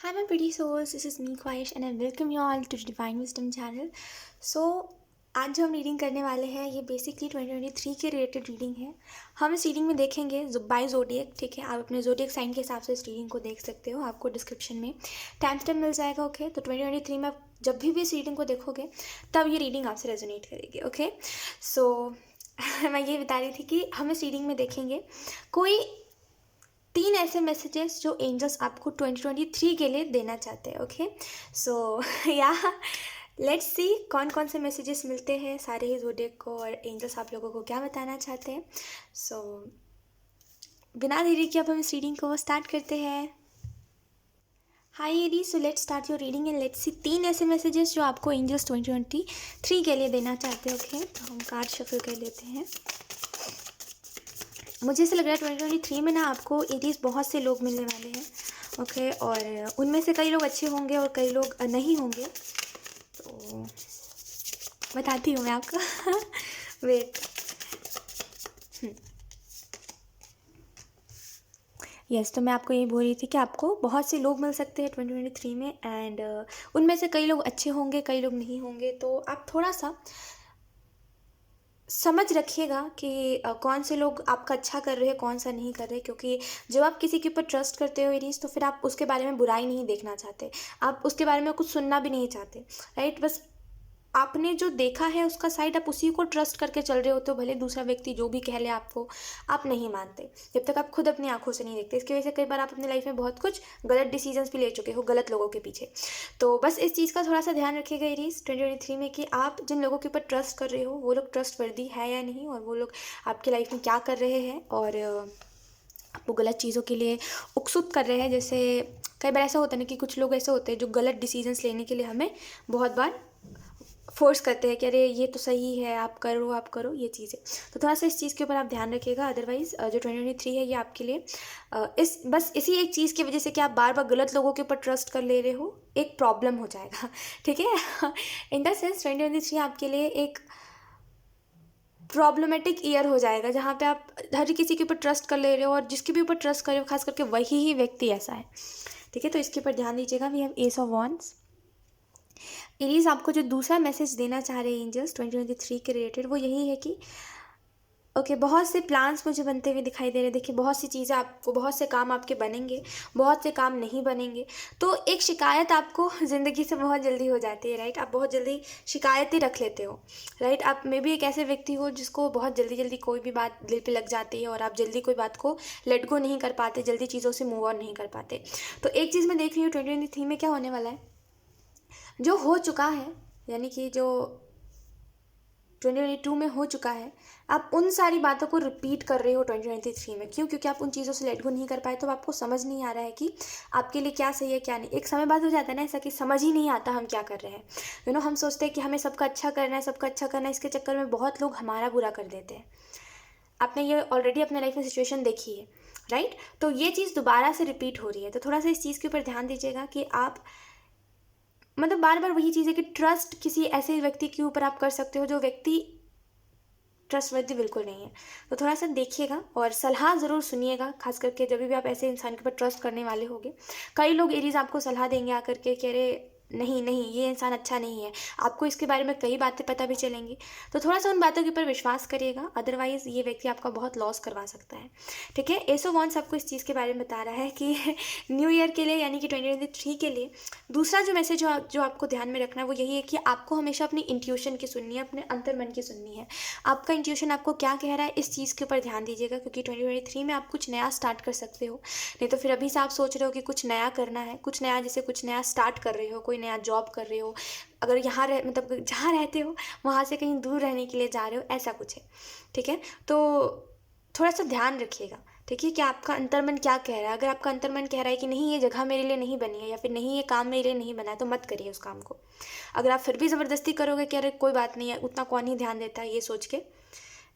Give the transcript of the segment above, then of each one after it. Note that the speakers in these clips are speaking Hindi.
Hi, my pretty souls. This is me, ख्वाहिश, and I welcome you all to the Divine Wisdom channel. So, आज जो हम रीडिंग करने वाले हैं ये बेसिकली 2023 के रिलेटेड रीडिंग है। हम इस रीडिंग में देखेंगे बाय जोडियक। ठीक है, आप अपने जोडियक साइन के हिसाब से इस रीडिंग को देख सकते हो। आपको डिस्क्रिप्शन में टाइम स्टैम्प मिल जाएगा। ओके, तो 2023 में आप जब भी इस रीडिंग को देखोगे तब ये रीडिंग आपसे रेजोनेट करेगी। ओके, सो मैं ये बता रही थी कि हम इस रीडिंग में देखेंगे कोई 3 ऐसे मैसेजेस जो एंजल्स आपको 2023 के लिए देना चाहते हैं। ओके, सो या लेट्स सी कौन कौन से मैसेजेस मिलते हैं सारे ही ज़ोडिएक को, और एंजल्स आप लोगों को क्या बताना चाहते हैं। सो बिना देरी के अब हम इस रीडिंग को स्टार्ट करते हैं। Hi Aries, so let's start your reading and let's see 3 ऐसे मैसेजेस जो आपको एंजल्स 2023 के लिए देना चाहते हैं। ओके, तो हम कार्ड शफल कर लेते हैं। मुझे ऐसा लग रहा है 2023 में ना आपको एरीज बहुत से लोग मिलने वाले हैं। ओके, और उनमें से कई लोग अच्छे होंगे और कई लोग नहीं होंगे। तो बताती हूँ मैं आपको वेट। यस, तो मैं आपको ये बोल रही थी कि आपको बहुत से लोग मिल सकते हैं 2023 में, एंड उनमें से कई लोग अच्छे होंगे, कई लोग नहीं होंगे। तो आप थोड़ा सा समझ रखिएगा कि कौन से लोग आपका अच्छा कर रहे हैं, कौन सा नहीं कर रहे। क्योंकि जब आप किसी के ऊपर ट्रस्ट करते हो एरीज, तो फिर आप उसके बारे में बुराई नहीं देखना चाहते, आप उसके बारे में कुछ सुनना भी नहीं चाहते। राइट, बस आपने जो देखा है उसका साइड, आप उसी को ट्रस्ट करके चल रहे होते हो। भले दूसरा व्यक्ति जो भी कह ले आपको, आप नहीं मानते जब तक आप खुद अपनी आंखों से नहीं देखते। इसकी वजह से कई बार आप अपनी लाइफ में बहुत कुछ गलत डिसीजंस भी ले चुके हो गलत लोगों के पीछे। तो बस इस चीज़ का थोड़ा सा ध्यान रखिएगा एरीज 2023 में, कि आप जिन लोगों के ऊपर ट्रस्ट कर रहे हो वो लोग ट्रस्ट वर्दी है या नहीं, और वो लोग आपकी लाइफ में क्या कर रहे हैं, और आपको गलत चीज़ों के लिए उकसुत कर रहे हैं। जैसे कई बार ऐसा होता है ना कि कुछ लोग ऐसे होते हैं जो गलत डिसीजंस लेने के लिए हमें बहुत बार फोर्स करते हैं कि अरे ये तो सही है, आप करो ये चीज़ें। तो थोड़ा सा इस चीज़ के ऊपर आप ध्यान रखिएगा। अदरवाइज़ जो 2023 है ये आपके लिए बस इसी एक चीज़ की वजह से कि आप बार बार गलत लोगों के ऊपर ट्रस्ट कर ले रहे हो, एक प्रॉब्लम हो जाएगा। ठीक है, इन द सेंस 2023 आपके लिए एक प्रॉब्लमेटिक ईयर हो जाएगा, जहाँ पे आप हर किसी के ऊपर ट्रस्ट कर ले रहे हो, और जिसके भी ऊपर ट्रस्ट कर रहे हो खास करके वही ही व्यक्ति ऐसा है। ठीक है, तो इसके ऊपर ध्यान दीजिएगा। We have ace of wands. Aries, आपको जो दूसरा मैसेज देना चाह रहे हैं एंजल्स 2023 के रिलेटेड, वो यही है कि ओके, बहुत से प्लान्स मुझे बनते हुए दिखाई दे रहे हैं। देखिए, बहुत सी चीज़ें आपको, बहुत से काम आपके बनेंगे, बहुत से काम नहीं बनेंगे। तो एक शिकायत आपको ज़िंदगी से बहुत जल्दी हो जाती है। राइट, आप बहुत जल्दी शिकायतें रख लेते हो। राइट, आप मे भी एक ऐसे व्यक्ति हो जिसको बहुत जल्दी जल्दी कोई भी बात दिल पे लग जाती है, और आप जल्दी कोई बात को लेट गो नहीं कर पाते, जल्दी चीज़ों से मूव ऑन नहीं कर पाते। तो एक चीज़ मैं देख रही हूँ 2023 में क्या होने वाला है, जो हो चुका है, यानी कि जो 2022 में हो चुका है, आप उन सारी बातों को रिपीट कर रहे हो 2023 में। क्यों? क्योंकि आप उन चीज़ों से लेट गो नहीं कर पाए, तो आपको समझ नहीं आ रहा है कि आपके लिए क्या सही है क्या नहीं। एक समय बाद हो जाता है ना ऐसा कि समझ ही नहीं आता हम क्या कर रहे हैं। हम सोचते हैं कि हमें सबका अच्छा करना है, सबका अच्छा करना है, इसके चक्कर में बहुत लोग हमारा बुरा कर देते हैं। आपने ये ऑलरेडी अपने लाइफ में सिचुएशन देखी है। राइट, तो ये चीज़ दोबारा से रिपीट हो रही है। तो थोड़ा सा इस चीज़ के ऊपर ध्यान दीजिएगा कि आप मतलब बार बार वही चीज़ है कि ट्रस्ट किसी ऐसे व्यक्ति के ऊपर आप कर सकते हो जो व्यक्ति ट्रस्टवर्दी बिल्कुल नहीं है। तो थोड़ा सा देखिएगा और सलाह ज़रूर सुनिएगा, खास करके जब भी आप ऐसे इंसान के ऊपर ट्रस्ट करने वाले होगे। कई लोग एरीज आपको सलाह देंगे आकर के कि अरे नहीं नहीं, ये इंसान अच्छा नहीं है। आपको इसके बारे में कई बातें पता भी चलेंगी, तो थोड़ा सा उन बातों के ऊपर विश्वास करिएगा। अदरवाइज़ ये व्यक्ति आपका बहुत लॉस करवा सकता है। ठीक है, एसो वॉन्स आपको इस चीज़ के बारे में बता रहा है कि न्यू ईयर के लिए, यानी कि 2023 के लिए दूसरा जो मैसेज जो आपको ध्यान में रखना है वो यही है कि आपको हमेशा अपनी इंट्यूशन की सुननी है, अपने अंतर्मन की सुननी है। आपका इंट्यूशन आपको क्या कह रहा है, इस चीज़ के ऊपर ध्यान दीजिएगा। क्योंकि 2023 में आप कुछ नया स्टार्ट कर सकते हो। नहीं तो फिर अभी से आप सोच रहे हो कि कुछ नया करना है, कुछ नया, जैसे कुछ नया स्टार्ट कर रहे हो, कोई नया जॉब कर रहे हो, अगर यहाँ मतलब जहाँ रहते हो वहाँ से कहीं दूर रहने के लिए जा रहे हो, ऐसा कुछ है। ठीक है, तो थोड़ा सा ध्यान रखिएगा। ठीक है, कि आपका अंतर्मन क्या कह रहा है। अगर आपका अंतर्मन कह रहा है कि नहीं ये जगह मेरे लिए नहीं बनी है, या फिर नहीं ये काम मेरे लिए नहीं बना है, तो मत करिए उस काम को। अगर आप फिर भी ज़बरदस्ती करोगे कि अरे कोई बात नहीं है, उतना कौन ही ध्यान देता है, ये सोच के,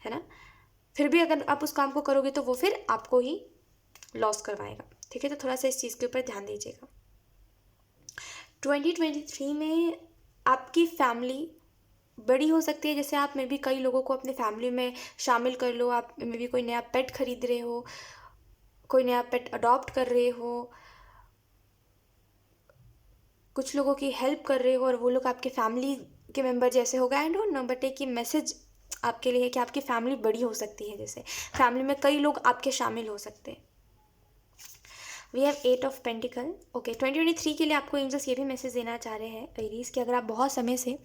है ना, फिर भी अगर आप उस काम को करोगे तो वो फिर आपको ही लॉस करवाएगा। ठीक है, तो थोड़ा सा इस चीज़ के ऊपर ध्यान दीजिएगा। 2023 में आपकी फैमिली बड़ी हो सकती है। जैसे आप में भी कई लोगों को अपने फैमिली में शामिल कर लो, आप में भी कोई नया पेट खरीद रहे हो, कोई नया पेट अडॉप्ट कर रहे हो, कुछ लोगों की हेल्प कर रहे हो और वो लोग आपके फैमिली के मेंबर जैसे होगा। आई डोंट नो, बट एक ये मैसेज आपके लिए है कि आपकी फैमिली बड़ी हो सकती है, जैसे फैमिली में कई लोग आपके शामिल हो सकते हैं। We have 8 of pentacle. Okay, 2023 के लिए आपको एंजल्स ये भी मैसेज देना चाह रहे हैं एरीज कि अगर आप बहुत समय से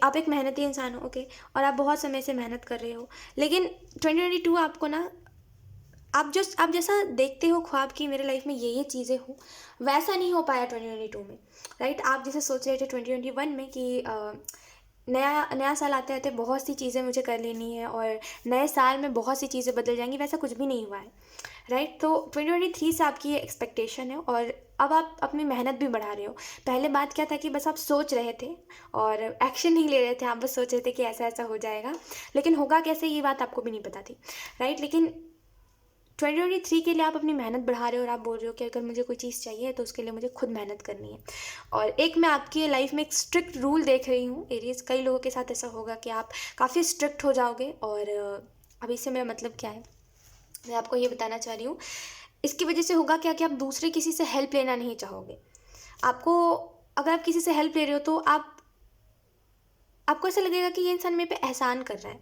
आप एक मेहनती इंसान हो, ओके, और आप बहुत समय से मेहनत कर रहे हो, लेकिन 2022 आपको ना, आप जैसा देखते हो ख्वाब की मेरे लाइफ में ये चीज़ें हो, वैसा नहीं हो पाया 2022 में, राइट। आप जैसे सोच रहे थे 2021 में कि नया नया साल आते आते बहुत सी चीज़ें मुझे कर लेनी है और नए साल में बहुत सी चीज़ें बदल जाएंगी, वैसा कुछ भी नहीं हुआ है, राइट। तो 2023 से आपकी ये एक्सपेक्टेशन है और अब आप अपनी मेहनत भी बढ़ा रहे हो। पहले बात क्या था कि बस आप सोच रहे थे और एक्शन नहीं ले रहे थे, आप बस सोच रहे थे कि ऐसा ऐसा हो जाएगा, लेकिन होगा कैसे ये बात आपको भी नहीं पता थी, राइट। लेकिन 2023 के लिए आप अपनी मेहनत बढ़ा रहे हो और आप बोल रहे हो कि अगर मुझे कोई चीज़ चाहिए तो उसके लिए मुझे खुद मेहनत करनी है। और एक मैं आपकी लाइफ में एक स्ट्रिक्ट रूल देख रही हूँ एरीज, कई लोगों के साथ ऐसा होगा कि आप काफ़ी स्ट्रिक्ट हो जाओगे। और अब इससे मेरा मतलब क्या है, मैं आपको ये बताना चाह रही हूँ, इसकी वजह से होगा क्या कि आप दूसरे किसी से हेल्प लेना नहीं चाहोगे। आपको, अगर आप किसी से हेल्प ले रहे हो तो आपको ऐसा लगेगा कि ये इंसान मेरे पे एहसान कर रहा है,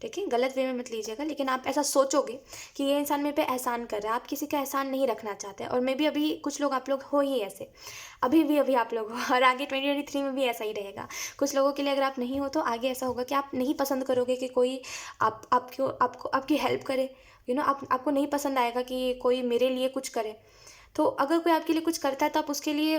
ठीक है, गलत वे में मत लीजिएगा, लेकिन आप ऐसा सोचोगे कि ये इंसान मेरे पे एहसान कर रहा है, आप किसी का एहसान नहीं रखना चाहते। और मे भी अभी कुछ लोग आप लोग हो ही ऐसे, अभी आप लोग हो, और आगे 2023 में भी ऐसा ही रहेगा। कुछ लोगों के लिए अगर आप नहीं हो तो आगे ऐसा होगा कि आप नहीं पसंद करोगे कि कोई आपको आपकी हेल्प करे, आपको नहीं पसंद आएगा कि कोई मेरे लिए कुछ करे। तो अगर कोई आपके लिए कुछ करता है तो आप उसके लिए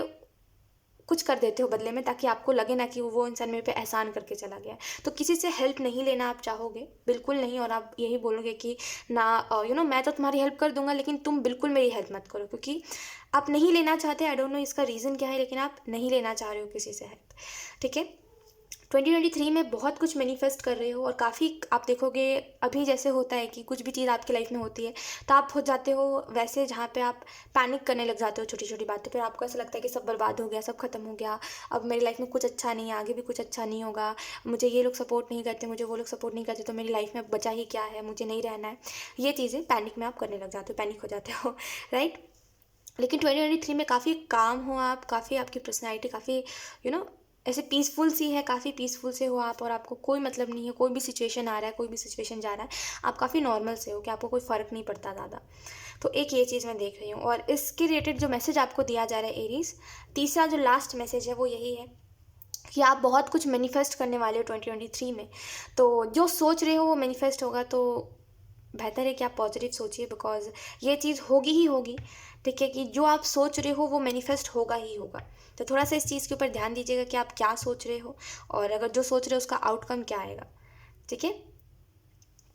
कुछ कर देते हो बदले में, ताकि आपको लगे ना कि वो इंसान मेरे पे एहसान करके चला गया है। तो किसी से हेल्प नहीं लेना आप चाहोगे, बिल्कुल नहीं। और आप यही बोलोगे कि ना, मैं तो तुम्हारी हेल्प कर दूंगा लेकिन तुम बिल्कुल मेरी हेल्प मत करो, क्योंकि आप नहीं लेना चाहते। आई डोंट नो इसका रीज़न क्या है, लेकिन आप नहीं लेना चाह रहे हो किसी से हेल्प, ठीक है। 2023 में बहुत कुछ मैनिफेस्ट कर रहे हो और काफ़ी आप देखोगे, अभी जैसे होता है कि कुछ भी चीज़ आपकी लाइफ में होती है तो आप हो जाते हो वैसे जहाँ पे आप पैनिक करने लग जाते हो छोटी छोटी बातों पे। आपको ऐसा लगता है कि सब बर्बाद हो गया, सब खत्म हो गया, अब मेरी लाइफ में कुछ अच्छा नहीं है, आगे भी कुछ अच्छा नहीं होगा, मुझे ये लोग सपोर्ट नहीं करते, मुझे वो लोग सपोर्ट नहीं करते, तो मेरी लाइफ में बचा ही क्या है, मुझे नहीं रहना है। ये चीज़ें पैनिक में आप करने लग जाते हो, पैनिक हो जाते हो, राइट। लेकिन 2023 में काफ़ी काम हो आप, काफ़ी आपकी पर्सनैलिटी काफ़ी ऐसे पीसफुल सी है, काफ़ी पीसफुल से हो आप, और आपको कोई मतलब नहीं है, कोई भी सिचुएशन आ रहा है, कोई भी सिचुएशन जा रहा है, आप काफ़ी नॉर्मल से हो कि आपको कोई फ़र्क नहीं पड़ता ज़्यादा। तो एक ये चीज़ मैं देख रही हूँ। और इसके रिलेटेड जो मैसेज आपको दिया जा रहा है एरीज, तीसरा जो लास्ट मैसेज है वो यही है कि आप बहुत कुछ मैनिफेस्ट करने वाले हो 2023 में। तो जो सोच रहे हो वो मैनिफेस्ट होगा, तो बेहतर है कि आप पॉजिटिव सोचिए, बिकॉज ये चीज़ होगी ही होगी, ठीक है, कि जो आप सोच रहे हो वो मैनिफेस्ट होगा ही होगा। तो थोड़ा सा इस चीज़ के ऊपर ध्यान दीजिएगा कि आप क्या सोच रहे हो, और अगर जो सोच रहे हो उसका आउटकम क्या आएगा, ठीक है।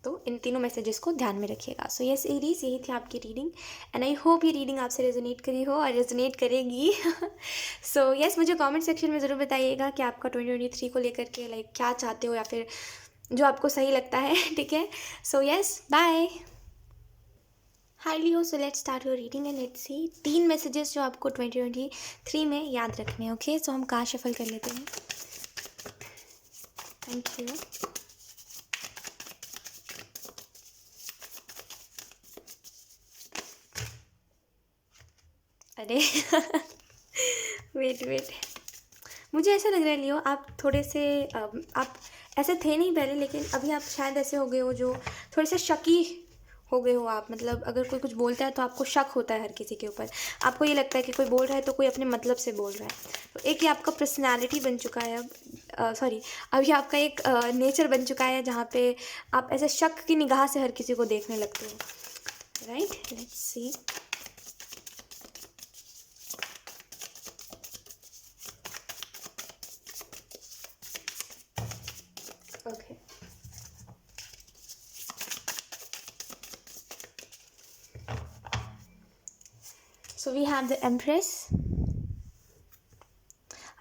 तो इन तीनों मैसेजेस को ध्यान में रखिएगा। सो यस एरीज, यही थी आपकी रीडिंग, एंड आई होप ये रीडिंग आपसे रेजोनेट करी हो और रेजोनेट करेगी। सो यस, मुझे कमेंट सेक्शन में ज़रूर बताइएगा कि आपका 2023 को लेकर के लाइक क्या चाहते हो, या फिर जो आपको सही लगता है, ठीक है। So yes, bye. Hi Leo, so let's start your reading and let's see 3 messages जो आपको 2023 में याद रखने हैं। ओके, सो हम कार्ड शफल कर लेते हैं। Thank you. अरे वेट, मुझे ऐसा लग रहा है लियो, आप थोड़े से आप ऐसे थे नहीं पहले, लेकिन अभी आप शायद ऐसे हो गए हो जो थोड़े से शकी हो गए हो आप। मतलब अगर कोई कुछ बोलता है तो आपको शक होता है हर किसी के ऊपर, आपको ये लगता है कि कोई बोल रहा है तो कोई अपने मतलब से बोल रहा है। तो एक ये आपका पर्सनैलिटी बन चुका है अब, सॉरी, अभी आपका एक नेचर बन चुका है जहाँ पे आप ऐसे शक की निगाह से हर किसी को देखने लगते हो, right. Let's see. Okay, so we have the empress.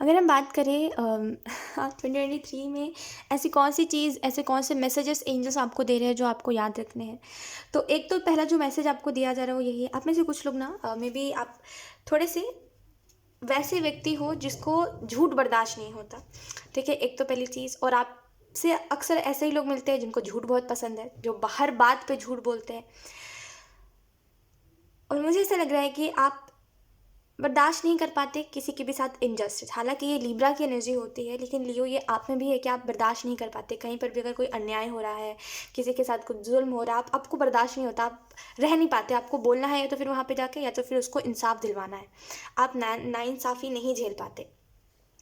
अगर हम बात करें 2023 में ऐसी कौन सी चीज़, ऐसे कौन से मैसेजेस एंजल्स आपको दे रहे हैं जो आपको याद रखने हैं, तो एक तो पहला जो मैसेज आपको दिया जा रहा है वो यही है। आप में से कुछ लोग ना मे बी आप थोड़े से वैसे व्यक्ति हो जिसको झूठ बर्दाश्त नहीं होता, ठीक है, एक तो पहली चीज़। और आपसे अक्सर ऐसे ही लोग मिलते हैं जिनको झूठ बहुत पसंद है, जो हर बात पे झूठ बोलते हैं। और मुझे ऐसा लग रहा है कि आप बर्दाश्त नहीं कर पाते किसी के भी साथ इनजस्टिस। हालांकि ये लिब्रा की एनर्जी होती है, लेकिन लियो ये आप में भी है कि आप बर्दाश्त नहीं कर पाते। कहीं पर भी अगर कोई अन्याय हो रहा है, किसी के साथ कुछ जुल्म हो रहा है, आपको बर्दाश्त नहीं होता, आप रह नहीं पाते। आपको बोलना है या तो फिर वहाँ पे जाके, या तो फिर उसको इंसाफ दिलवाना है। आप नाइंसाफ़ी नहीं झेल पाते,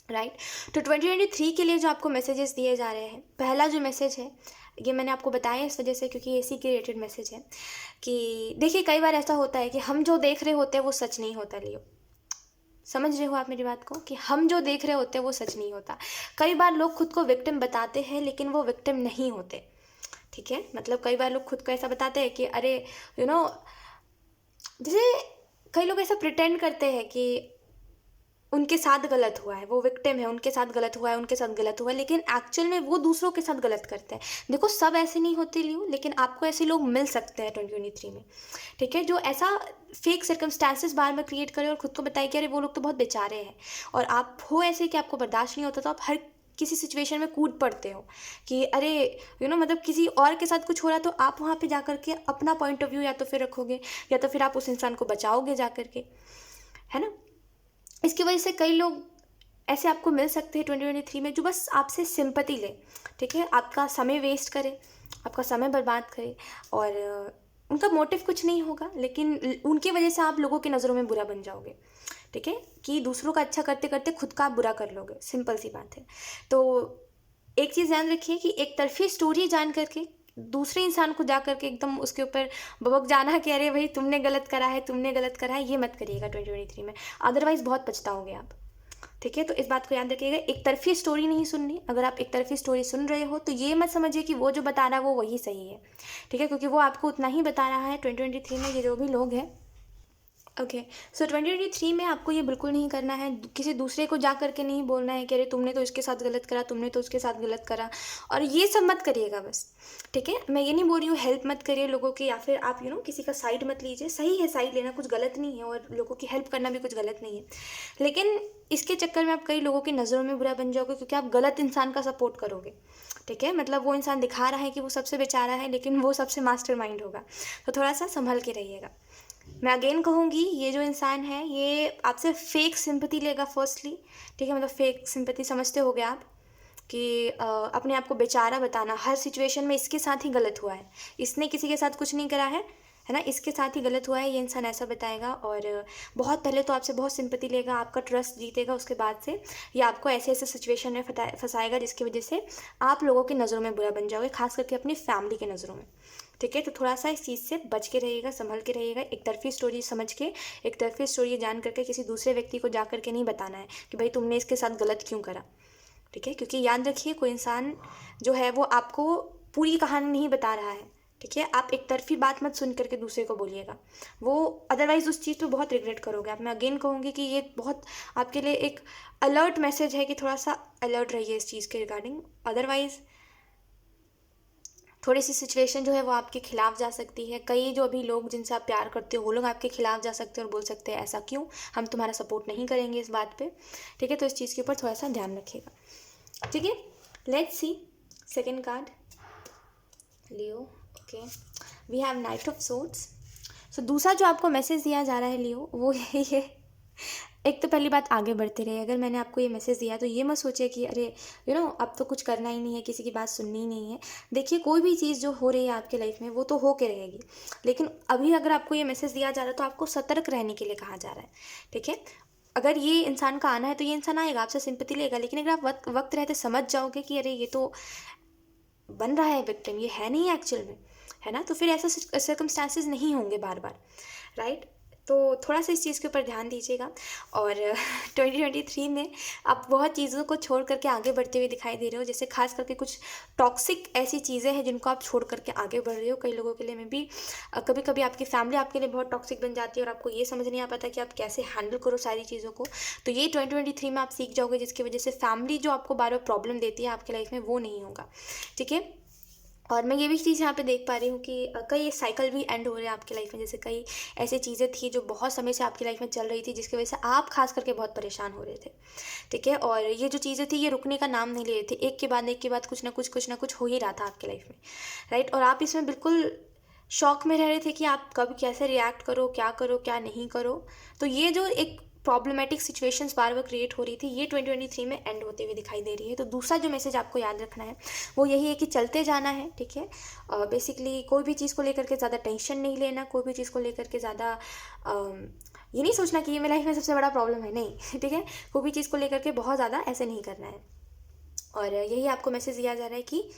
राइट। तो 2023 के लिए जो आपको मैसेजेस दिए जा रहे हैं, पहला जो मैसेज है ये मैंने आपको बताया इस वजह से क्योंकि ये इसी के रिलेटेड मैसेज है कि देखिए कई बार ऐसा होता है कि हम जो देख रहे होते हैं वो सच नहीं होता। लियो, समझ रहे हो आप मेरी बात को, कि हम जो देख रहे होते हैं वो सच नहीं होता। कई बार लोग खुद को विक्टिम बताते हैं, लेकिन वो विक्टिम नहीं होते, ठीक है। मतलब कई बार लोग खुद को ऐसा बताते हैं कि अरे जैसे कई लोग ऐसा प्रिटेंड करते हैं कि उनके साथ गलत हुआ है, वो विक्टिम है, उनके साथ गलत हुआ है, उनके साथ गलत हुआ है, लेकिन एक्चुअल में वो दूसरों के साथ गलत करते हैं। देखो सब ऐसे नहीं होते लियो, लेकिन आपको ऐसे लोग मिल सकते हैं 2023 में, ठीक है, जो ऐसा फेक सर्कमस्टांसेस बार बार क्रिएट करें और खुद को बताए कि अरे वो लोग तो बहुत बेचारे हैं, और आप हो ऐसे कि आपको बर्दाश्त नहीं होता, तो आप हर किसी सिचुएशन में कूद पड़ते हो कि अरे मतलब किसी और के साथ कुछ हो रहा है तो आप वहाँ पे जा कर के अपना पॉइंट ऑफ व्यू या तो फिर रखोगे, या तो फिर आप उस इंसान को बचाओगे जा कर के, है ना। इसकी वजह से कई लोग ऐसे आपको मिल सकते हैं 2023 में, जो बस आपसे सिंपैथी ले, ठीक है, आपका समय वेस्ट करे, आपका समय बर्बाद करे, और उनका मोटिव कुछ नहीं होगा, लेकिन उनकी वजह से आप लोगों की नज़रों में बुरा बन जाओगे, ठीक है, कि दूसरों का अच्छा करते करते खुद का आप बुरा कर लोगे, सिंपल सी बात है। तो एक चीज़ ध्यान रखिए कि एक तरफी स्टोरी जान करके दूसरे इंसान को जा करके एकदम उसके ऊपर बबक जाना कि अरे भाई तुमने गलत करा है, तुमने गलत करा है, ये मत करिएगा 2023 में, अदरवाइज़ बहुत पछताओगे आप, ठीक है। तो इस बात को याद रखिएगा, एक तरफी स्टोरी नहीं सुननी। अगर आप एक तरफी स्टोरी सुन रहे हो तो ये मत समझिए कि वो जो बता रहा है वो वही सही है, ठीक है, क्योंकि वो आपको उतना ही बता रहा है 2023 में, ये जो भी लोग हैं। ओके, सो 2023 में आपको ये बिल्कुल नहीं करना है, किसी दूसरे को जा करके नहीं बोलना है कि अरे तुमने तो इसके साथ गलत करा, तुमने तो उसके साथ गलत करा, और ये सब मत करिएगा बस, ठीक है। मैं ये नहीं बोल रही हूँ हेल्प मत करिए लोगों की, या फिर आप किसी का साइड मत लीजिए। सही है, साइड लेना कुछ गलत नहीं है, और लोगों की हेल्प करना भी कुछ गलत नहीं है, लेकिन इसके चक्कर में आप कई लोगों की नज़रों में बुरा बन जाओगे, क्योंकि आप गलत इंसान का सपोर्ट करोगे, ठीक है। मतलब वो इंसान दिखा रहा है कि वो सबसे बेचारा है, लेकिन वो सबसे मास्टरमाइंड होगा, तो थोड़ा सा संभल के रहिएगा। मैं अगेन कहूँगी, ये जो इंसान है ये आपसे फेक सिंपैथी लेगा फर्स्टली, ठीक है, मतलब फेक सिंपैथी समझते हो गए आप कि अपने आप को बेचारा बताना, हर सिचुएशन में इसके साथ ही गलत हुआ है, इसने किसी के साथ कुछ नहीं करा है ना, इसके साथ ही गलत हुआ है, ये इंसान ऐसा बताएगा। और बहुत पहले तो आपसे बहुत सिंपैथी लेगा, आपका ट्रस्ट जीतेगा, उसके बाद से ये आपको ऐसे ऐसे सिचुएशन में फंसाएगा जिसकी वजह से आप लोगों की नज़रों में बुरा बन जाओगे, खास करके अपनी फैमिली की नज़रों में, ठीक है। तो थोड़ा सा इस चीज़ से बच के रहिएगा, संभल के रहिएगा। एक तरफी स्टोरी समझ के, एक तरफी स्टोरी जान करके किसी दूसरे व्यक्ति को जा करके नहीं बताना है कि भाई तुमने इसके साथ गलत क्यों करा, ठीक है, क्योंकि याद रखिए कोई इंसान जो है वो आपको पूरी कहानी नहीं बता रहा है, ठीक है। आप एक तरफी बात मत सुन करके दूसरे को बोलिएगा, वो अदरवाइज़ उस चीज़ पे बहुत रिग्रेट करोगे आप। मैं अगेन कहूँगी कि ये बहुत आपके लिए एक अलर्ट मैसेज है कि थोड़ा सा अलर्ट रहिए इस चीज़ के रिगार्डिंग, अदरवाइज़ थोड़ी सी सिचुएशन जो है वो आपके खिलाफ जा सकती है। कई जो अभी लोग जिनसे आप प्यार करते हो वो लोग आपके खिलाफ जा सकते हैं और बोल सकते हैं ऐसा क्यों, हम तुम्हारा सपोर्ट नहीं करेंगे इस बात पे, ठीक है। तो इस चीज़ के ऊपर थोड़ा सा ध्यान रखिएगा, ठीक है। Let's see second card, Leo. Okay, we have knight of swords. So दूसरा जो आपको मैसेज दिया जा रहा है लियो, वो यही है, एक तो पहली बात आगे बढ़ते रहे। अगर मैंने आपको ये मैसेज दिया तो ये मत सोचिए कि अरे अब तो कुछ करना ही नहीं है, किसी की बात सुननी ही नहीं है। देखिए कोई भी चीज़ जो हो रही है आपके लाइफ में वो तो हो के रहेगी, लेकिन अभी अगर आपको ये मैसेज दिया जा रहा है तो आपको सतर्क रहने के लिए कहा जा रहा है, ठीक है। अगर ये इंसान का आना है तो ये इंसान आएगा, आपसे सिंपैथी लेगा, लेकिन अगर आप वक्त रहते समझ जाओगे कि अरे ये तो बन रहा है विक्टिम, ये है नहीं एक्चुअल में, है ना, तो फिर ऐसा सर्कमस्टांसेस नहीं होंगे बार बार, राइट। तो थोड़ा सा इस चीज़ के ऊपर ध्यान दीजिएगा। और 2023 में आप बहुत चीज़ों को छोड़ करके आगे बढ़ते हुए दिखाई दे रहे हो, जैसे खास करके कुछ टॉक्सिक ऐसी चीज़ें हैं जिनको आप छोड़ करके आगे बढ़ रहे हो। कई लोगों के लिए में भी कभी कभी आपकी फैमिली आपके लिए बहुत टॉक्सिक बन जाती है और आपको ये समझ नहीं आ पाता कि आप कैसे हैंडल करो सारी चीज़ों को। तो ये 2023 में आप सीख जाओगे, जिसकी वजह से फैमिली जो आपको बार बार प्रॉब्लम देती है आपकी लाइफ में वो नहीं होगा, ठीक है। और मैं ये भी चीज़ यहाँ पे देख पा रही हूँ कि कई साइकिल भी एंड हो रहे हैं आपकी लाइफ में, जैसे कई ऐसी चीज़ें थी जो बहुत समय से आपकी लाइफ में चल रही थी जिसकी वजह से आप खास करके बहुत परेशान हो रहे थे, ठीक है। और ये जो चीज़ें थी ये रुकने का नाम नहीं ले रहे थे, एक के बाद कुछ ना कुछ हो ही रहा था आपकी लाइफ में, राइट। और आप इसमें बिल्कुल शौक में रह रहे थे कि आप कब कैसे रिएक्ट करो क्या नहीं करो। तो ये जो एक प्रॉब्लमेटिक सिचुएशंस बार बार क्रिएट हो रही थी, ये 2023 में एंड होते हुए दिखाई दे रही है। तो दूसरा जो मैसेज आपको याद रखना है वो यही है कि चलते जाना है, ठीक है। बेसिकली कोई भी चीज़ को लेकर के ज़्यादा टेंशन नहीं लेना, कोई भी चीज़ को लेकर के ज़्यादा ये नहीं सोचना कि ये मेरी लाइफ में सबसे बड़ा प्रॉब्लम है, नहीं, ठीक है। कोई भी चीज़ को लेकर के बहुत ज़्यादा ऐसे नहीं करना है। और यही आपको मैसेज दिया जा रहा है कि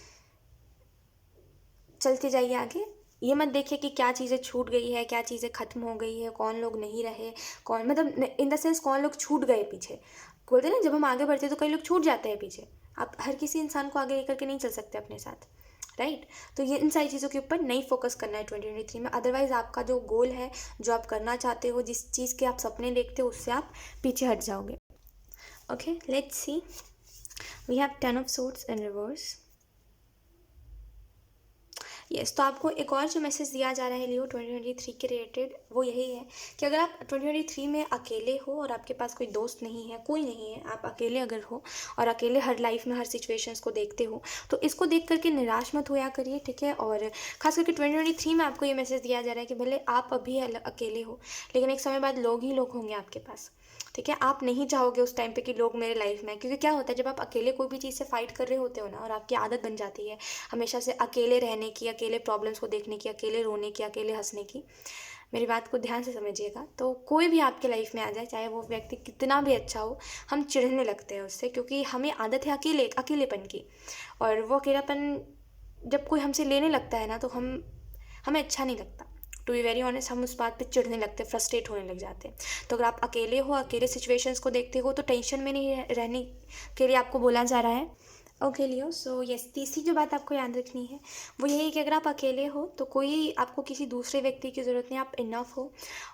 चलते जाइए आगे। ये मत देखिए कि क्या चीज़ें छूट गई है, क्या चीज़ें ख़त्म हो गई है, कौन लोग नहीं रहे, कौन मतलब इन द सेंस कौन लोग छूट गए पीछे। बोलते हैं ना, जब हम आगे बढ़ते हैं तो कई लोग छूट जाते हैं पीछे। आप हर किसी इंसान को आगे लेकर के नहीं चल सकते अपने साथ, राइट। तो ये इन सारी चीज़ों के ऊपर नहीं फोकस करना है 2023 में। अदरवाइज़ आपका जो गोल है, जो आप करना चाहते हो, जिस चीज़ के आप सपने देखते हो, उससे आप पीछे हट जाओगे। Okay, let's see, we have 10 of swords in reverse. तो आपको एक और जो मैसेज दिया जा रहा है लियो 2023 के रिलेटेड, वो यही है कि अगर आप 2023 में अकेले हो और आपके पास कोई दोस्त नहीं है, कोई नहीं है, आप अकेले अगर हो और अकेले हर लाइफ में हर सिचुएशंस को देखते हो, तो इसको देख करके निराश मत होया करिए, ठीक है। और खास करके 2023 में आपको ये मैसेज दिया जा रहा है कि भले आप अभी अकेले हो, लेकिन एक समय बाद लोग ही लोग होंगे आपके पास, ठीक है। आप नहीं चाहोगे उस टाइम पे कि लोग मेरे लाइफ में, क्योंकि क्या होता है जब आप अकेले कोई भी चीज़ से फाइट कर रहे होते हो ना, और आपकी आदत बन जाती है हमेशा से अकेले रहने की, अकेले प्रॉब्लम्स को देखने की, अकेले रोने की, अकेले हंसने की, मेरी बात को ध्यान से समझिएगा। तो कोई भी आपके लाइफ में आ जाए, चाहे वो व्यक्ति कितना भी अच्छा हो, हम चिढ़ने लगते हैं उससे, क्योंकि हमें आदत है अकेलेपन की। और वो अकेलापन जब कोई हमसे लेने लगता है ना, तो हमें अच्छा नहीं लगता। टू बी वेरी ऑनेस्ट, हम उस बात पे चिढ़ने लगते हैं, फ्रस्ट्रेट होने लग जाते हैं। तो अगर आप अकेले हो, अकेले सिचुएशंस को देखते हो, तो टेंशन में नहीं रहने के लिए आपको बोला जा रहा है। ओके लियो, सो यस, तीसरी जो बात आपको याद रखनी है वो यही है कि अगर आप अकेले हो तो कोई आपको किसी दूसरे व्यक्ति की ज़रूरत नहीं, आप इनफ हो।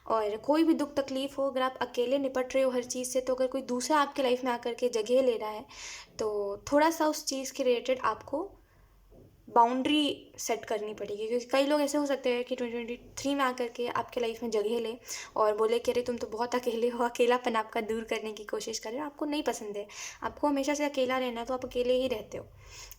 और कोई भी दुख तकलीफ़ हो, अगर आप अकेले निपट रहे हो हर चीज़ से, तो अगर कोई दूसरा आपके लाइफ में आकर के जगह ले रहा है, तो थोड़ा सा उस चीज़ के रिलेटेड आपको बाउंड्री सेट करनी पड़ेगी। क्योंकि कई लोग ऐसे हो सकते हैं कि 2023 में आकर के आपके लाइफ में जगह ले और बोले कि अरे तुम तो बहुत अकेले हो, अकेलापन आपका दूर करने की कोशिश कर रहे हो, आपको नहीं पसंद है, आपको हमेशा से अकेला रहना, तो आप अकेले ही रहते हो,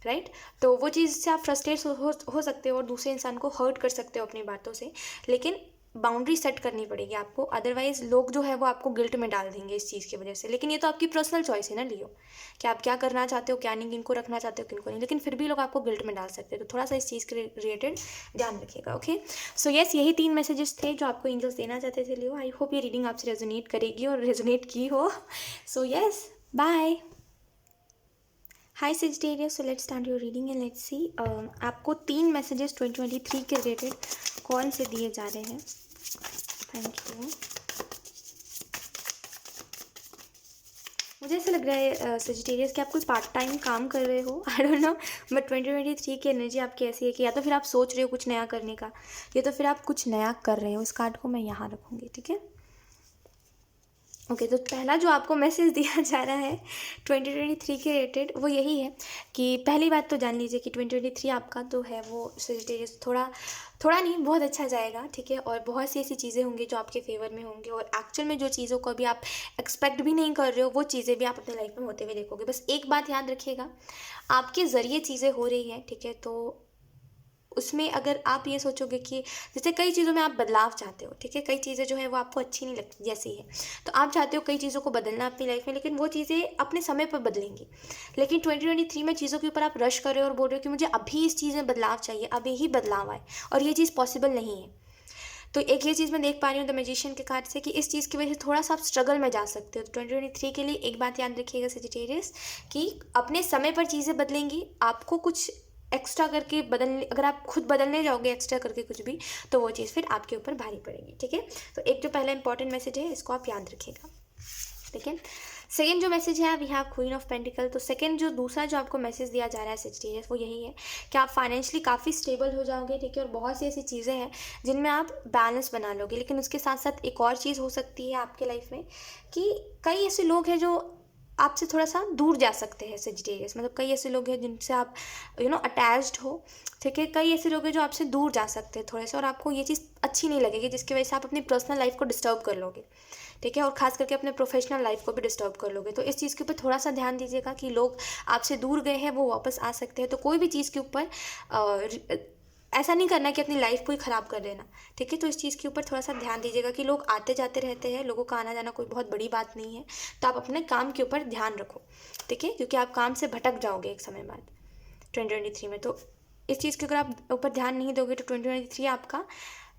राइट। तो वो चीज़ से आप फ्रस्ट्रेट हो सकते हो और दूसरे इंसान को हर्ट कर सकते हो अपनी बातों से, लेकिन बाउंड्री सेट करनी पड़ेगी आपको। अदरवाइज़ लोग जो है वो आपको गिल्ट में डाल देंगे इस चीज़ की वजह से। लेकिन ये तो आपकी पर्सनल चॉइस है ना लियो, कि आप क्या करना चाहते हो, क्या नहीं, किनको रखना चाहते हो, किनको नहीं, लेकिन फिर भी लोग आपको गिल्ट में डाल सकते हैं। तो थोड़ा सा इस चीज़ के रिलेटेड ध्यान रखिएगा। ओके, सो यस, यही 3 मैसेजेस थे जो आपको एंजल्स देना चाहते थे लियो। आई होप ये रीडिंग आपसे रेजोनेट करेगी और रेजोनेट की हो। So yes, bye. Hi Sagittarius, so let's start your reading and let's see आपको 3 मैसेजेस 2023 के रिलेटेड कौन से दिए जा रहे हैं। Thank you. मुझे ऐसा लग रहा है सेजिटेरियस कि आप कोई पार्ट टाइम काम कर रहे हो, आई डोंट नो, बट 2023 की एनर्जी आपकी ऐसी है कि या तो फिर आप सोच रहे हो कुछ नया करने का, या तो फिर आप कुछ नया कर रहे हो। इस कार्ड को मैं यहाँ रखूँगी, ठीक है। ओके, तो पहला जो आपको मैसेज दिया जा रहा है 2023 के रिलेटेड वो यही है कि पहली बात तो जान लीजिए कि 2023 आपका तो है वो सेजिटेरियस थोड़ा नहीं बहुत अच्छा जाएगा, ठीक है। और बहुत सी ऐसी चीज़ें होंगी जो आपके फेवर में होंगी, और एक्चुअल में जो चीज़ों को अभी आप एक्सपेक्ट भी नहीं कर रहे हो, वो चीज़ें भी आप अपने लाइफ में होते हुए देखोगे। बस एक बात याद रखिएगा, आपके ज़रिए चीज़ें हो रही हैं, ठीक है। तो उसमें अगर आप ये सोचोगे कि जैसे कई चीज़ों में आप बदलाव चाहते हो, ठीक है, कई चीज़ें जो है वो आपको अच्छी नहीं लगती जैसी है, तो आप चाहते हो कई चीज़ों को बदलना अपनी लाइफ में, लेकिन वो चीज़ें अपने समय पर बदलेंगी। लेकिन 2023 में चीज़ों के ऊपर आप रश कर रहे हो और बोल रहे हो कि मुझे अभी इस चीज़ में बदलाव चाहिए, अभी ही बदलाव आए, और ये चीज़ पॉसिबल नहीं है। तो एक ये चीज़ मैं देख पा रही हूँ द मैजिशियन के कार्ड से कि इस चीज़ की वजह से थोड़ा सा आप स्ट्रगल में जा सकते हो। तो 2023 के लिए एक बात याद रखिएगा सेजिटेरियस, कि अपने समय पर चीज़ें बदलेंगी, आपको कुछ एक्स्ट्रा करके बदलने, अगर आप खुद बदलने जाओगे एक्स्ट्रा करके कुछ भी, तो वो चीज़ फिर आपके ऊपर भारी पड़ेगी, ठीक है। तो एक जो पहला इंपॉर्टेंट मैसेज है इसको आप याद रखिएगा, ठीक है। सेकेंड जो मैसेज है, we have queen of pentacle. तो सेकेंड जो दूसरा जो आपको मैसेज दिया जा रहा है सेजिटेरियस, वो यही है कि आप फाइनेंशियली काफ़ी स्टेबल हो जाओगे, ठीक है। और बहुत सी ऐसी चीज़ें हैं जिनमें आप बैलेंस बना लोगे। लेकिन उसके साथ साथ एक और चीज़ हो सकती है आपके लाइफ में कि कई ऐसे लोग हैं जो आपसे थोड़ा सा दूर जा सकते हैं सेजिटेरियस, मतलब कई ऐसे लोग हैं जिनसे आप अटैच्ड हो, ठीक है। कई ऐसे लोग हैं जो आपसे दूर जा सकते हैं थोड़े से, और आपको ये चीज़ अच्छी नहीं लगेगी, जिसकी वजह से आप अपनी पर्सनल लाइफ को डिस्टर्ब कर लोगे, ठीक है। और ख़ास करके अपने प्रोफेशनल लाइफ को भी डिस्टर्ब कर लोगे। तो इस चीज़ के ऊपर थोड़ा सा ध्यान दीजिएगा कि लोग आपसे दूर गए हैं वो वापस आ सकते हैं। तो कोई भी चीज़ के ऊपर ऐसा नहीं करना कि अपनी लाइफ को ही ख़राब कर देना, ठीक है। तो इस चीज़ के ऊपर थोड़ा सा ध्यान दीजिएगा कि लोग आते जाते रहते हैं, लोगों का आना जाना कोई बहुत बड़ी बात नहीं है। तो आप अपने काम के ऊपर ध्यान रखो, ठीक है, क्योंकि आप काम से भटक जाओगे एक समय बाद 2023 में। तो इस चीज़ के अगर आप ऊपर ध्यान नहीं दोगे तो 2023 आपका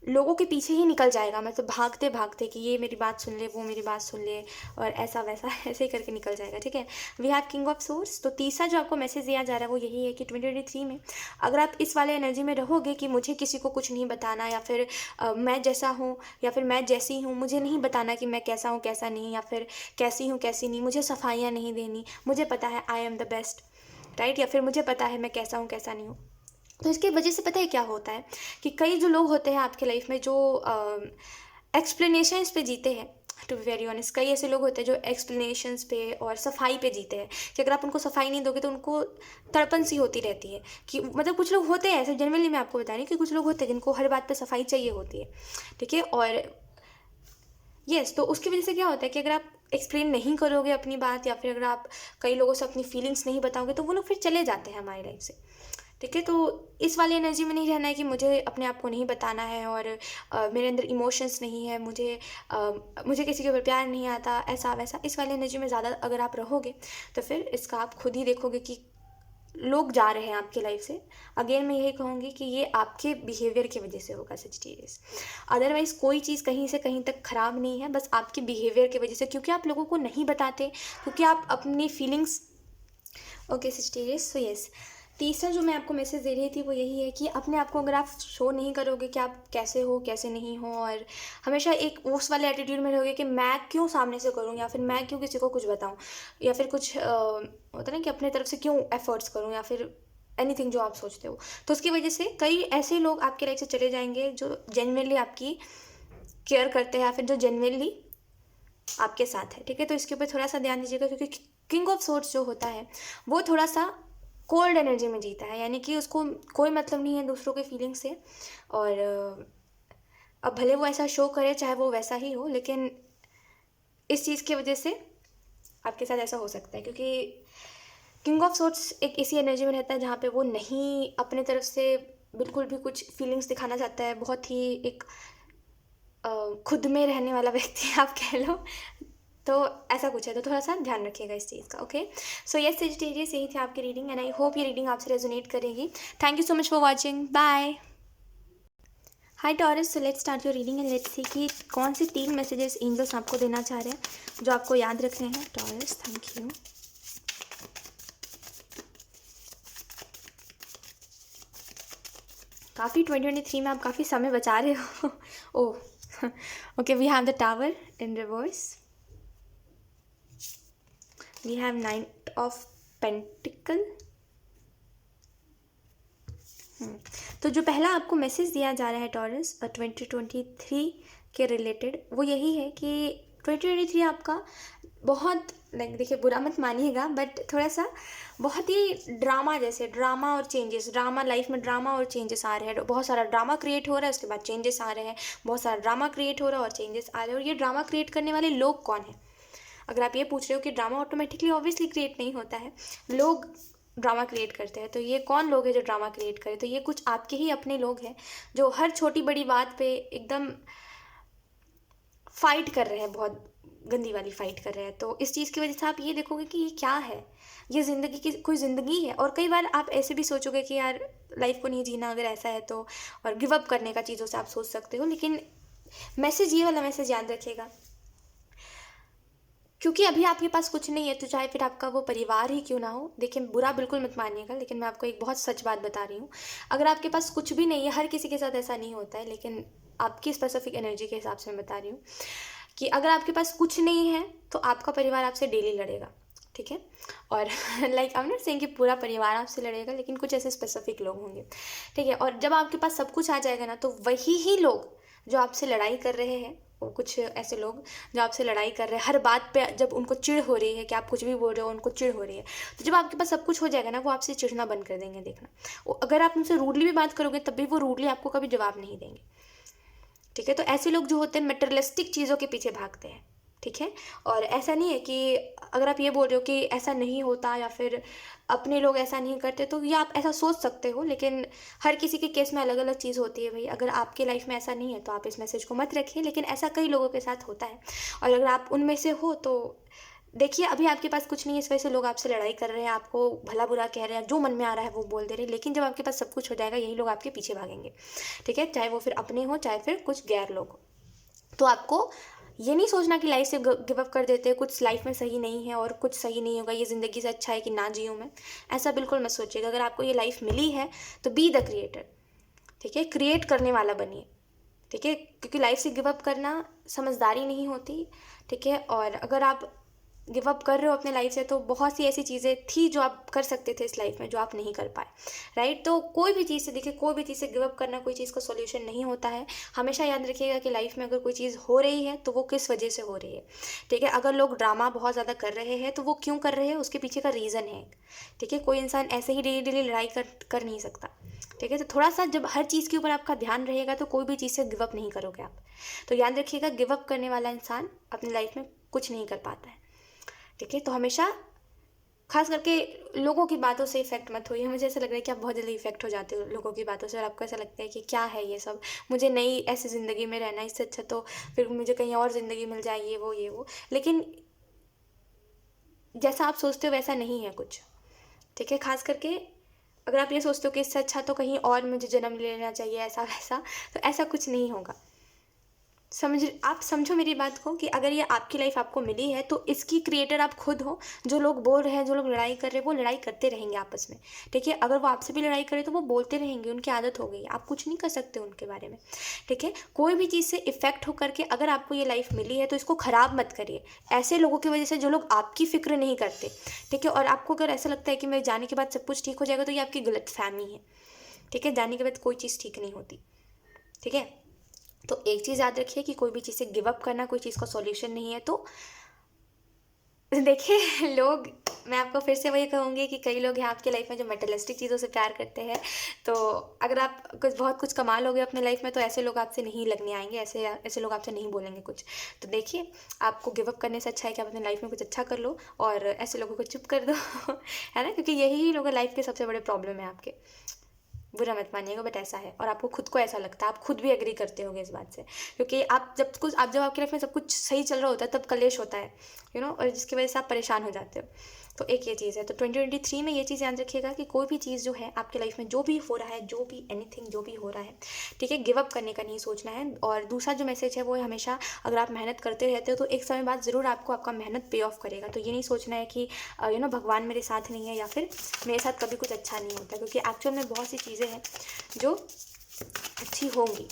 लोगों के पीछे ही निकल जाएगा, मतलब भागते भागते कि ये मेरी बात सुन ले, वो मेरी बात सुन ले, और ऐसा वैसा ऐसे ही करके निकल जाएगा, ठीक है। We have king of swords. तो तीसरा जो आपको मैसेज दिया जा रहा है वो यही है कि 2023 में अगर आप इस वाले एनर्जी में रहोगे कि मुझे किसी को कुछ नहीं बताना, या फिर मैं जैसा हूँ या फिर मैं जैसी हूँ, मुझे नहीं बताना कि मैं कैसा हूँ कैसा नहीं, या फिर कैसी हूँ कैसी नहीं, मुझे सफाइयाँ नहीं देनी, मुझे पता है I am the best, right, या फिर मुझे पता है मैं कैसा हूँ कैसा नहीं हूँ। तो इसकी वजह से पता है क्या होता है कि कई जो लोग होते हैं आपके लाइफ में जो एक्सप्लेनेशंस पे जीते हैं, टू बी वेरी ऑनेस्ट, कई ऐसे लोग होते हैं जो एक्सप्लेनेशंस पे और सफाई पे जीते हैं कि अगर आप उनको सफाई नहीं दोगे तो उनको तड़पन सी होती रहती है कि, मतलब कुछ लोग होते हैं ऐसे, जनरली मैं आपको बता रही हूँ कि कुछ लोग होते हैं जिनको हर बात पे सफाई चाहिए होती है, ठीक है। और यस, तो उसकी वजह से क्या होता है कि अगर आप एक्सप्लेन नहीं करोगे अपनी बात, या फिर अगर आप कई लोगों से अपनी फीलिंग्स नहीं बताओगे, तो वो लोग फिर चले जाते हैं हमारी लाइफ से, ठीक है। तो इस वाली एनर्जी में नहीं रहना है कि मुझे अपने आप को नहीं बताना है, और मेरे अंदर इमोशंस नहीं है, मुझे किसी के ऊपर प्यार नहीं आता, ऐसा वैसा। इस वाली एनर्जी में ज़्यादा अगर आप रहोगे तो फिर इसका आप खुद ही देखोगे कि लोग जा रहे हैं आपकी लाइफ से। अगेन मैं यही कहूँगी कि ये आपके बिहेवियर की वजह से होगा सजिटेरियस, अदरवाइज़ कोई चीज़ कहीं से कहीं तक ख़राब नहीं है, बस आपके बिहेवियर की वजह से, क्योंकि आप लोगों को नहीं बताते, क्योंकि आप अपनी feelings. Okay Sagittarius, so yes, तीसरा जो मैं आपको मैसेज दे रही थी वो यही है कि अपने आप को अगर आप शो नहीं करोगे कि आप कैसे हो कैसे नहीं हो, और हमेशा एक उस वाले एटीट्यूड में रहोगे कि मैं क्यों सामने से करूँ, या फिर मैं क्यों किसी को कुछ बताऊँ, या फिर कुछ होता है ना कि अपने तरफ से क्यों एफर्ट्स करूँ, या फिर एनीथिंग जो आप सोचते हो, तो उसकी वजह से कई ऐसे लोग आपके लाइफ से चले जाएंगे जो जेन्युइनली आपकी केयर करते हैं, या फिर जो जेन्युइनली आपके साथ है, ठीक है। तो इसके ऊपर थोड़ा सा ध्यान दीजिएगा, क्योंकि किंग ऑफ सोर्स जो होता है वो थोड़ा सा कोल्ड एनर्जी में जीता है, यानी कि उसको कोई मतलब नहीं है दूसरों के फीलिंग से, और अब भले वो ऐसा शो करे चाहे वो वैसा ही हो, लेकिन इस चीज़ की वजह से आपके साथ ऐसा हो सकता है, क्योंकि किंग ऑफ सोर्ट्स एक ऐसी एनर्जी में रहता है जहाँ पे वो नहीं अपने तरफ से बिल्कुल भी कुछ फीलिंग्स दिखाना चाहता है, बहुत ही एक खुद में रहने वाला व्यक्ति आप कह लो, तो ऐसा कुछ है। तो थोड़ा सा ध्यान रखिएगा इस चीज़ का, ओके। सो यस सजिटेरियस, यही थी आपकी रीडिंग, एंड आई होप ये रीडिंग आपसे रेजोनेट करेगी। Thank you so much for watching, bye. Hi Taurus, so let's start your reading and let's see कि कौन से 3 मैसेजेस एंजल्स आपको देना चाह रहे हैं जो आपको याद रखने हैं। Taurus, thank you. काफ़ी 2023 में आप काफ़ी समय बचा रहे हो। Oh okay, we have the tower in reverse, we have 9 of pentacle. तो जो पहला आपको मैसेज दिया जा रहा है टॉरस 2023 के रिलेटेड, वो यही है कि 2023 आपका बहुत, लाइक देखिए बुरा मत मानिएगा, बट थोड़ा सा बहुत ही ड्रामा जैसे, ड्रामा और चेंजेस, ड्रामा लाइफ में ड्रामा और चेंजेस आ रहे हैं, बहुत सारा ड्रामा क्रिएट हो रहा है, उसके बाद चेंजेस आ रहे हैं, बहुत सारा ड्रामा क्रिएट हो रहा है और चेंजेस आ रहे हैं। और ये ड्रामा क्रिएट करने वाले लोग कौन हैं? अगर आप ये पूछ रहे हो कि ड्रामा ऑटोमेटिकली ऑब्वियसली क्रिएट नहीं होता है, लोग ड्रामा क्रिएट करते हैं, तो ये कौन लोग हैं जो ड्रामा क्रिएट करें? तो ये कुछ आपके ही अपने लोग हैं जो हर छोटी बड़ी बात पे एकदम फाइट कर रहे हैं, बहुत गंदी वाली फाइट कर रहे हैं। तो इस चीज़ की वजह से आप ये देखोगे कि ये क्या है, ये ज़िंदगी की कोई ज़िंदगी है। और कई बार आप ऐसे भी सोचोगे कि यार लाइफ को नहीं जीना अगर ऐसा है तो, और गिव अप करने का चीज़ों से आप सोच सकते हो। लेकिन मैसेज, ये वाला मैसेज याद रखिएगा, क्योंकि अभी आपके पास कुछ नहीं है, तो चाहे फिर आपका वो परिवार ही क्यों ना हो, देखिए बुरा बिल्कुल मत मानिएगा, लेकिन मैं आपको एक बहुत सच बात बता रही हूँ। अगर आपके पास कुछ भी नहीं है, हर किसी के साथ ऐसा नहीं होता है, लेकिन आपकी स्पेसिफिक एनर्जी के हिसाब से मैं बता रही हूँ कि अगर आपके पास कुछ नहीं है तो आपका परिवार आपसे डेली लड़ेगा, ठीक है। और like I am not saying कि पूरा परिवार आपसे लड़ेगा, लेकिन कुछ ऐसे स्पेसिफिक लोग होंगे, ठीक है। और जब आपके पास सब कुछ आ जाएगा ना, तो वही ही लोग जो आपसे लड़ाई कर रहे हैं, वो कुछ ऐसे लोग जो आपसे लड़ाई कर रहे हैं हर बात पे, जब उनको चिढ़ हो रही है कि आप कुछ भी बोल रहे हो, उनको चिढ़ हो रही है, तो जब आपके पास सब कुछ हो जाएगा ना, वो आपसे चिढ़ना बंद कर देंगे। देखना, वो अगर आप उनसे रूडली भी बात करोगे तब भी वो रूडली आपको कभी जवाब नहीं देंगे, ठीक है। तो ऐसे लोग जो होते हैं मटेरियलिस्टिक चीज़ों के पीछे भागते हैं, ठीक है। और ऐसा नहीं है कि अगर आप ये बोल रहे हो कि ऐसा नहीं होता या फिर अपने लोग ऐसा नहीं करते, तो ये आप ऐसा सोच सकते हो, लेकिन हर किसी के केस में अलग अलग चीज़ होती है भाई। अगर आपके लाइफ में ऐसा नहीं है तो आप इस मैसेज को मत रखिए, लेकिन ऐसा कई लोगों के साथ होता है। और अगर आप उनमें से हो तो देखिए, अभी आपके पास कुछ नहीं है, इस वजह से लोग आपसे लड़ाई कर रहे हैं, आपको भला बुरा कह रहे हैं, जो मन में आ रहा है वो बोल दे रहे हैं, लेकिन जब आपके पास सब कुछ हो जाएगा यही लोग आपके पीछे भागेंगे। ठीक है, चाहे वो फिर अपने हो चाहे फिर कुछ गैर लोग हो। तो आपको ये नहीं सोचना कि लाइफ से गिव अप कर देते हैं, कुछ लाइफ में सही नहीं है और कुछ सही नहीं होगा, ये ज़िंदगी से अच्छा है कि ना जीऊँ मैं, ऐसा बिल्कुल मत सोचिएगा। अगर आपको ये लाइफ मिली है तो बी द क्रिएटर। ठीक है, क्रिएट करने वाला बनिए। ठीक है, क्योंकि लाइफ से गिव अप करना समझदारी नहीं होती। ठीक है, और अगर आप गिव अप कर रहे हो अपने लाइफ से तो बहुत सी ऐसी चीज़ें थी जो आप कर सकते थे इस लाइफ में, जो आप नहीं कर पाए। राइट, तो कोई भी चीज़ से देखिए, कोई भी चीज़ से गिव अप करना कोई चीज़ का सॉल्यूशन नहीं होता है। हमेशा याद रखिएगा कि लाइफ में अगर कोई चीज़ हो रही है तो वो किस वजह से हो रही है। ठीक है, अगर लोग ड्रामा बहुत ज़्यादा कर रहे हैं तो वो क्यों कर रहे हैं, उसके पीछे का रीज़न है। ठीक है, कोई इंसान ऐसे ही डेली डेली लड़ाई कर नहीं सकता। ठीक है, तो थोड़ा सा जब हर चीज़ के ऊपर आपका ध्यान रहेगा तो कोई भी चीज़ से गिव अप नहीं करोगे आप। तो याद रखिएगा, गिव अप करने वाला इंसान अपनी लाइफ में कुछ नहीं कर पाता है। ठीक है, तो हमेशा खास करके लोगों की बातों से इफेक्ट मत होइए। मुझे ऐसा लग रहा है कि आप बहुत जल्दी इफेक्ट हो जाते हो लोगों की बातों से, और आपको ऐसा लगता है कि क्या है ये सब, मुझे नहीं ऐसी ज़िंदगी में रहना, इससे अच्छा तो फिर मुझे कहीं और ज़िंदगी मिल जाए, ये वो। लेकिन जैसा आप सोचते हो वैसा नहीं है कुछ। ठीक है, खास करके अगर आप ये सोचते हो कि इससे अच्छा तो कहीं और मुझे जन्म ले लेना चाहिए, ऐसा वैसा, तो ऐसा कुछ नहीं होगा। आप समझो मेरी बात को, कि अगर ये आपकी लाइफ आपको मिली है तो इसकी क्रिएटर आप खुद हो। जो लोग बोल रहे हैं, जो लोग लड़ाई कर रहे हैं, वो लड़ाई करते रहेंगे आपस में। ठीक है, अगर वो आपसे भी लड़ाई करे तो वो बोलते रहेंगे, उनकी आदत हो गई, आप कुछ नहीं कर सकते उनके बारे में। ठीक है, कोई भी चीज़ से इफेक्ट होकर के अगर आपको ये लाइफ मिली है तो इसको ख़राब मत करिए ऐसे लोगों की वजह से जो लोग आपकी फ़िक्र नहीं करते। ठीक है, और आपको अगर ऐसा लगता है कि मेरे जाने के बाद सब कुछ ठीक हो जाएगा, तो ये आपकी गलतफहमी है। ठीक है, जाने के बाद कोई चीज़ ठीक नहीं होती। ठीक है, तो एक चीज़ याद रखिए कि कोई भी चीज़ से गिव अप करना कोई चीज़ का सॉल्यूशन नहीं है। तो देखिए लोग, मैं आपको फिर से वही कहूँगी कि कई लोग हैं आपकी लाइफ में जो मटेरियलिस्टिक चीज़ों से प्यार करते हैं। तो अगर आप बहुत कुछ कमा लोगे अपने लाइफ में तो ऐसे लोग आपसे नहीं लगने आएंगे, ऐसे लोग आपसे नहीं बोलेंगे कुछ। तो देखिए, आपको गिव अप करने से अच्छा है कि आप अपनी लाइफ में कुछ अच्छा कर लो और ऐसे लोगों को चुप कर दो है ना, क्योंकि यही लोग लाइफ के सबसे बड़े प्रॉब्लम है आपके। बुरा मत मानिएगा, बट ऐसा है, और आपको खुद को ऐसा लगता है, आप खुद भी एग्री करते होगे इस बात से, क्योंकि आप जब आपकी लाइफ में सब कुछ सही चल रहा होता है तब कलेश होता है, और जिसकी वजह से आप परेशान हो जाते हो। तो एक ये चीज़ है। तो 2023 में ये चीज़ याद रखिएगा कि कोई भी चीज़ जो है आपकी लाइफ में, जो भी हो रहा है, जो भी एनीथिंग जो भी हो रहा है, ठीक है, गिव अप करने का नहीं सोचना है। और दूसरा जो मैसेज है वो है, हमेशा अगर आप मेहनत करते रहते हो तो एक समय बाद ज़रूर आपको आपका मेहनत पे ऑफ करेगा। तो ये नहीं सोचना है कि भगवान मेरे साथ नहीं है या फिर मेरे साथ कभी कुछ अच्छा नहीं होता, क्योंकि एक्चुअल में बहुत सी चीज़ें हैं जो अच्छी होंगी।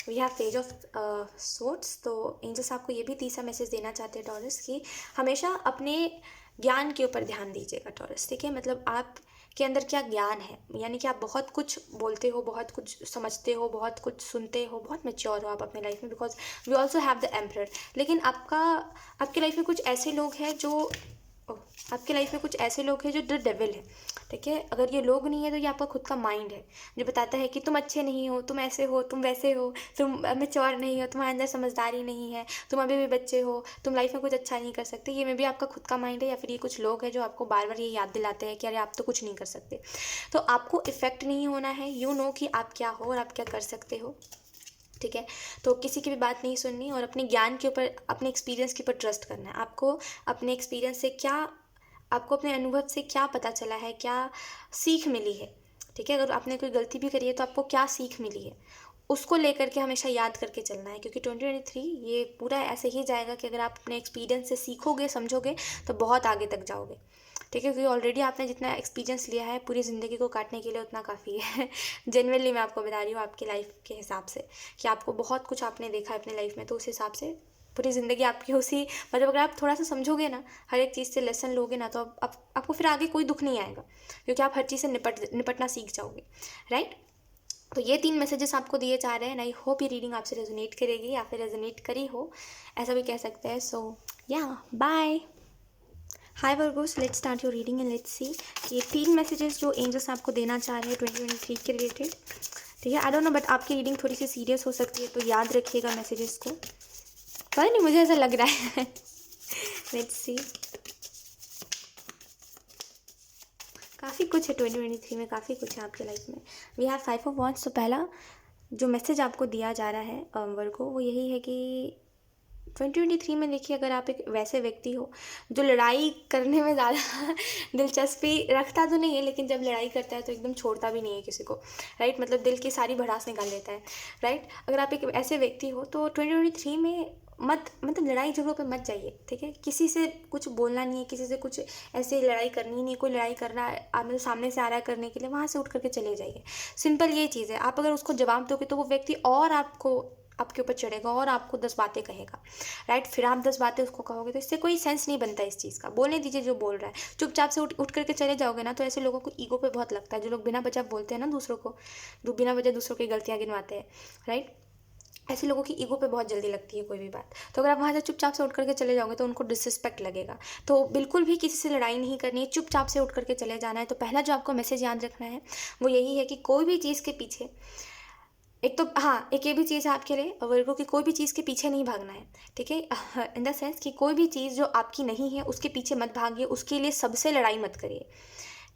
We have page of swords. तो एंजल्स आपको ये भी तीसरा मैसेज देना चाहते हैं टॉरस, कि हमेशा अपने ज्ञान के ऊपर ध्यान दीजिएगा टॉरस। ठीक है, मतलब आप के अंदर क्या ज्ञान है, यानी कि आप बहुत कुछ बोलते हो, बहुत कुछ समझते हो, बहुत कुछ सुनते हो, बहुत मैच्योर हो आप अपने लाइफ में, because we also have the emperor. लेकिन आपके लाइफ में कुछ ऐसे लोग हैं जो आपके लाइफ में कुछ ऐसे लोग हैं जो द डेविल है। ठीक है, अगर ये लोग नहीं है तो ये आपका खुद का माइंड है जो बताता है कि तुम अच्छे नहीं हो, तुम ऐसे हो, तुम वैसे हो, तुम मैच्योर नहीं हो, तुम्हारे अंदर समझदारी नहीं है, तुम अभी भी बच्चे हो, तुम लाइफ में कुछ अच्छा नहीं कर सकते। ये में भी आपका खुद का माइंड है, या फिर ये कुछ लोग हैं जो आपको बार बार ये याद दिलाते हैं कि अरे आप तो कुछ नहीं कर सकते। तो आपको इफेक्ट नहीं होना है, कि आप क्या हो और आप क्या कर सकते हो। ठीक है, तो किसी की भी बात नहीं सुननी और अपने ज्ञान के ऊपर, अपने एक्सपीरियंस के ऊपर ट्रस्ट करना है। आपको अपने एक्सपीरियंस से आपको अपने अनुभव से क्या पता चला है, क्या सीख मिली है। ठीक है, अगर आपने कोई गलती भी करी है तो आपको क्या सीख मिली है, उसको लेकर के हमेशा याद करके चलना है, क्योंकि 2023 ये पूरा ऐसे ही जाएगा कि अगर आप अपने एक्सपीरियंस से सीखोगे, समझोगे, तो बहुत आगे तक जाओगे। ठीक है, क्योंकि ऑलरेडी आपने जितना एक्सपीरियंस लिया है पूरी ज़िंदगी को काटने के लिए, उतना काफ़ी है जेन्युइनली मैं आपको बता रही हूँ, आपकी लाइफ के हिसाब से, कि आपको बहुत कुछ आपने देखा है अपनी लाइफ में, तो उस हिसाब से पूरी ज़िंदगी आपकी मतलब अगर आप थोड़ा सा समझोगे ना, हर एक चीज़ से लेसन लोगे ना, तो आपको फिर आगे कोई दुख नहीं आएगा, क्योंकि आप हर चीज़ से निपटना सीख जाओगे। राइट, तो ये 3 मैसेजेस आपको दिए जा रहे हैं। आई होप ये रीडिंग आपसे रेजोनेट करेगी, या फिर रेजोनेट करी हो, ऐसा भी कह सकते हैं। So yeah bye. Hi Virgos, let's start your reading and let's see ये 3 मैसेजेस जो एंजल्स आपको देना चाह रहे हैं 2023 के रिलेटेड। ठीक है, आई डोंट नो, बट आपकी रीडिंग थोड़ी सी सीरियस हो सकती है, तो याद रखिएगा मैसेजेस को। पता नहीं, मुझे ऐसा लग रहा है लेट्स सी। काफ़ी कुछ है 2023 में, काफ़ी कुछ है आपके लाइफ में। We have 5 of wands. तो पहला जो मैसेज आपको दिया जा रहा है वर्गो, वो यही है कि 2023 में देखिए, अगर आप एक वैसे व्यक्ति हो जो लड़ाई करने में ज़्यादा दिलचस्पी रखता तो नहीं है, लेकिन जब लड़ाई करता है तो एकदम छोड़ता भी नहीं है किसी को, राइट। मतलब दिल की सारी भड़ास निकाल लेता है, राइट। अगर आप एक ऐसे व्यक्ति हो तो 2023 में मतलब लड़ाई झगड़ों पे मत जाइए, ठीक है। किसी से कुछ बोलना नहीं है, किसी से कुछ ऐसे लड़ाई करनी नहीं है। कोई लड़ाई करना मतलब सामने से आ रहा है करने के लिए, वहाँ से उठ करके चले जाइए। सिंपल ये चीज़ है। आप अगर उसको जवाब दोगे तो वो व्यक्ति और आपके ऊपर चढ़ेगा और आपको 10 बातें कहेगा, राइट। फिर आप 10 बातें उसको कहोगे, तो इससे कोई सेंस नहीं बनता इस चीज़ का। बोलने दीजिए जो बोल रहा है। चुपचाप से उठ करके चले जाओगे ना, तो ऐसे लोगों को ईगो पे बहुत लगता है, जो लोग बिना वजह बोलते हैं ना दूसरों को, जो बिना वजह दूसरों की गलतियाँ गिनवाते हैं, राइट। ऐसे लोगों की ईगो पे बहुत जल्दी लगती है कोई भी बात। तो अगर आप वहाँ से चुपचाप से उठ करके चले जाओगे तो उनको डिसरिस्पेक्ट लगेगा। तो बिल्कुल भी किसी से लड़ाई नहीं करनी है, चुपचाप से उठ करके चले जाना है। तो पहला जो आपको मैसेज याद रखना है वो यही है कि कोई भी चीज़ के पीछे, एक तो हाँ, एक ये भी चीज़ है आपके लिए वर्गो की, कोई भी चीज़ के पीछे नहीं भागना है, ठीक है। इन द सेंस कि कोई भी चीज़ जो आपकी नहीं है उसके पीछे मत भागिए, उसके लिए सबसे लड़ाई मत करिए,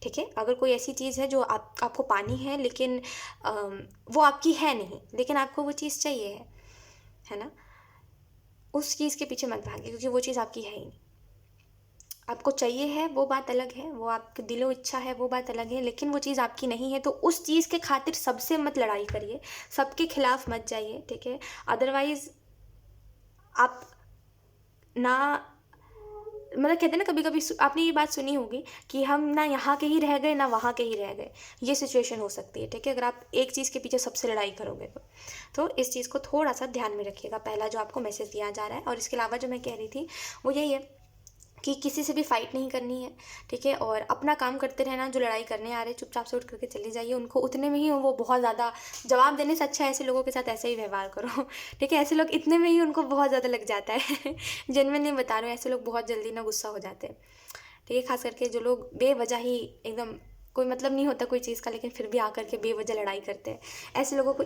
ठीक है। अगर कोई ऐसी चीज़ है जो आपको पानी है, लेकिन वो आपकी है नहीं, लेकिन आपको वो चीज़ चाहिए है ना, उस चीज़ के पीछे मत भागिए, क्योंकि वो चीज़ आपकी है ही नहीं। आपको चाहिए है वो बात अलग है, वो आपकी दिलो इच्छा है वो बात अलग है, लेकिन वो चीज़ आपकी नहीं है। तो उस चीज़ के खातिर सबसे मत लड़ाई करिए, सबके खिलाफ मत जाइए, ठीक है। अदरवाइज़ आप ना, मतलब कहते हैं ना, कभी कभी आपने ये बात सुनी होगी कि हम ना यहाँ के ही रह गए ना वहाँ के ही रह गए। ये सिचुएशन हो सकती है, ठीक है, अगर आप एक चीज़ के पीछे सबसे लड़ाई करोगे तो इस चीज़ को थोड़ा सा ध्यान में रखिएगा, पहला जो आपको मैसेज दिया जा रहा है। और इसके अलावा जो मैं कह रही थी वो यही है कि किसी से भी फाइट नहीं करनी है, ठीक है। और अपना काम करते रहना। जो लड़ाई करने आ रहे चुपचाप से उठ करके चले जाइए, उनको उतने में ही वो बहुत ज़्यादा जवाब देने से अच्छा है ऐसे लोगों के साथ ऐसे ही व्यवहार करो, ठीक है। ऐसे लोग इतने में ही उनको बहुत ज़्यादा लग जाता है जेन्युइन नहीं बता रहे हूँ, ऐसे लोग बहुत जल्दी ना गुस्सा हो जाते हैं, ठीक है। खास करके जो लोग बेवजह ही एकदम कोई मतलब नहीं होता कोई चीज़ का, लेकिन फिर भी आकर के बेवजह लड़ाई करते हैं, ऐसे लोगों को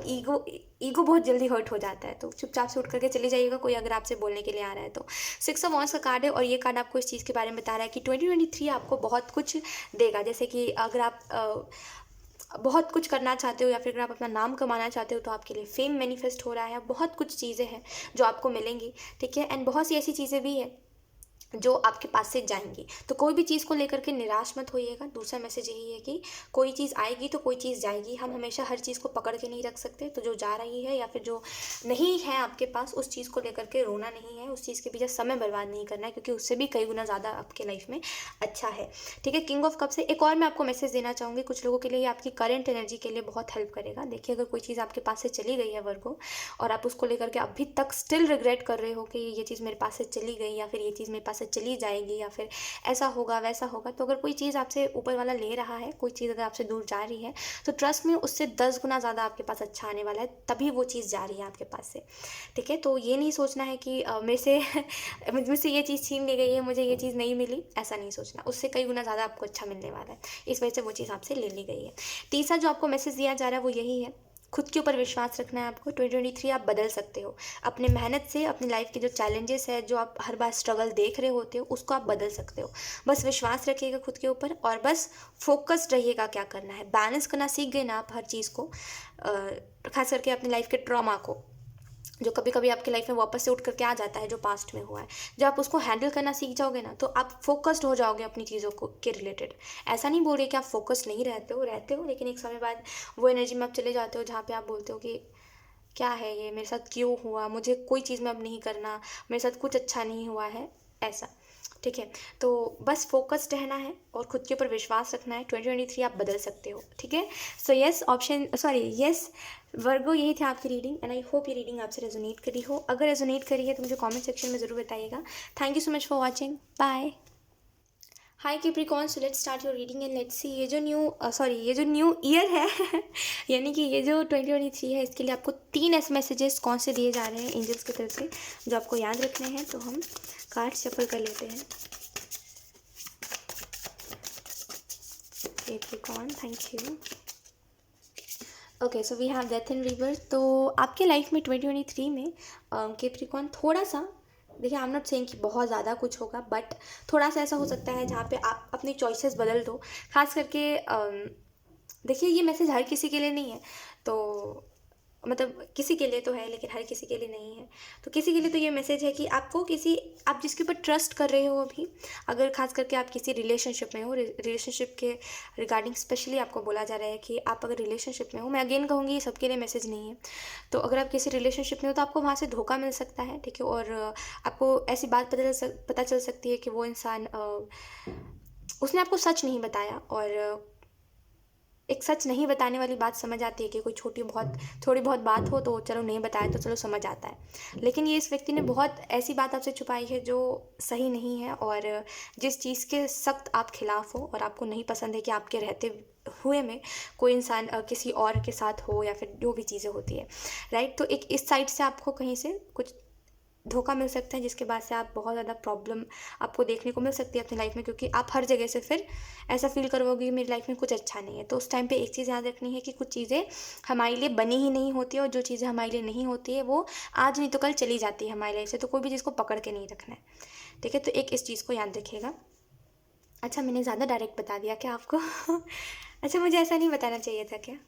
ईगो बहुत जल्दी हर्ट हो जाता है। तो चुपचाप से उठ करके चले जाइएगा, कोई अगर आपसे बोलने के लिए आ रहा है तो। 6 ऑफ वॉन्ड्स का कार्ड है और ये कार्ड आपको इस चीज़ के बारे में बता रहा है कि 2023 आपको बहुत कुछ देगा। जैसे कि अगर आप बहुत कुछ करना चाहते हो या फिर अगर आप अपना नाम कमाना चाहते हो तो आपके लिए फेम मैनिफेस्ट हो रहा है। बहुत कुछ चीज़ें हैं जो आपको मिलेंगी, ठीक है। एंड बहुत सी ऐसी चीज़ें भी हैं जो आपके पास से जाएंगी। तो कोई भी चीज़ को लेकर के निराश मत होइएगा। दूसरा मैसेज यही है कि कोई चीज़ आएगी तो कोई चीज़ जाएगी, हम हमेशा हर चीज़ को पकड़ के नहीं रख सकते। तो जो जा रही है या फिर जो नहीं है आपके पास, उस चीज़ को लेकर के रोना नहीं है, उस चीज़ के पीछे समय बर्बाद नहीं करना है, क्योंकि उससे भी कई गुना ज़्यादा आपके लाइफ में अच्छा है, ठीक है। किंग ऑफ कप से एक और मैं आपको मैसेज देना चाहूँगी, कुछ लोगों के लिए आपकी करंट एनर्जी के लिए बहुत हेल्प करेगा। देखिए, अगर कोई चीज़ आपके पास से चली गई है वर्गो, और आप उसको लेकर के अभी तक स्टिल रिग्रेट कर रहे हो कि ये चीज़ मेरे पास से चली गई या फिर ये चीज़ मेरे पास से चली जाएगी या फिर ऐसा होगा वैसा होगा, तो अगर कोई चीज़ आपसे ऊपर वाला ले रहा है, कोई चीज़ अगर आपसे दूर जा रही है, तो ट्रस्ट में उससे 10 गुना ज़्यादा आपके पास अच्छा आने वाला है, तभी वो चीज़ जा रही है आपके पास से, ठीक है। तो ये नहीं सोचना है कि मेरे से ये चीज़ छीन ली गई है, मुझे ये चीज़ नहीं मिली, ऐसा नहीं सोचना। उससे कई गुना ज़्यादा आपको अच्छा मिलने वाला है, इस वजह से वो चीज़ आपसे ले ली गई है। तीसरा जो आपको मैसेज दिया जा रहा है वो यही है, खुद के ऊपर विश्वास रखना है आपको। 2023 आप बदल सकते हो अपने मेहनत से। अपनी लाइफ के जो चैलेंजेस है, जो आप हर बार स्ट्रगल देख रहे होते हो, उसको आप बदल सकते हो। बस विश्वास रखिएगा खुद के ऊपर और बस फोकस्ड रहिएगा क्या करना है। बैलेंस करना सीख गए ना आप हर चीज़ को, खास करके अपनी लाइफ के ट्रॉमा को, जो कभी कभी आपकी लाइफ में वापस से उठ करके आ जाता है, जो पास्ट में हुआ है। जब आप उसको हैंडल करना सीख जाओगे ना, तो आप फोकस्ड हो जाओगे अपनी चीज़ों को के रिलेटेड। ऐसा नहीं बोल रही कि आप फोकस नहीं रहते हो, लेकिन एक समय बाद वो एनर्जी में आप चले जाते हो जहाँ पे आप बोलते हो कि क्या है ये, मेरे साथ क्यों हुआ, मुझे कोई चीज़ में अब नहीं करना, मेरे साथ कुछ अच्छा नहीं हुआ है, ऐसा, ठीक है। तो बस फोकस्ड रहना है और खुद के ऊपर विश्वास रखना है। 2023 आप बदल सकते हो, ठीक है। सो यस यस वर्गो, यही थी आपकी रीडिंग एंड आई होप ये रीडिंग आपसे रेजोनेट करी हो। अगर रेजोनेट करी है तो मुझे कमेंट सेक्शन में ज़रूर बताइएगा। Thank you so much for watching, bye. Hi Capricorn, so let's start your reading and let's see ये जो न्यू ईयर है यानी कि ये जो 2023 है, इसके लिए आपको 3 ऐसे मैसेजेस कौन से दिए जा रहे हैं एंजल्स की तरफ से जो आपको याद रखने हैं। तो हम कार्ड शफल कर लेते हैं। Capricorn, thank you. Okay, so we have death and reverse. तो आपके लाइफ में 2023 में कैप्रिकॉन थोड़ा सा देखिए, आई एम नॉट सेइंग कि बहुत ज़्यादा कुछ होगा, बट थोड़ा-सा ऐसा हो सकता है जहाँ पे आप अपनी चॉइसेस बदल दो। ख़ास करके देखिए, ये मैसेज हर किसी के लिए नहीं है, तो मतलब किसी के लिए तो है लेकिन हर किसी के लिए नहीं है। तो किसी के लिए तो ये मैसेज है कि आपको किसी, आप जिसके ऊपर ट्रस्ट कर रहे हो अभी, अगर ख़ास करके आप किसी रिलेशनशिप में हो, रिलेशनशिप के रिगार्डिंग स्पेशली आपको बोला जा रहा है कि आप अगर रिलेशनशिप में हो, मैं अगेन कहूँगी ये सबके लिए मैसेज नहीं है। तो अगर आप किसी रिलेशनशिप में हो तो आपको वहाँ से धोखा मिल सकता है, ठीक है? और आपको ऐसी बात पता चल सकती है कि वो इंसान उसने आपको सच नहीं बताया, और एक सच नहीं बताने वाली बात समझ आती है कि कोई थोड़ी बहुत बात हो तो चलो नहीं बताया तो चलो समझ आता है। लेकिन ये इस व्यक्ति ने बहुत ऐसी बात आपसे छुपाई है जो सही नहीं है, और जिस चीज़ के सख्त आप खिलाफ हो और आपको नहीं पसंद है कि आपके रहते हुए में कोई इंसान किसी और के साथ हो, या फिर जो भी चीज़ें होती है, राइट? तो एक इस साइड से आपको कहीं से कुछ धोखा मिल सकता है, जिसके बाद से आप बहुत ज़्यादा प्रॉब्लम आपको देखने को मिल सकती है अपनी लाइफ में, क्योंकि आप हर जगह से फिर ऐसा फील करोगे कि मेरी लाइफ में कुछ अच्छा नहीं है। तो उस टाइम पे एक चीज़ याद रखनी है कि कुछ चीज़ें हमारे लिए बनी ही नहीं होती है, और जो चीज़ें हमारे लिए नहीं होती है वो आज नहीं तो कल चली जाती है हमारी लाइफ से। तो कोई भी चीज़ को पकड़ के नहीं रखना है, ठीक है? तो एक इस चीज़ को याद रखिएगा। अच्छा, मैंने ज़्यादा डायरेक्ट बता दिया क्या आपको? अच्छा, मुझे ऐसा नहीं बताना चाहिए था क्या?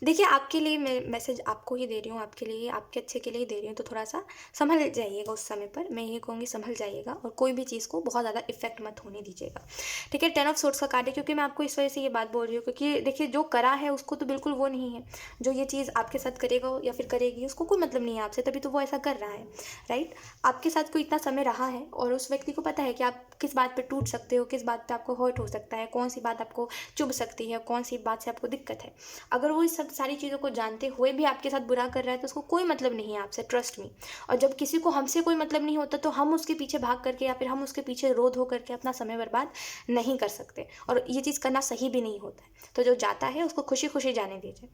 देखिए, आपके लिए मैं मैसेज आपको ही दे रही हूँ, आपके लिए, आपके अच्छे के लिए ही दे रही हूँ, तो थोड़ा-सा संभल जाइएगा उस समय पर। मैं यही कहूँगी, संभल जाइएगा और कोई भी चीज़ को बहुत ज़्यादा इफ़ेक्ट मत होने दीजिएगा, ठीक है? 10 ऑफ सोर्ड्स का कार्ड है, क्योंकि मैं आपको इस वजह से ये बात बोल रही हूँ क्योंकि देखिए, जो करा है उसको तो बिल्कुल वो नहीं है। जो ये चीज़ आपके साथ करेगा या फिर करेगी, उसको कोई मतलब नहीं है आपसे, तभी तो वो ऐसा कर रहा है, राइट? आपके साथ कोई इतना समय रहा है और उस व्यक्ति को पता है कि आप किस बात पे टूट सकते हो, किस बात पे आपको हर्ट हो सकता है, कौन-सी बात आपको चुभ सकती है, कौन-सी बात से आपको दिक्कत है। अगर वो इस सब सारी चीज़ों को जानते हुए भी आपके साथ बुरा कर रहा है तो उसको कोई मतलब नहीं है आपसे, ट्रस्ट मी। और जब किसी को हमसे कोई मतलब नहीं होता तो हम उसके पीछे भाग करके या फिर हम उसके पीछे रोध हो करके अपना समय बर्बाद नहीं कर सकते, और ये चीज़ करना सही भी नहीं होता है। तो जो जाता है उसको खुशी खुशी जाने दीजिए,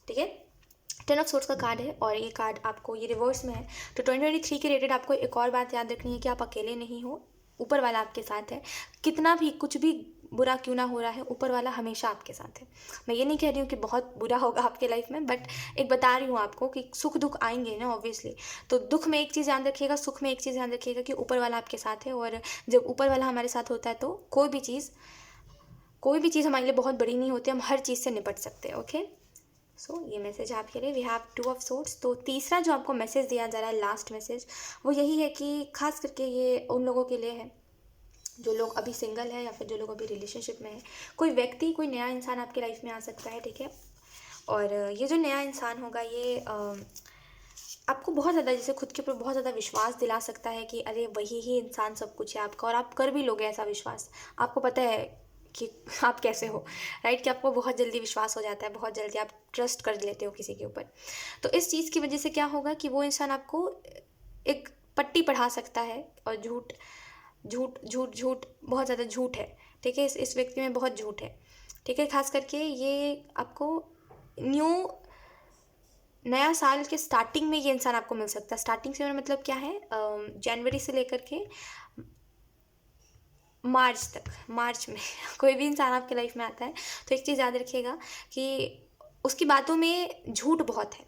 ठीक है? 10 ऑफ सोर्ड्स का कार्ड है और ये कार्ड आपको, ये रिवर्स में है। तो 2023 के रिलेटेड आपको एक और बात याद रखनी है कि आप अकेले नहीं हो, ऊपर वाला आपके साथ है। कितना भी कुछ भी बुरा क्यों ना हो रहा है, ऊपर वाला हमेशा आपके साथ है। मैं ये नहीं कह रही हूँ कि बहुत बुरा होगा आपके लाइफ में, बट एक बता रही हूँ आपको कि सुख दुख आएंगे ना ऑब्वियसली। तो दुख में एक चीज़ याद रखिएगा, सुख में एक चीज़ याद रखिएगा कि ऊपर वाला आपके साथ है, और जब ऊपर वाला हमारे साथ होता है तो कोई भी चीज़ हमारे लिए बहुत बड़ी नहीं होती, हम हर चीज़ से निपट सकते हैं, ओके? सो ये मैसेज आपके लिए, वी हैव 2 ऑफ सोर्ड्स। तो तीसरा जो आपको मैसेज दिया जा रहा है, लास्ट मैसेज, वो यही है कि खास करके ये उन लोगों के लिए है जो लोग अभी सिंगल है या फिर जो लोग अभी रिलेशनशिप में है। कोई व्यक्ति, कोई नया इंसान आपकी लाइफ में आ सकता है, ठीक है? और ये जो नया इंसान होगा, ये आपको बहुत ज़्यादा, जैसे खुद के ऊपर बहुत ज़्यादा विश्वास दिला सकता है कि अरे वही ही इंसान सब कुछ है आपका, और आप कर भी लोगे ऐसा विश्वास। आपको पता है कि आप कैसे हो, राइट? कि आपको बहुत जल्दी विश्वास हो जाता है, बहुत जल्दी आप ट्रस्ट कर लेते हो किसी के ऊपर। तो इस चीज़ की वजह से क्या होगा कि वो इंसान आपको एक पट्टी पढ़ा सकता है, और झूठ झूठ झूठ झूठ बहुत ज़्यादा झूठ है, ठीक है? इस व्यक्ति में बहुत झूठ है, ठीक है? खास करके ये आपको न्यू नया साल के स्टार्टिंग में ये इंसान आपको मिल सकता है। स्टार्टिंग से मेरा मतलब क्या है, जनवरी से लेकर के मार्च तक, मार्च में कोई भी इंसान आपकी लाइफ में आता है तो एक चीज़ याद रखिएगा कि उसकी बातों में झूठ बहुत है।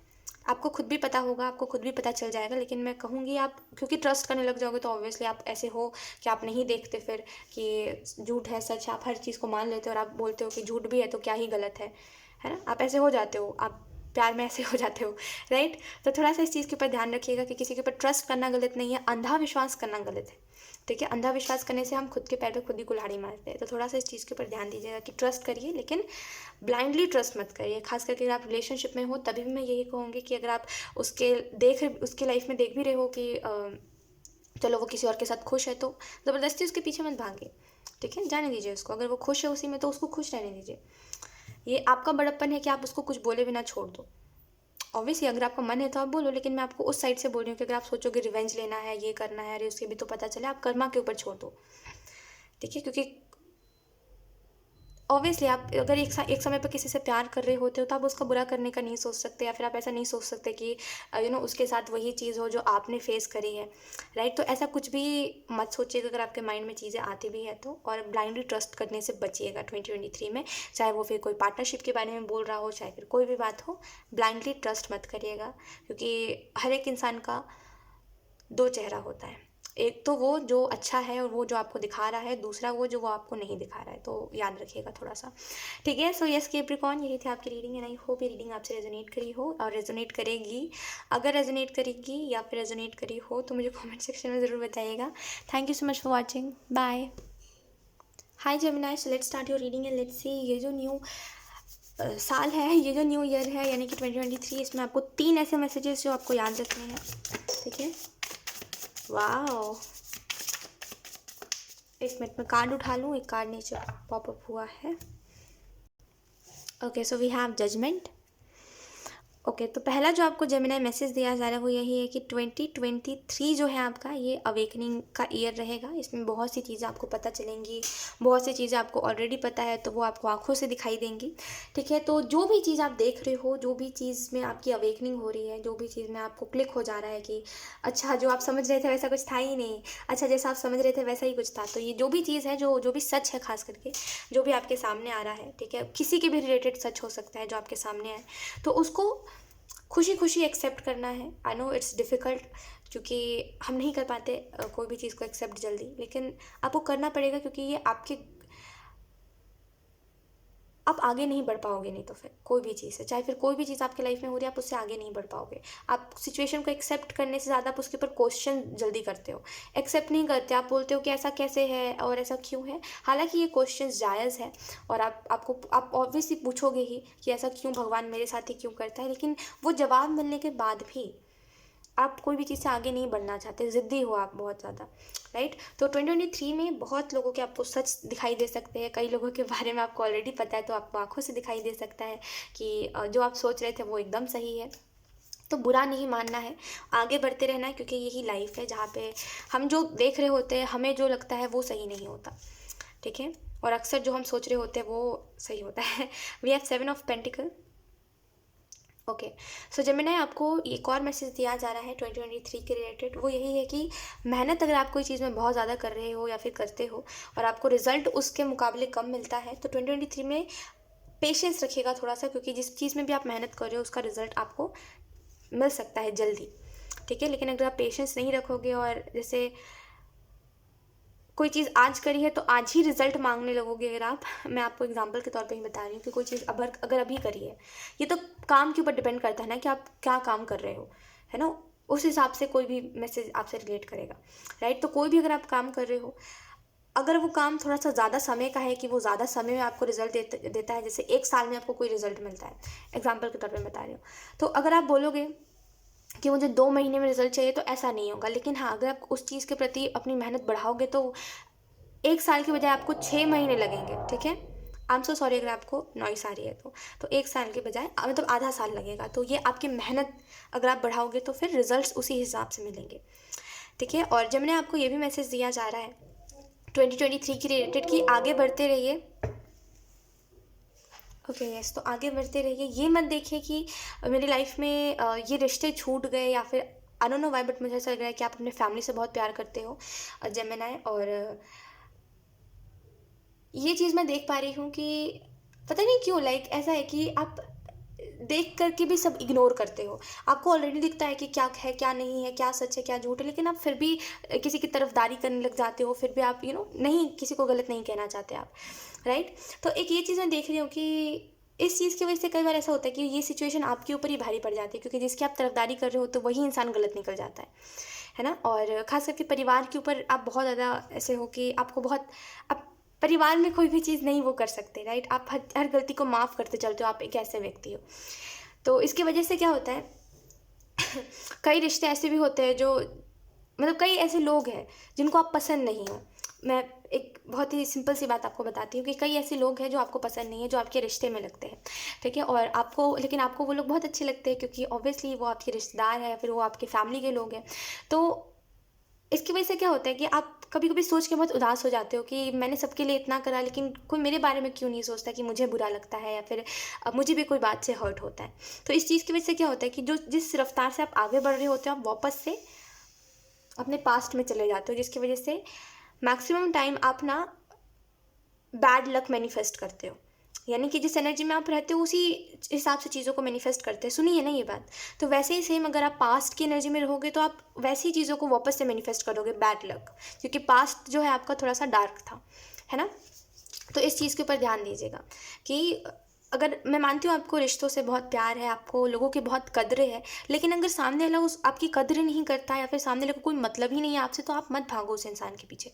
आपको खुद भी पता होगा, आपको खुद भी पता चल जाएगा, लेकिन मैं कहूँगी आप क्योंकि ट्रस्ट करने लग जाओगे तो ऑब्वियसली आप ऐसे हो कि आप नहीं देखते फिर कि झूठ है सच है, आप हर चीज़ को मान लेते हो और आप बोलते हो कि झूठ भी है तो क्या ही गलत है ना? आप ऐसे हो जाते हो, आप प्यार में ऐसे हो जाते हो, राइट? तो थोड़ा सा इस चीज़ के ऊपर ध्यान रखिएगा कि किसी के ऊपर ट्रस्ट करना गलत नहीं है, अंधा विश्वास करना गलत है, ठीक है? अंधा विश्वास करने से हम खुद के पैर पे खुद ही कुल्हाड़ी मारते हैं। तो थोड़ा सा इस चीज़ के ऊपर ध्यान दीजिएगा कि ट्रस्ट करिए, लेकिन ब्लाइंडली ट्रस्ट मत करिए। खास करके अगर आप रिलेशनशिप में हो तभी भी मैं यही कहूँगी कि अगर आप उसके लाइफ में देख भी रहे हो कि चलो वो किसी और के साथ खुश है, तो ज़बरदस्ती उसके पीछे मत भागिए, ठीक है? जाने दीजिए उसको, अगर वो खुश है उसी में तो उसको खुश रहने दीजिए। ये आपका बड़प्पन है कि आप उसको कुछ बोले बिना छोड़ दो। ऑब्वियसली अगर आपका मन है तो आप बोलो, लेकिन मैं आपको उस साइड से बोल रही हूँ कि अगर आप सोचोगे रिवेंज लेना है, ये करना है, अरे उसके भी तो पता चले, आप कर्मा के ऊपर छोड़ दो, ठीक है? क्योंकि ऑब्वियसली आप अगर एक समय पर किसी से प्यार कर रहे होते हो तो आप उसका बुरा करने का नहीं सोच सकते, या फिर आप ऐसा नहीं सोच सकते कि उसके साथ वही चीज़ हो जो आपने फेस करी है, राइट? तो ऐसा कुछ भी मत सोचिएगा अगर आपके माइंड में चीज़ें आती भी है तो, और ब्लाइंडली ट्रस्ट करने से बचिएगा 2023 में। चाहे वो फिर कोई पार्टनरशिप के बारे में बोल रहा हो, चाहे फिर कोई भी बात हो, ब्लाइंडली ट्रस्ट मत करिएगा, क्योंकि हर एक इंसान का दो चेहरा होता है, एक तो वो जो अच्छा है और वो जो आपको दिखा रहा है, दूसरा वो आपको नहीं दिखा रहा है, तो याद रखिएगा थोड़ा सा, ठीक है। सो यस कैप्रिकॉर्न, यही थी आपकी रीडिंग एंड आई होप ये रीडिंग आपसे रेजोनेट करी हो और रेजोनेट करेगी। अगर रेजोनेट करेगी या फिर रेजोनेट करी हो तो मुझे कमेंट सेक्शन में ज़रूर बताइएगा। Thank you so much for watching, bye. Hi Gemini, so let's start your reading and let's see ये जो न्यू साल है, ये जो न्यू ईयर है यानी कि 2023, इसमें आपको 3 ऐसे मैसेजेस जो आपको याद रखने हैं, ठीक है। वाओ, एक मिनट में कार्ड उठा लूँ, एक कार्ड नीचे पॉपअप हुआ है। Okay, so we have judgement. Okay, तो पहला जो आपको जेमिनाई मैसेज दिया जा रहा है वो यही है कि 2023 जो है आपका, ये अवेकनिंग का ईयर रहेगा। इसमें बहुत सी चीज़ें आपको पता चलेंगी, बहुत सी चीज़ें आपको ऑलरेडी पता है तो वो आपको आंखों से दिखाई देंगी, ठीक है। तो जो भी चीज़ आप देख रहे हो, जो भी चीज़ में आपकी अवेकनिंग हो रही है, जो भी चीज़ में आपको क्लिक हो जा रहा है कि अच्छा जो आप समझ रहे थे वैसा कुछ था ही नहीं, अच्छा जैसा आप समझ रहे थे वैसा ही कुछ था, तो ये जो भी चीज़ है, जो भी सच है, खास करके जो भी आपके सामने आ रहा है, ठीक है, किसी के भी रिलेटेड सच हो सकता है जो आपके सामने आए, तो उसको खुशी खुशी एक्सेप्ट करना है। आई नो इट्स डिफ़िकल्ट, क्योंकि हम नहीं कर पाते कोई भी चीज़ को एक्सेप्ट जल्दी, लेकिन आपको करना पड़ेगा, क्योंकि ये आप आगे नहीं बढ़ पाओगे नहीं तो फिर कोई भी चीज़ है, चाहे फिर कोई भी चीज़ आपकी लाइफ में हो रही है, आप उससे आगे नहीं बढ़ पाओगे। आप सिचुएशन को एक्सेप्ट करने से ज़्यादा आप उसके ऊपर क्वेश्चन जल्दी करते हो, एक्सेप्ट नहीं करते। आप बोलते हो कि ऐसा कैसे है और ऐसा क्यों है, हालांकि ये क्वेश्चन जायज़ है और आप ऑब्वियसली पूछोगे ही कि ऐसा क्यों भगवान मेरे साथ ही क्यों करता है, लेकिन वो जवाब मिलने के बाद भी आप कोई भी चीज़ से आगे नहीं बढ़ना चाहते, ज़िद्दी हो आप बहुत ज़्यादा, राइट। तो 2023 में बहुत लोगों के आपको सच दिखाई दे सकते हैं, कई लोगों के बारे में आपको ऑलरेडी पता है तो आपको आंखों से दिखाई दे सकता है कि जो आप सोच रहे थे वो एकदम सही है। तो बुरा नहीं मानना है, आगे बढ़ते रहना है, क्योंकि यही लाइफ है जहाँ पे हम जो देख रहे होते हैं, हमें जो लगता है वो सही नहीं होता, ठीक है, और अक्सर जो हम सोच रहे होते हैं वो सही होता है। We have 7 of pentacle. Okay, so Gemini, आपको एक और मैसेज दिया जा रहा है 2023 के रिलेटेड, वो यही है कि मेहनत अगर आप कोई चीज़ में बहुत ज़्यादा कर रहे हो या फिर करते हो और आपको रिजल्ट उसके मुकाबले कम मिलता है, तो 2023 में पेशेंस रखिएगा थोड़ा सा, क्योंकि जिस चीज़ में भी आप मेहनत कर रहे हो उसका रिजल्ट आपको मिल सकता है जल्दी, ठीक है। लेकिन अगर आप पेशेंस नहीं रखोगे और जैसे कोई चीज़ आज करी है तो आज ही रिजल्ट मांगने लगोगे अगर आप, मैं आपको एग्जांपल के तौर पे ही बता रही हूँ कि कोई चीज़ अगर अभी करी है, ये तो काम के ऊपर डिपेंड करता है ना कि आप क्या काम कर रहे हो, है ना, उस हिसाब से कोई भी मैसेज आपसे रिलेट करेगा, राइट। तो कोई भी अगर आप काम कर रहे हो, अगर वो काम थोड़ा सा ज़्यादा समय का है कि वो ज़्यादा समय में आपको रिजल्ट देता है, जैसे 1 साल में आपको कोई रिजल्ट मिलता है, एग्जाम्पल के तौर पर बता रही हूँ, तो अगर आप बोलोगे कि मुझे 2 महीने में रिजल्ट चाहिए, तो ऐसा नहीं होगा। लेकिन हाँ, अगर आप उस चीज़ के प्रति अपनी मेहनत बढ़ाओगे तो 1 साल के बजाय आपको 6 महीने लगेंगे, ठीक है। आई एम सो सॉरी अगर आपको नॉइस आ रही है तो 1 साल के बजाय मतलब आधा साल लगेगा। तो ये आपकी मेहनत अगर आप बढ़ाओगे तो फिर रिजल्ट्स उसी हिसाब से मिलेंगे, ठीक है। और जब मैंने आपको ये भी मैसेज दिया जा रहा है 2023 के रिलेटेड कि आगे बढ़ते रहिए। ओके यस, तो आगे बढ़ते रहिए, ये मत देखिए कि मेरी लाइफ में ये रिश्ते छूट गए या फिर I don't know why, but मुझे ऐसा लग रहा है कि आप अपने फैमिली से बहुत प्यार करते हो जेमिनी, और ये चीज़ मैं देख पा रही हूँ कि पता नहीं क्यों लाइक ऐसा है कि आप देख करके भी सब इग्नोर करते हो। आपको ऑलरेडी दिखता है कि क्या है क्या नहीं है, क्या सच है क्या झूठ है, लेकिन आप फिर भी किसी की तरफदारी करने लग जाते हो, फिर भी आप नहीं, किसी को गलत नहीं कहना चाहते आप, राइट। तो एक ये चीज़ मैं देख रही हूँ कि इस चीज़ की वजह से कई बार ऐसा होता है कि ये सिचुएशन आपके ऊपर ही भारी पड़ जाती है, क्योंकि जिसकी आप तरफदारी कर रहे हो तो वही इंसान गलत निकल जाता है ना। और ख़ास करके परिवार के ऊपर आप बहुत ज़्यादा ऐसे हो कि आपको बहुत, आप परिवार में कोई भी चीज़ नहीं वो कर सकते, राइट। आप हर गलती को माफ़ करते चलते हो, आप एक ऐसे व्यक्ति हो। तो इसकी वजह से क्या होता है कई रिश्ते ऐसे भी होते हैं जो मतलब कई ऐसे लोग हैं जिनको आप पसंद नहीं हो। मैं एक बहुत ही सिंपल सी बात आपको बताती हूँ कि कई ऐसे लोग हैं जो आपको पसंद नहीं है, जो आपके रिश्ते में लगते हैं, ठीक है, और लेकिन आपको वो लोग बहुत अच्छे लगते हैं क्योंकि ऑब्वियसली वो आपके रिश्तेदार हैं या फिर वो आपके फैमिली के लोग हैं। तो इसकी वजह से क्या होता है कि आप कभी कभी सोच के बहुत उदास हो जाते हो कि मैंने सबके लिए इतना करा, लेकिन कोई मेरे बारे में क्यों नहीं सोचता कि मुझे बुरा लगता है या फिर मुझे भी कोई बात से हर्ट होता है। तो इस चीज़ की वजह से क्या होता है कि जिस रफ्तार से आप आगे बढ़ रहे होते हो, आप वापस से अपने पास्ट में चले जाते हो, जिसकी वजह से मैक्सिमम टाइम आप ना बैड लक मैनिफेस्ट करते हो, यानी कि जिस एनर्जी में आप रहते हो उसी हिसाब से चीज़ों को मैनिफेस्ट करते हैं। सुनिए ना ये बात। तो वैसे ही सेम अगर आप पास्ट की एनर्जी में रहोगे तो आप वैसी ही चीज़ों को वापस से मैनिफेस्ट करोगे, बैड लक, क्योंकि पास्ट जो है आपका थोड़ा सा डार्क था, है ना। तो इस चीज़ के ऊपर ध्यान दीजिएगा कि अगर मैं मानती हूँ आपको रिश्तों से बहुत प्यार है, आपको लोगों की बहुत कद्र है, लेकिन अगर सामने वाला उस आपकी कद्र नहीं करता या फिर सामने वाले को कोई मतलब ही नहीं है आपसे, तो आप मत भागो उस इंसान के पीछे,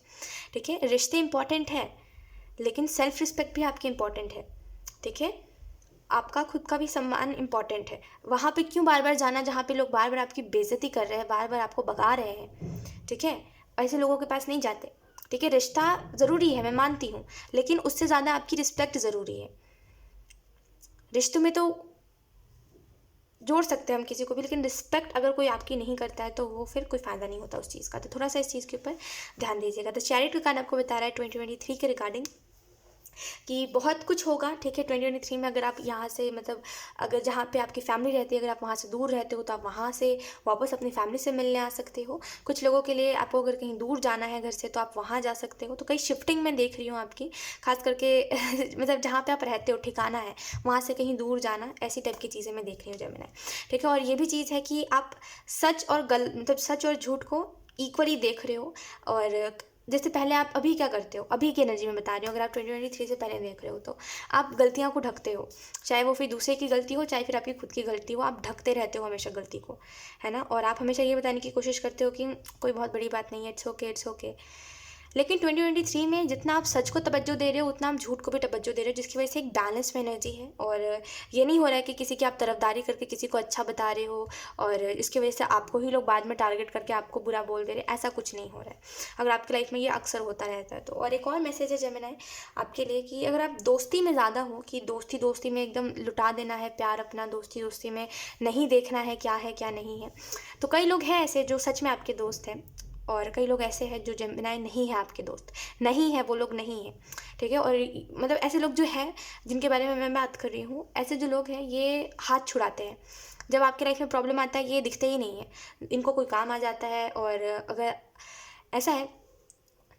ठीक है। रिश्ते इंपॉर्टेंट है, लेकिन सेल्फ रिस्पेक्ट भी आपकी इंपॉर्टेंट है, ठीक है। आपका खुद का भी सम्मान इंपॉर्टेंट है। वहाँ पे क्यों बार बार जाना जहाँ पे लोग बार बार आपकी बेइज्जती कर रहे हैं, बार बार आपको भगा रहे हैं, ठीक है। ऐसे लोगों के पास नहीं जाते, ठीक है। रिश्ता ज़रूरी है, मैं मानती हूँ, लेकिन उससे ज़्यादा आपकी रिस्पेक्ट ज़रूरी है। रिश्तों में तो जोड़ सकते हैं हम किसी को भी, लेकिन रिस्पेक्ट अगर कोई आपकी नहीं करता है तो वो फिर कोई फ़ायदा नहीं होता उस चीज़ का। तो थोड़ा सा इस चीज़ के ऊपर ध्यान दीजिएगा। तो चैरिट का कार्ड आपको बता रहा है 2023 के रिगार्डिंग कि बहुत कुछ होगा, ठीक है। 2023 में अगर आप यहाँ से मतलब अगर जहाँ पे आपकी फैमिली रहती है, अगर आप वहाँ से दूर रहते हो तो आप वहाँ से वापस अपनी फैमिली से मिलने आ सकते हो। कुछ लोगों के लिए आपको अगर कहीं दूर जाना है घर से तो आप वहाँ जा सकते हो। तो कहीं शिफ्टिंग मैं देख रही हूँ आपकी, खास करके मतलब जहाँ पे आप रहते हो ठिकाना है वहाँ से कहीं दूर जाना, ऐसी टाइप की चीज़ें मैं देख रही हूँ जेमिनी, ठीक है। और ये भी चीज़ है कि आप सच और मतलब सच और झूठ को इक्वली देख रहे हो। और जैसे पहले आप अभी क्या करते हो, अभी की एनर्जी में बता रही हूँ, अगर आप 2023 से पहले देख रहे हो तो आप गलतियों को ढकते हो, चाहे वो फिर दूसरे की गलती हो चाहे फिर आपकी खुद की गलती हो, आप ढकते रहते हो हमेशा गलती को, है ना। और आप हमेशा ये बताने की कोशिश करते हो कि कोई बहुत बड़ी बात नहीं है, इट्स ओके इट्स ओके। लेकिन 2023 में जितना आप सच को तवज्जो दे रहे हो उतना आप झूठ को भी तवज्जो दे रहे हो, जिसकी वजह से एक बैलेंस में एनर्जी है। और ये नहीं हो रहा है कि किसी की आप तरफदारी करके किसी को अच्छा बता रहे हो और इसकी वजह से आपको ही लोग बाद में टारगेट करके आपको बुरा बोल दे रहे हैं, ऐसा कुछ नहीं हो रहा है। अगर आपकी लाइफ में ये अक्सर होता रहता है तो। और एक और मैसेज है जेमिनी आपके लिए कि अगर आप दोस्ती में ज़्यादा हो कि दोस्ती दोस्ती में एकदम लुटा देना है प्यार अपना, दोस्ती दोस्ती में नहीं देखना है क्या नहीं है, तो कई लोग हैं ऐसे जो सच में आपके दोस्त हैं और कई लोग ऐसे हैं जो जेमिनी नहीं है आपके दोस्त, नहीं है वो लोग नहीं है, ठीक है। और मतलब ऐसे लोग जो है जिनके बारे में मैं बात कर रही हूँ, ऐसे जो लोग हैं ये हाथ छुड़ाते हैं जब आपकी लाइफ में प्रॉब्लम आता है, ये दिखते ही नहीं है, इनको कोई काम आ जाता है। और अगर ऐसा है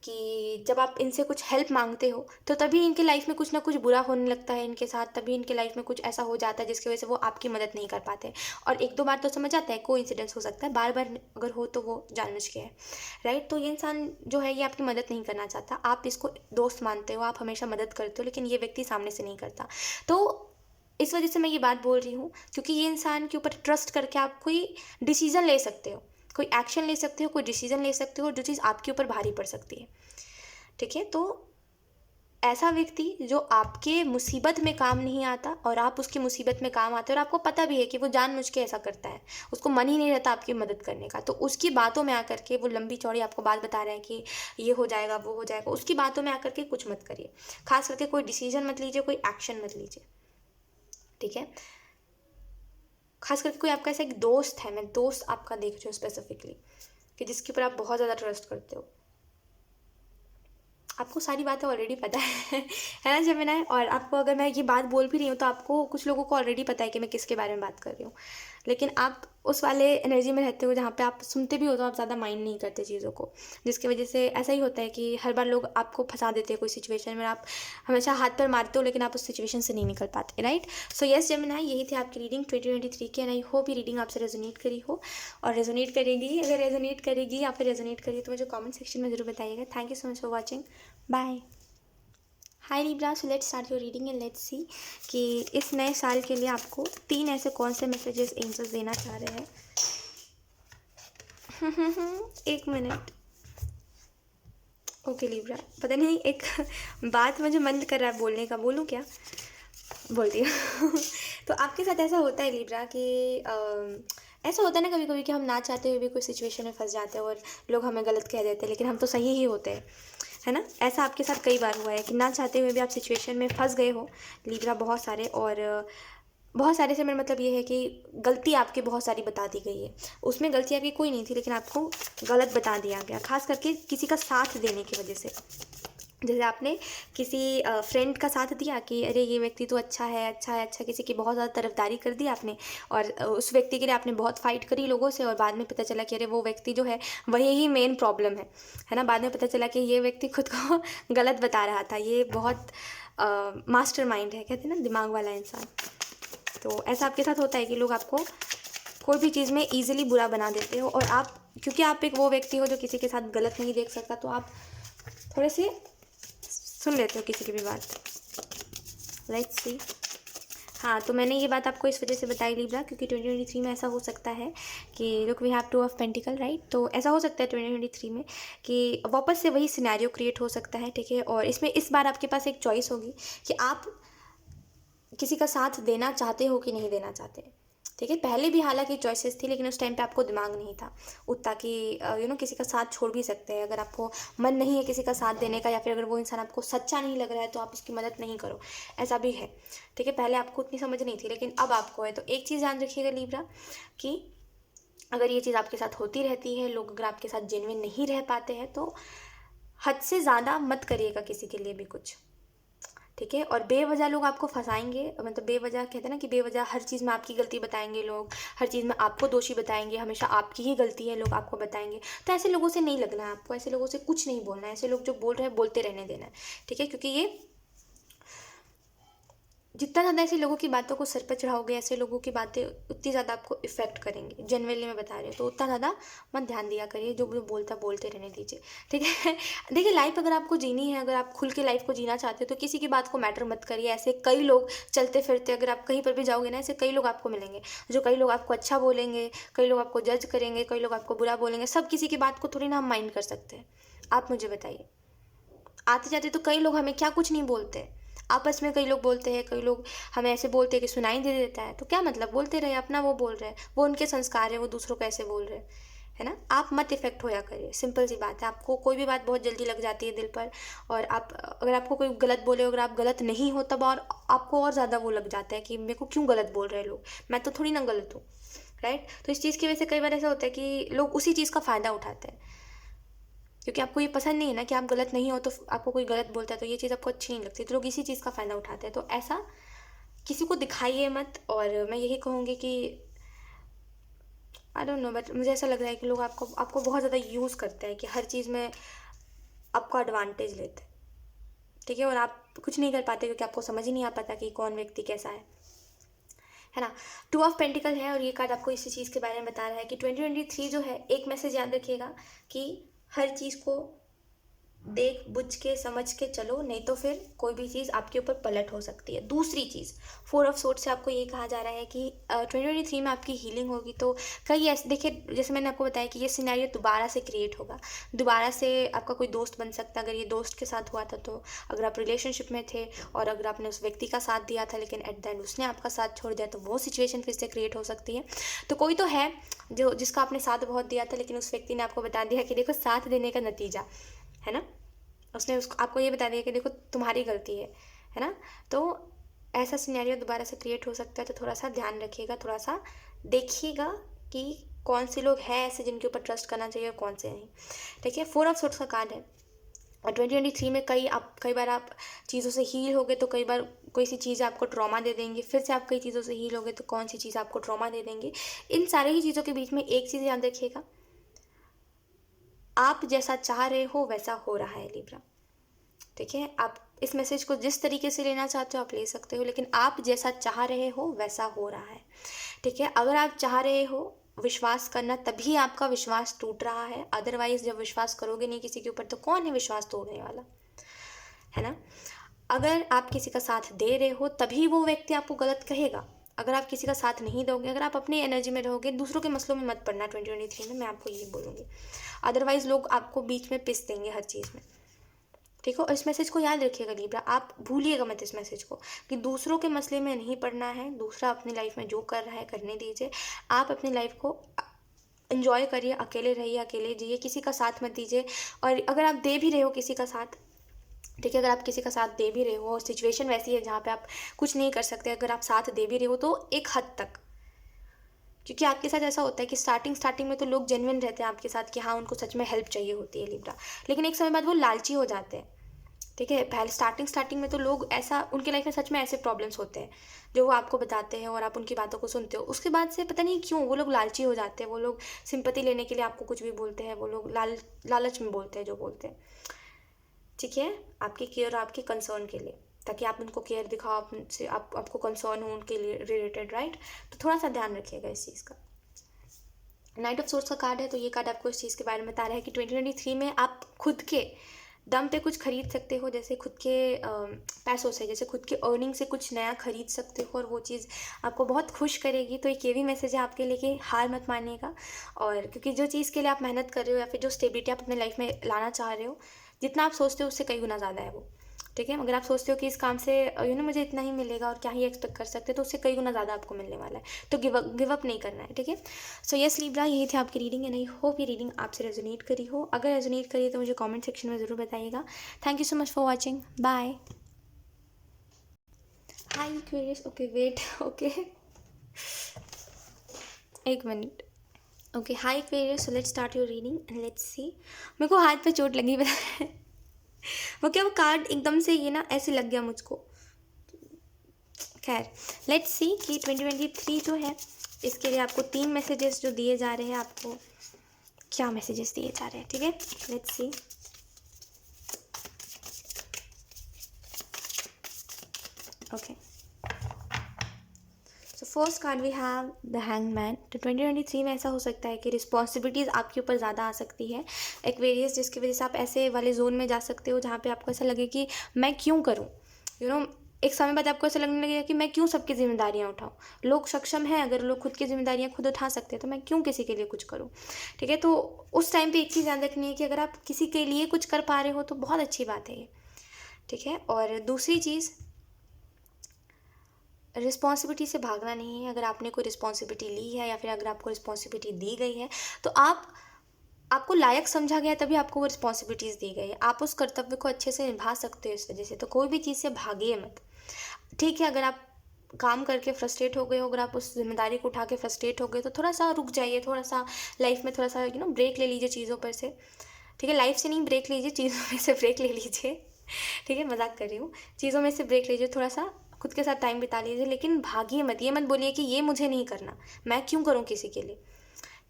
कि जब आप इनसे कुछ हेल्प मांगते हो तो तभी इनके लाइफ में कुछ ना कुछ बुरा होने लगता है इनके साथ, तभी इनके लाइफ में कुछ ऐसा हो जाता है जिसकी वजह से वो आपकी मदद नहीं कर पाते। और एक दो बार तो समझ आता है, कोई इंसिडेंस हो सकता है, बार बार अगर हो तो वो जानबूझ के है, राइट। तो ये इंसान जो है ये आपकी मदद नहीं करना चाहता, आप इसको दोस्त मानते हो, आप हमेशा मदद करते हो, लेकिन ये व्यक्ति सामने से नहीं करता। तो इस वजह से मैं ये बात बोल रही हूँ क्योंकि ये इंसान के ऊपर ट्रस्ट करके आप कोई डिसीज़न ले सकते हो, कोई एक्शन ले सकते हो, कोई डिसीज़न ले सकते हो जो चीज़ आपके ऊपर भारी पड़ सकती है, ठीक है। तो ऐसा व्यक्ति जो आपके मुसीबत में काम नहीं आता और आप उसकी मुसीबत में काम आते हो और आपको पता भी है कि वो जानबूझ के ऐसा करता है, उसको मन ही नहीं रहता आपकी मदद करने का, तो उसकी बातों में आकर के वो लंबी चौड़ी आपको बात बता रहे हैं कि ये हो जाएगा वो हो जाएगा, उसकी बातों में आकर के कुछ मत करिए। खास करके कोई डिसीजन मत लीजिए, कोई एक्शन मत लीजिए, ठीक है। खास करके कोई आपका ऐसा एक दोस्त है, मैं दोस्त आपका देख रही हूँ स्पेसिफिकली, कि जिसके ऊपर आप बहुत ज़्यादा ट्रस्ट करते हो, आपको सारी बातें ऑलरेडी पता है ना जेमिनी। और आपको अगर मैं ये बात बोल भी रही हूँ तो आपको कुछ लोगों को ऑलरेडी पता है कि मैं किसके बारे में बात कर रही हूँ, लेकिन आप उस वाले एनर्जी में रहते हो जहाँ पे आप सुनते भी हो तो आप ज़्यादा माइंड नहीं करते चीज़ों को, जिसकी वजह से ऐसा ही होता है कि हर बार लोग आपको फंसा देते हैं कोई सिचुएशन में, आप हमेशा हाथ पर मारते हो लेकिन आप उस सिचुएशन से नहीं निकल पाते, राइट। सो यस जेमिनी, यही थी आपकी रीडिंग 2023 की, एंड आई होप ये रीडिंग आपसे रेजोनेट करी हो और रेजोनेट करेगी। अगर रेजोनेट करेगी या फिर रेजोनेट करी तो मुझे कमेंट सेक्शन में ज़रूर बताइएगा। Thank you so much for watching, bye. Hi Libra, so let's start your reading and let's see कि इस नए साल के लिए आपको 3 ऐसे कौन से मैसेजेस एंजल्स देना चाह रहे हैं। एक मिनट, ओके लिब्रा, पता नहीं एक बात मुझे मन कर रहा है बोलने का, बोलूँ क्या, बोलती हूँ। तो आपके साथ ऐसा होता है लिब्रा कि ऐसा होता है ना कभी कभी कि हम ना चाहते हुए भी कोई सिचुएशन में फंस जाते हैं और लोग हमें गलत कह देते हैं, लेकिन हम तो सही ही होते हैं, है ना। ऐसा आपके साथ कई बार हुआ है कि ना चाहते हुए भी आप सिचुएशन में फंस गए हो लिब्रा, बहुत सारे। और बहुत सारे से मेरा मतलब ये है कि गलती आपकी बहुत सारी बता दी गई है, उसमें गलती आपकी कोई नहीं थी लेकिन आपको गलत बता दिया गया, खास करके किसी का साथ देने की वजह से। जैसे आपने किसी फ्रेंड का साथ दिया कि अरे ये व्यक्ति तो अच्छा है अच्छा है अच्छा, किसी की बहुत ज़्यादा तरफदारी कर दी आपने और उस व्यक्ति के लिए आपने बहुत फाइट करी लोगों से, और बाद में पता चला कि अरे वो व्यक्ति जो है वही ही मेन प्रॉब्लम है ना। बाद में पता चला कि ये व्यक्ति खुद को गलत बता रहा था। ये बहुत मास्टर माइंड है, कहते हैं ना दिमाग वाला इंसान। तो ऐसा आपके साथ होता है कि लोग आपको कोई भी चीज़ में ईजिली बुरा बना देते हो, और आप क्योंकि आप एक वो व्यक्ति हो जो किसी के साथ गलत नहीं देख सकता, तो आप थोड़े से सुन लेते हो किसी की भी बात। Let's see. हाँ, तो मैंने ये बात आपको इस वजह से बताई लिब्रा, क्योंकि 2023 में ऐसा हो सकता है कि look we have 2 of pentacle, right. तो ऐसा हो सकता है 2023 में कि वापस से वही सिनेरियो क्रिएट हो सकता है, ठीक है। और इसमें इस बार आपके पास एक चॉइस होगी कि आप किसी का साथ देना चाहते हो कि नहीं देना चाहते, ठीक है। पहले भी हालांकि चॉइसेस थी, लेकिन उस टाइम पे आपको दिमाग नहीं था उतना कि किसी का साथ छोड़ भी सकते हैं। अगर आपको मन नहीं है किसी का साथ देने का, या फिर अगर वो इंसान आपको सच्चा नहीं लग रहा है, तो आप उसकी मदद नहीं करो, ऐसा भी है, ठीक है। पहले आपको उतनी समझ नहीं थी, लेकिन अब आपको है। तो एक चीज़ ध्यान रखिएगा लिब्रा कि अगर ये चीज़ आपके साथ होती रहती है, लोग अगर आपके साथ जेन्युइन नहीं रह पाते हैं, तो हद से ज़्यादा मत करिएगा किसी के लिए भी कुछ, ठीक है। और बेवजह लोग आपको फंसाएंगे, मतलब बेवजह कहते हैं ना कि बेवजह हर चीज़ में आपकी गलती बताएंगे लोग, हर चीज़ में आपको दोषी बताएंगे, हमेशा आपकी ही गलती है लोग आपको बताएंगे। तो ऐसे लोगों से नहीं लगना है आपको, ऐसे लोगों से कुछ नहीं बोलना है, ऐसे लोग जो बोल रहे हैं बोलते रहने देना है, ठीक है। क्योंकि ये जितना ज़्यादा ऐसे लोगों की बातों को सर पर चढ़ाओगे, ऐसे लोगों की बातें उतनी ज़्यादा आपको इफेक्ट करेंगी, जनरली मैं बता रही हूँ। तो उतना ज़्यादा मत ध्यान दिया करिए, जो बोलता बोलते रहने दीजिए, ठीक है। देखिए, लाइफ अगर आपको जीनी है, अगर आप खुल के लाइफ को जीना चाहते हो, तो किसी की बात को मैटर मत करिए। ऐसे कई लोग चलते फिरते, अगर आप कहीं पर भी जाओगे ना, ऐसे कई लोग आपको मिलेंगे, जो कई लोग आपको अच्छा बोलेंगे, कई लोग आपको जज करेंगे, कई लोग आपको बुरा बोलेंगे। सब किसी की बात को थोड़ी ना हम माइंड कर सकते हैं। आप मुझे बताइए, आते जाते तो कई लोग हमें क्या कुछ नहीं बोलते, आपस में कई लोग बोलते हैं, कई लोग हमें ऐसे बोलते हैं कि सुनाई दे देता है। तो क्या मतलब, बोलते रहे, अपना वो बोल रहे हैं, वो उनके संस्कार है, वो दूसरों को ऐसे बोल रहे हैं, है ना। आप मत इफेक्ट होया करिए, सिंपल सी बात है। आपको कोई भी बात बहुत जल्दी लग जाती है दिल पर, और आप अगर आपको कोई गलत बोले, अगर आप गलत नहीं हो, तब और आपको और ज़्यादा वो लग जाता है कि मेरे को क्यों गलत बोल रहे हैं लोग, मैं तो थोड़ी ना गलत हूँ, राइट। तो इस चीज़ की वजह से कई बार ऐसा होता है कि लोग उसी चीज़ का फ़ायदा उठाते हैं, क्योंकि आपको ये पसंद नहीं है ना कि आप गलत नहीं हो, तो आपको कोई गलत बोलता है तो ये चीज़ आपको अच्छी नहीं लगती, तो लोग इसी चीज़ का फ़ायदा उठाते हैं। तो ऐसा किसी को दिखाइए मत। और मैं यही कहूँगी कि आई डोंट नो, बट मुझे ऐसा लग रहा है कि लोग आपको आपको बहुत ज़्यादा यूज़ करते हैं, कि हर चीज़ में आपका एडवांटेज लेते हैं, ठीक है। और आप कुछ नहीं कर पाते, क्योंकि आपको समझ ही नहीं आ पाता कि कौन व्यक्ति कैसा है ना। 2 ऑफ पेंटिकल है, और ये कार्ड आपको इसी चीज़ के बारे में बता रहा है कि 2023 जो है, एक मैसेज याद रखिएगा कि हर चीज़ को देख बुझ के समझ के चलो, नहीं तो फिर कोई भी चीज़ आपके ऊपर पलट हो सकती है। दूसरी चीज़, 4 ऑफ सोर्ड से आपको ये कहा जा रहा है कि 2023 में आपकी हीलिंग होगी। तो कई ऐसे, देखिए जैसे मैंने आपको बताया कि ये सिनेरियो दोबारा से क्रिएट होगा, दोबारा से आपका कोई दोस्त बन सकता है। अगर ये दोस्त के साथ हुआ था, तो अगर आप रिलेशनशिप में थे और अगर आपने उस व्यक्ति का साथ दिया था, लेकिन एट द एंड उसने आपका साथ छोड़ दिया, तो वो सिचुएशन फिर से क्रिएट हो सकती है। तो कोई तो है जो जिसका आपने साथ बहुत दिया था, लेकिन उस व्यक्ति ने आपको बता दिया कि देखो, साथ देने का नतीजा है ना, उसने उसको आपको ये बता दिया कि देखो तुम्हारी गलती है ना। तो ऐसा सिनेरियो दोबारा से क्रिएट हो सकता है। तो थोड़ा सा ध्यान रखिएगा, थोड़ा सा देखिएगा कि कौन से लोग हैं ऐसे जिनके ऊपर ट्रस्ट करना चाहिए और कौन से नहीं, ठीक है। 4 ऑफ सोर्ड्स का कार्ड है, और 2023 में कई बार आप चीज़ों से हील होगे, तो कई बार कोई सी चीज़ आपको ट्रॉमा दे देंगी, फिर से आप कई चीज़ों से हील होगे, तो कौन सी चीज़ आपको ट्रॉमा दे देंगी। इन सारी ही चीज़ों के बीच में एक चीज़ याद रखिएगा, आप जैसा चाह रहे हो वैसा हो रहा है लिब्रा, ठीक है। आप इस मैसेज को जिस तरीके से लेना चाहते हो आप ले सकते हो, लेकिन आप जैसा चाह रहे हो वैसा हो रहा है, ठीक है। अगर आप चाह रहे हो विश्वास करना, तभी आपका विश्वास टूट रहा है। अदरवाइज जब विश्वास करोगे नहीं किसी के ऊपर, तो कौन है विश्वास तोड़ने वाला, है ना। अगर आप किसी का साथ दे रहे हो, तभी वो व्यक्ति आपको गलत कहेगा। अगर आप किसी का साथ नहीं दोगे, अगर आप अपनी एनर्जी में रहोगे, दूसरों के मसलों में मत पड़ना 2023 में, मैं आपको यही बोलूँगी। अदरवाइज लोग आपको बीच में पिस देंगे हर चीज़ में, ठीक है। और इस मैसेज को याद रखिएगा लिब्रा, आप भूलिएगा मत इस मैसेज को, कि दूसरों के मसले में नहीं पड़ना है। दूसरा अपनी लाइफ में जो कर रहा है करने दीजिए, आप अपनी लाइफ को एंजॉय करिए, अकेले रहिए, अकेले जिए, किसी का साथ मत दीजिए। और अगर आप दे भी रहे हो किसी का साथ, ठीक है, अगर आप किसी का साथ दे भी रहे हो, सिचुएशन वैसी है जहाँ पे आप कुछ नहीं कर सकते, अगर आप साथ दे भी रहे हो तो एक हद तक, क्योंकि आपके साथ ऐसा होता है कि स्टार्टिंग में तो लोग जेन्युइन रहते हैं आपके साथ, कि हाँ उनको सच में हेल्प चाहिए होती है लिब्रा, लेकिन एक समय बाद वो लालची हो जाते हैं, ठीक है। पहले स्टार्टिंग में तो लोग ऐसा, उनके लाइफ में सच में ऐसे प्रॉब्लम्स होते हैं जो वो आपको बताते हैं और आप उनकी बातों को सुनते हो। उसके बाद से पता नहीं क्यों वो लोग लालची हो जाते हैं, वो लोग सिंपैथी लेने के लिए आपको कुछ भी बोलते हैं, वो लोग लालच में बोलते हैं जो बोलते हैं, ठीक है, आपकी केयर और आपके कंसर्न के लिए। ताकि आप उनको केयर दिखाओ, आपसे आपको कंसर्न हो उनके लिए रिलेटेड, राइट। तो थोड़ा सा ध्यान रखिएगा इस चीज़ का। नाइट ऑफ सोर्स का कार्ड है, तो ये कार्ड आपको इस चीज़ के बारे में बता रहा है कि 2023 में आप खुद के दम पे कुछ खरीद सकते हो, जैसे खुद के पैसों से, जैसे खुद के अर्निंग से कुछ नया खरीद सकते हो, और वो चीज़ आपको बहुत खुश करेगी। तो एक ये भी मैसेज है आपके लिए कि हार मत मानिएगा, और क्योंकि जो चीज़ के लिए आप मेहनत कर रहे हो या फिर जो स्टेबिलिटी आप अपने लाइफ में लाना चाह रहे हो, जितना आप सोचते हो उससे कई गुना ज़्यादा है वो, ठीक है। अगर आप सोचते हो कि इस काम से मुझे इतना ही मिलेगा और क्या ही एक्सपेक्ट कर सकते, तो उससे कई गुना ज़्यादा आपको मिलने वाला है। तो गिव अप नहीं करना है, ठीक है। सो यस लिब्रा, यही थी आपकी रीडिंग, एंड आई होप ये रीडिंग आपसे रेजोनेट करी हो। अगर रेजोनेट करी तो मुझे कमेंट सेक्शन में ज़रूर बताइएगा। Thank you so much for watching, bye. Hi curious, okay wait, okay एक मिनट। Okay hi curious, so let's start your reading and let's see. मेरे को हाथ पे चोट लगी, पता है वो क्या, वो कार्ड एकदम से ये ना ऐसे लग गया मुझको। खैर लेट्स सी कि 2023 जो है इसके लिए आपको 3 मैसेजेस जो दिए जा रहे हैं, आपको क्या मैसेजेस दिए जा रहे हैं, ठीक है। Let's see. Okay, so first card we have the hangman. तो 2023 में ऐसा हो सकता है कि रिस्पॉन्सिबिलिटीज़ आपके ऊपर ज़्यादा आ सकती है, एक्वेरियस, जिसकी वजह से आप ऐसे वाले जोन में जा सकते हो जहाँ पे आपको ऐसा लगे कि मैं क्यों करूँ, एक समय बाद आपको ऐसा लगने लगेगा कि मैं क्यों सबकी जिम्मेदारियाँ उठाऊँ। लोग सक्षम हैं, अगर लोग खुद की जिम्मेदारियाँ खुद उठा सकते हैं तो मैं क्यों किसी के लिए कुछ करूँ, ठीक है। तो उस टाइम पे एक चीज़ याद रखनी है कि अगर आप किसी के लिए कुछ कर पा रहे हो तो बहुत अच्छी बात है ये, ठीक है। और दूसरी चीज़, रिस्पॉन्सिबिलिटी से भागना नहीं है। अगर आपने कोई रिस्पॉन्सिबिलिटी ली है या फिर अगर आपको रिस्पॉन्सिबिलिटी दी गई है तो आपको लायक समझा गया, तभी आपको वो रिस्पॉन्सिबिलिटीज़ दी गई है। आप उस कर्तव्य को अच्छे से निभा सकते हो इस वजह से। तो कोई भी चीज़ से भागिए मत, ठीक है। अगर आप काम करके फ्रस्ट्रेट हो गए हो, अगर आप उस जिम्मेदारी को उठा के फ्रस्ट्रेट हो गए, तो थोड़ा सा रुक जाइए, थोड़ा सा लाइफ में थोड़ा सा ब्रेक ले लीजिए चीज़ों पर से, ठीक है। लाइफ से नहीं ब्रेक लीजिए, चीज़ों में से ब्रेक ले लीजिए, ठीक है, मजाक कर रही हूँ। चीज़ों में से ब्रेक लीजिए, थोड़ा सा खुद के साथ टाइम बिता लीजिए, लेकिन भागिए मत। ये मत बोलिए कि ये मुझे नहीं करना, मैं क्यों करूँ किसी के लिए,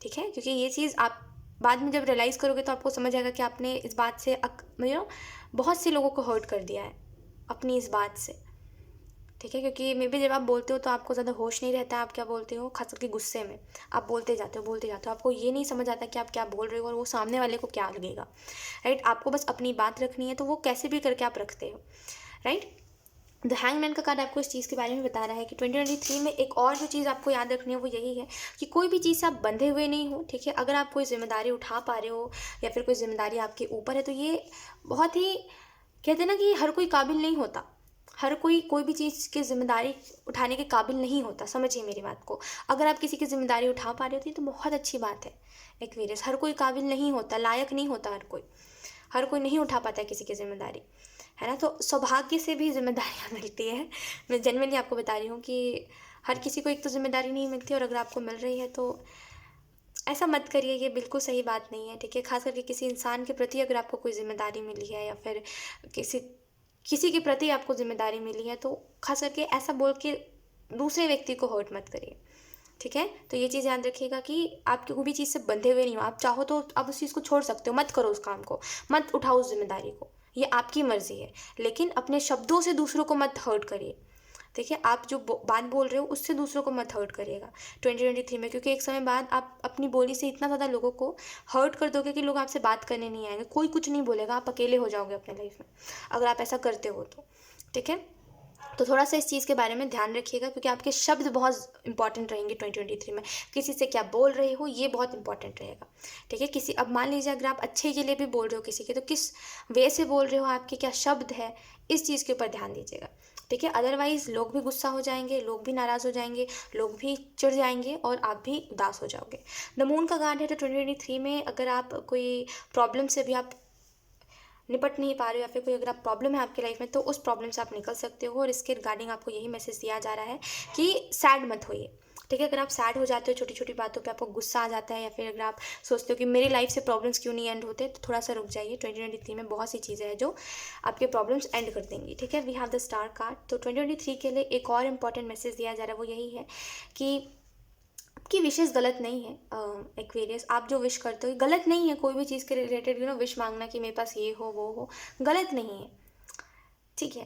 ठीक है। क्योंकि ये चीज़ आप बाद में जब रियलाइज़ करोगे तो आपको समझ आएगा कि आपने इस बात से बहुत से लोगों को हर्ट कर दिया है अपनी इस बात से, ठीक है। क्योंकि मे बी जब आप बोलते हो तो आपको ज़्यादा होश नहीं रहता, आप क्या बोलते हो, खास करके गुस्से में आप बोलते जाते हो, आपको ये नहीं समझ आता कि आप क्या बोल रहे हो और वो सामने वाले को क्या लगेगा, राइट। आपको बस अपनी बात रखनी है, तो वो कैसे भी करके आप रखते हो, राइट। द हैंगमैन का कार्ड आपको इस चीज़ के बारे में बता रहा है कि 2023 में एक और जो चीज़ आपको याद रखनी है वो यही है कि कोई भी चीज़ से आप बंधे हुए नहीं हो, ठीक है। अगर आप कोई जिम्मेदारी उठा पा रहे हो या फिर कोई जिम्मेदारी आपके ऊपर है, तो ये बहुत ही, कहते हैं ना कि हर कोई काबिल नहीं होता, हर कोई भी चीज़ की जिम्मेदारी उठाने के काबिल नहीं होता, समझिए मेरी बात को। अगर आप किसी की जिम्मेदारी उठा पा रहे हो तो बहुत अच्छी बात है। एक्वेरियस, हर कोई काबिल नहीं होता, लायक नहीं होता, हर कोई नहीं उठा पाता है किसी की जिम्मेदारी, है ना। तो सौभाग्य से भी जिम्मेदारियाँ मिलती है। मैं जेन्युइनली आपको बता रही हूँ कि हर किसी को एक तो जिम्मेदारी नहीं मिलती, और अगर आपको मिल रही है तो ऐसा मत करिए, ये बिल्कुल सही बात नहीं है, ठीक है। खास करके किसी इंसान के प्रति अगर आपको कोई जिम्मेदारी मिली है या फिर किसी किसी के प्रति आपको जिम्मेदारी मिली है, तो खास करके ऐसा बोल के दूसरे व्यक्ति को हर्ट मत करिए, ठीक है। तो ये चीज़ याद रखिएगा कि आप कोई भी चीज़ से बंधे हुए नहीं हो। आप चाहो तो आप उस चीज़ को छोड़ सकते हो, मत करो उस काम को, मत उठाओ उस जिम्मेदारी को, ये आपकी मर्जी है। लेकिन अपने शब्दों से दूसरों को मत हर्ट करिए, ठीक है। आप जो बात बोल रहे हो उससे दूसरों को मत हर्ट करिएगा 2023 में, क्योंकि एक समय बाद आप अपनी बोली से इतना ज़्यादा लोगों को हर्ट कर दोगे कि लोग आपसे बात करने नहीं आएंगे, कोई कुछ नहीं बोलेगा, आप अकेले हो जाओगे अपने लाइफ में अगर आप ऐसा करते हो तो, ठीक है। तो थोड़ा सा इस चीज़ के बारे में ध्यान रखिएगा, क्योंकि आपके शब्द बहुत इंपॉर्टेंट रहेंगे 2023 में। किसी से क्या बोल रहे हो ये बहुत इंपॉर्टेंट रहेगा, ठीक है। अब मान लीजिए अगर आप अच्छे के लिए भी बोल रहे हो किसी के, तो किस वे से बोल रहे हो, आपके क्या शब्द है, इस चीज़ के ऊपर ध्यान दीजिएगा, ठीक है। अदरवाइज़ लोग भी गुस्सा हो जाएंगे, लोग भी नाराज़ हो जाएंगे, लोग भी चिढ़ जाएंगे और आप भी उदास हो जाओगे। द मून का कार्ड है, तो 2023 में अगर आप कोई प्रॉब्लम से भी आप निपट नहीं पा रहे हो या फिर कोई अगर आप प्रॉब्लम है आपकी लाइफ में, तो उस प्रॉब्लम से आप निकल सकते हो। और इसके रिगार्डिंग आपको यही मैसेज दिया जा रहा है कि सैड मत होइए, ठीक है। अगर आप सैड हो जाते हो, छोटी छोटी बातों पे आपको गुस्सा आ जाता है, या फिर अगर आप सोचते हो कि मेरी लाइफ से प्रॉब्लम्स क्यों नहीं एंड होते, तो थोड़ा सा रुक जाइए। 2023 में बहुत सी चीज़ें हैं जो आपके प्रॉब्लम्स एंड कर देंगी, ठीक है। We have the star card. तो 2023 के लिए एक और इम्पॉर्टेंट मैसेज दिया जा रहा है, वो यही है कि आपकी विशेष गलत नहीं है। एक्वेरियस, आप जो विश करते हो गलत नहीं है, कोई भी चीज़ के रिलेटेड विश मांगना कि मेरे पास ये हो वो हो, गलत नहीं है, ठीक है।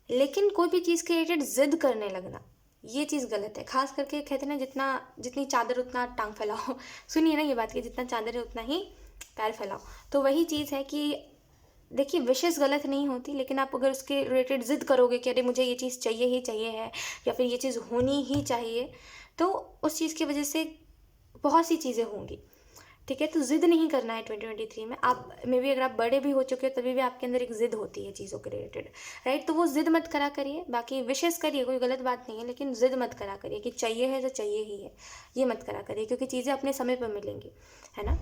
लेकिन कोई भी चीज़ के रिलेटेड ज़िद करने लगना, ये चीज़ गलत है। ख़ास करके कहते हैं ना, जितनी चादर उतना टांग फैलाओ। सुनिए ना ये बात कि जितना चादर है उतना ही पैर फैलाओ। तो वही चीज़ है कि देखिए, विशेज़ गलत नहीं होती, लेकिन आप अगर उसके रिलेटेड ज़िद करोगे कि अरे मुझे ये चीज़ चाहिए ही चाहिए है, या फिर ये चीज़ होनी ही चाहिए, तो उस चीज़ की वजह से बहुत सी चीज़ें होंगी। ठीक है, तो ज़िद नहीं करना है 2023 में। आप मे बी अगर आप बड़े भी हो चुके हो तभी भी आपके अंदर एक ज़िद होती है चीज़ों के रिलेटेड, राइट? तो वो ज़िद मत करा करिए। बाकी विशेस करिए, कोई गलत बात नहीं है, लेकिन ज़िद मत करा करिए कि चाहिए है तो चाहिए ही है, ये मत करा करिए, क्योंकि चीज़ें अपने समय पर मिलेंगी, है ना?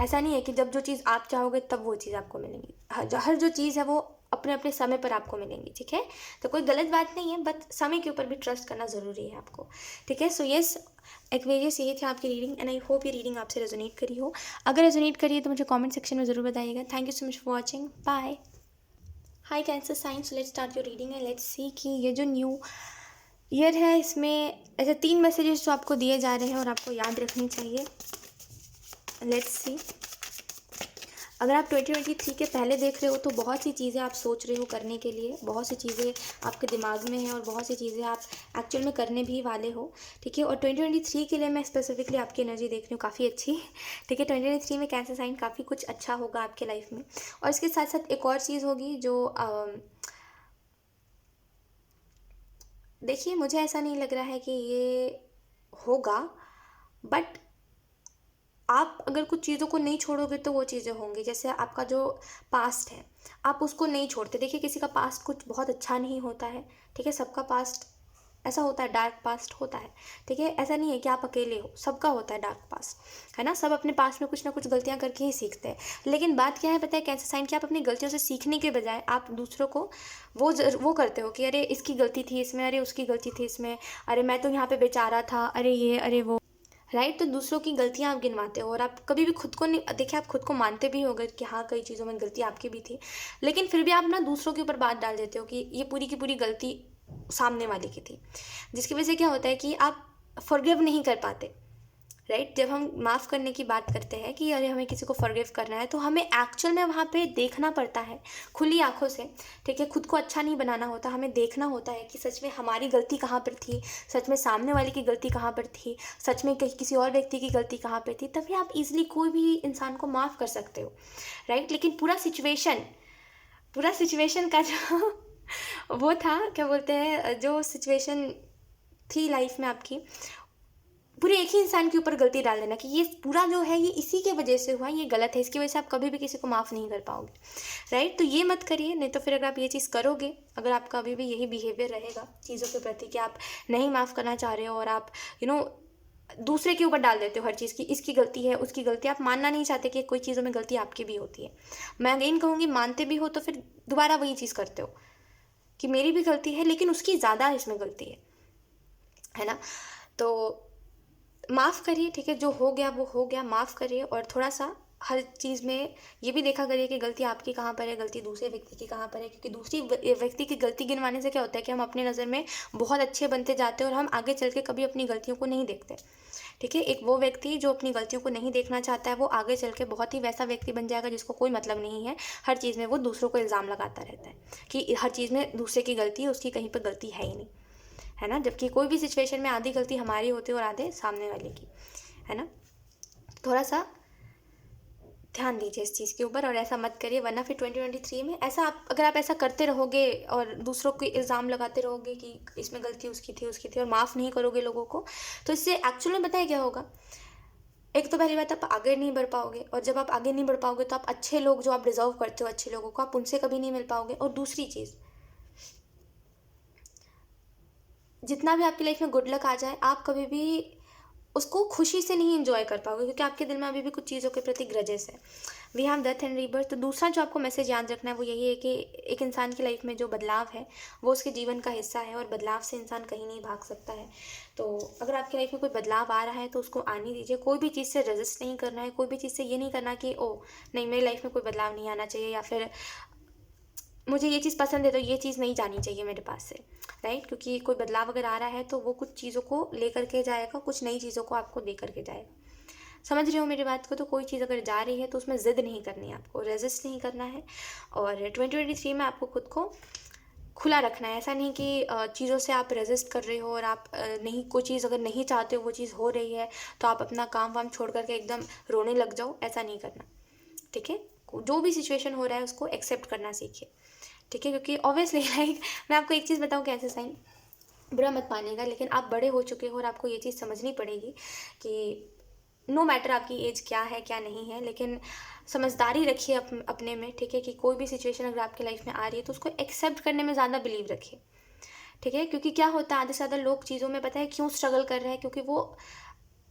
ऐसा नहीं है कि जब जो चीज़ आप चाहोगे तब वो चीज़ आपको मिलेंगी। हर जो चीज़ है वो अपने अपने समय पर आपको मिलेंगी, ठीक है? तो कोई गलत बात नहीं है, बट समय के ऊपर भी ट्रस्ट करना ज़रूरी है आपको, ठीक है? सो येस, एक्वेरियस यही थी आपकी रीडिंग, एंड आई होप ये रीडिंग आपसे रेजोनेट करी हो। अगर रेजोनेट करी है तो मुझे कमेंट सेक्शन में ज़रूर बताइएगा। Thank you so much for watching, bye. Hi Cancer signs, let's start your reading and let's see कि ये जो न्यू ईयर है इसमें ऐसे 3 मैसेजेस जो आपको दिए जा रहे हैं और आपको याद रखनी चाहिए। लेट्स सी, अगर आप 2023 के पहले देख रहे हो तो बहुत सी चीज़ें आप सोच रहे हो करने के लिए, बहुत सी चीज़ें आपके दिमाग में हैं और बहुत सी चीज़ें आप एक्चुअल में करने भी वाले हो, ठीक है? और 2023 के लिए मैं स्पेसिफिकली आपकी एनर्जी देख रही हूँ काफ़ी अच्छी, ठीक है? 2023 में कैंसर साइन काफ़ी कुछ अच्छा होगा आपके लाइफ में। और इसके साथ साथ एक और चीज़ होगी जो देखिए, मुझे ऐसा नहीं लग रहा है कि ये होगा, बट आप अगर कुछ चीज़ों को नहीं छोड़ोगे तो वो चीज़ें होंगी। जैसे आपका जो पास्ट है, आप उसको नहीं छोड़ते। देखिए, किसी का पास्ट कुछ बहुत अच्छा नहीं होता है, ठीक है? सबका पास्ट ऐसा होता है, डार्क पास्ट होता है, ठीक है? ऐसा नहीं है कि आप अकेले हो, सबका होता है डार्क पास्ट, है ना? सब अपने पास्ट में कुछ ना कुछ गलतियाँ करके ही सीखते हैं। लेकिन बात क्या है पता है कैंसर साइन, कि आप अपनी गलतियों से सीखने के बजाय आप दूसरों को वो करते हो कि अरे इसकी गलती थी इसमें, अरे उसकी गलती थी इसमें, अरे मैं तो यहाँ पे बेचारा था, अरे ये अरे वो, राइट? तो दूसरों की गलतियाँ आप गिनवाते हो और आप कभी भी खुद को नहीं, देखिए आप खुद को मानते भी होगे कि हाँ कई चीज़ों में गलती आपकी भी थी, लेकिन फिर भी आप ना दूसरों के ऊपर बात डाल देते हो कि ये पूरी की पूरी गलती सामने वाले की थी, जिसकी वजह से क्या होता है कि आप फॉरगिव नहीं कर पाते, राइट? जब हम माफ़ करने की बात करते हैं कि अरे हमें किसी को फॉरगिव करना है, तो हमें एक्चुअल में वहाँ पे देखना पड़ता है खुली आंखों से, ठीक है? खुद को अच्छा नहीं बनाना होता, हमें देखना होता है कि सच में हमारी गलती कहाँ पर थी, सच में सामने वाले की गलती कहाँ पर थी, सच में किसी और व्यक्ति की गलती कहाँ पर थी, तभी आप ईजिली कोई भी इंसान को माफ़ कर सकते हो, राइट? लेकिन पूरा सिचुएशन का जो वो था, क्या बोलते हैं, जो सिचुएशन थी लाइफ में आपकी, पूरे एक ही इंसान के ऊपर गलती डाल देना कि ये पूरा जो है ये इसी के वजह से हुआ, ये गलत है, इसकी वजह से आप कभी भी किसी को माफ़ नहीं कर पाओगे, राइट? तो ये मत करिए, नहीं तो फिर अगर आप ये चीज़ करोगे, अगर आपका अभी भी यही बिहेवियर रहेगा चीज़ों के प्रति कि आप नहीं माफ़ करना चाह रहे हो और आप दूसरे के ऊपर डाल देते हो हर चीज़ की, इसकी गलती है उसकी गलती, आप मानना नहीं चाहते कि कोई चीज़ों में गलती आपकी भी होती है। मैं अगेन कहूँगी, मानते भी हो तो फिर दोबारा वही चीज़ करते हो कि मेरी भी गलती है लेकिन उसकी ज़्यादा इसमें गलती है ना? तो माफ़ करिए, ठीक है? जो हो गया वो हो गया, माफ़ करिए और थोड़ा सा हर चीज़ में ये भी देखा करिए कि गलती आपकी कहाँ पर है, गलती दूसरे व्यक्ति की कहाँ पर है, क्योंकि दूसरी व्यक्ति की गलती गिनवाने से क्या होता है कि हम अपनी नज़र में बहुत अच्छे बनते जाते हैं और हम आगे चल के कभी अपनी गलतियों को नहीं देखते, ठीक है? एक वो व्यक्ति जो अपनी गलतियों को नहीं देखना चाहता है, वो आगे चल के बहुत ही वैसा व्यक्ति बन जाएगा जिसको कोई मतलब नहीं है, हर चीज़ में वो दूसरों को इल्ज़ाम लगाता रहता है कि हर चीज़ में दूसरे की गलती है, उसकी कहीं पर गलती है ही नहीं, है ना? जबकि कोई भी सिचुएशन में आधी गलती हमारी होती है और आधे सामने वाले की, है ना? थोड़ा सा ध्यान दीजिए इस चीज़ के ऊपर और ऐसा मत करिए, वरना फिर 2023 में ऐसा अगर आप ऐसा करते रहोगे और दूसरों को इल्ज़ाम लगाते रहोगे कि इसमें गलती उसकी थी और माफ़ नहीं करोगे लोगों को, तो इससे एक्चुअल में बताया क्या होगा? एक तो पहली बात, आप आगे नहीं बढ़ पाओगे और जब आप आगे नहीं बढ़ पाओगे तो आप अच्छे लोग जो आप डिज़र्व करते हो, अच्छे लोगों को, आप उनसे कभी नहीं मिल पाओगे। और दूसरी चीज़, जितना भी आपकी लाइफ में गुड लक आ जाए, आप कभी भी उसको खुशी से नहीं एंजॉय कर पाओगे, क्योंकि आपके दिल में अभी भी कुछ चीज़ों के प्रति ग्रजेस है। We have death and rebirth. तो दूसरा जो आपको मैसेज याद रखना है वो यही है कि एक इंसान की लाइफ में जो बदलाव है वो उसके जीवन का हिस्सा है और बदलाव से इंसान कहीं नहीं भाग सकता है। तो अगर आपकी लाइफ में कोई बदलाव आ रहा है तो उसको आने दीजिए, कोई भी चीज़ से रेजिस्ट नहीं करना है, कोई भी चीज़ से ये नहीं करना कि ओ नहीं मेरी लाइफ में कोई बदलाव नहीं आना चाहिए, या फिर मुझे ये चीज़ पसंद है तो ये चीज़ नहीं जानी चाहिए मेरे पास से, राइट? क्योंकि कोई बदलाव अगर आ रहा है तो वो कुछ चीज़ों को लेकर के जाएगा, कुछ नई चीज़ों को आपको दे करके जाएगा। समझ रहे हो मेरी बात को? तो कोई चीज़ अगर जा रही है तो उसमें ज़िद नहीं करनी है, आपको रेजिस्ट नहीं करना है। और 2023 में आपको खुद को खुला रखना है। ऐसा नहीं कि चीज़ों से आप रेजिस्ट कर रहे हो और आप नहीं, कोई चीज़ अगर नहीं चाहते हो वो चीज़ हो रही है तो आप अपना काम वाम छोड़ करके एकदम रोने लग जाओ, ऐसा नहीं करना। ठीक है, जो भी सिचुएशन हो रहा है उसको एक्सेप्ट करना सीखिए। ठीक है, क्योंकि ऑब्वियसली लाइक मैं आपको एक चीज़ बताऊँ कैंसर साइन, बुरा मत मानिएगा, लेकिन आप बड़े हो चुके हो और आपको ये चीज़ समझनी पड़ेगी कि नो मैटर आपकी एज क्या है क्या नहीं है, लेकिन समझदारी रखिए अपने में। ठीक है, कि कोई भी सिचुएशन अगर आपकी लाइफ में आ रही है तो उसको एक्सेप्ट करने में ज़्यादा बिलीव रखिए। ठीक है, क्योंकि क्या होता है आधे से ज़्यादा लोग चीज़ों में, पता है क्यों स्ट्रगल कर रहे हैं, क्योंकि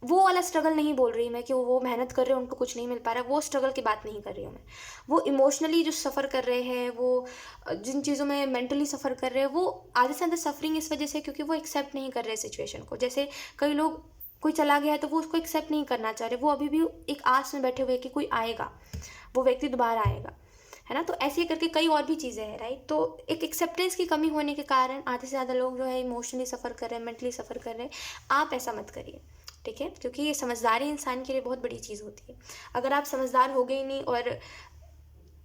वो वाला स्ट्रगल नहीं बोल रही मैं कि वो मेहनत कर रहे हैं उनको कुछ नहीं मिल पा रहा है, वो स्ट्रगल की बात नहीं कर रही हूँ मैं। वो इमोशनली जो सफ़र कर रहे हैं, वो जिन चीज़ों में मेंटली सफ़र कर रहे हैं, वो आधे से ज़्यादा सफरिंग इस वजह से क्योंकि वो एक्सेप्ट नहीं कर रहे सिचुएशन को। जैसे कई लोग, कोई चला गया है तो वो उसको एक्सेप्ट नहीं करना चाह रहे, वो अभी भी एक आस में बैठे हुए हैं कि कोई आएगा, वो व्यक्ति दोबारा आएगा, है ना। तो ऐसे ही करके कई और भी चीज़ें हैं, राइट। तो एक एक्सेप्टेंस की कमी होने के कारण आधे से ज़्यादा लोग जो है इमोशनली सफ़र कर रहे हैं, मेंटली सफ़र कर रहे हैं। आप ऐसा मत करिए। ठीक है, क्योंकि ये समझदारी इंसान के लिए बहुत बड़ी चीज़ होती है। अगर आप समझदार हो गए ही नहीं और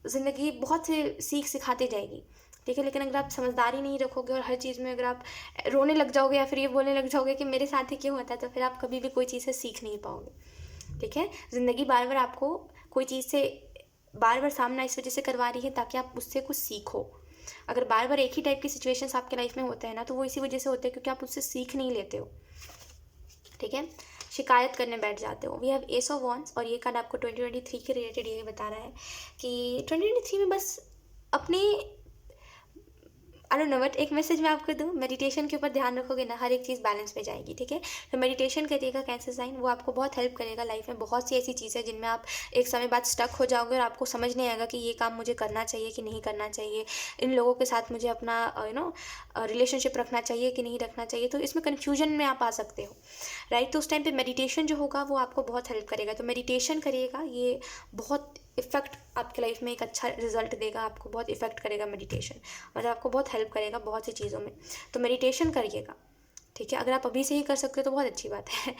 ज़िंदगी बहुत से सीख सिखाती जाएगी, ठीक है, लेकिन अगर आप समझदारी नहीं रखोगे और हर चीज़ में अगर आप रोने लग जाओगे या फिर ये बोलने लग जाओगे कि मेरे साथ ही क्यों होता है, तो फिर आप कभी भी कोई चीज़ से सीख नहीं पाओगे। ठीक है, ज़िंदगी बार बार आपको कोई चीज़ से बार बार सामना इस वजह से करवा रही है ताकि आप उससे कुछ सीखो। अगर बार बार एक ही टाइप की सिचुएशंस आपके लाइफ में होते हैं ना, तो वो इसी वजह से होते हैं क्योंकि आप उससे सीख नहीं लेते हो। ठीक है, शिकायत करने बैठ जाते हो। We have ace of wands और ये कार्ड आपको 2023 के रिलेटेड ये बता रहा है कि 2023 में बस अपने, आई डोंट नो, बट एक मैसेज मैं आपको दूँ, मेडिटेशन के ऊपर ध्यान रखोगे ना, हर एक चीज़ बैलेंस में जाएगी। ठीक है, तो मेडिटेशन करिएगा कैंसर साइन, वो आपको बहुत हेल्प करेगा। लाइफ में बहुत सी ऐसी चीज़ें जिनमें आप एक समय बाद स्टक हो जाओगे और आपको समझ नहीं आएगा कि ये काम मुझे करना चाहिए कि नहीं करना चाहिए, इन लोगों के साथ मुझे अपना रिलेशनशिप रखना चाहिए कि नहीं रखना चाहिए। तो इसमें कन्फ्यूजन में आप आ सकते हो, राइट। तो उस टाइम पे मेडिटेशन जो होगा वो आपको बहुत हेल्प करेगा। तो मेडिटेशन करिएगा, ये बहुत इफ़ेक्ट आपके लाइफ में एक अच्छा रिजल्ट देगा, आपको बहुत इफ़ेक्ट करेगा मेडिटेशन, मतलब आपको बहुत हेल्प करेगा बहुत सी चीज़ों में। तो मेडिटेशन करिएगा। ठीक है, अगर आप अभी से ही कर सकते हो तो बहुत अच्छी बात है।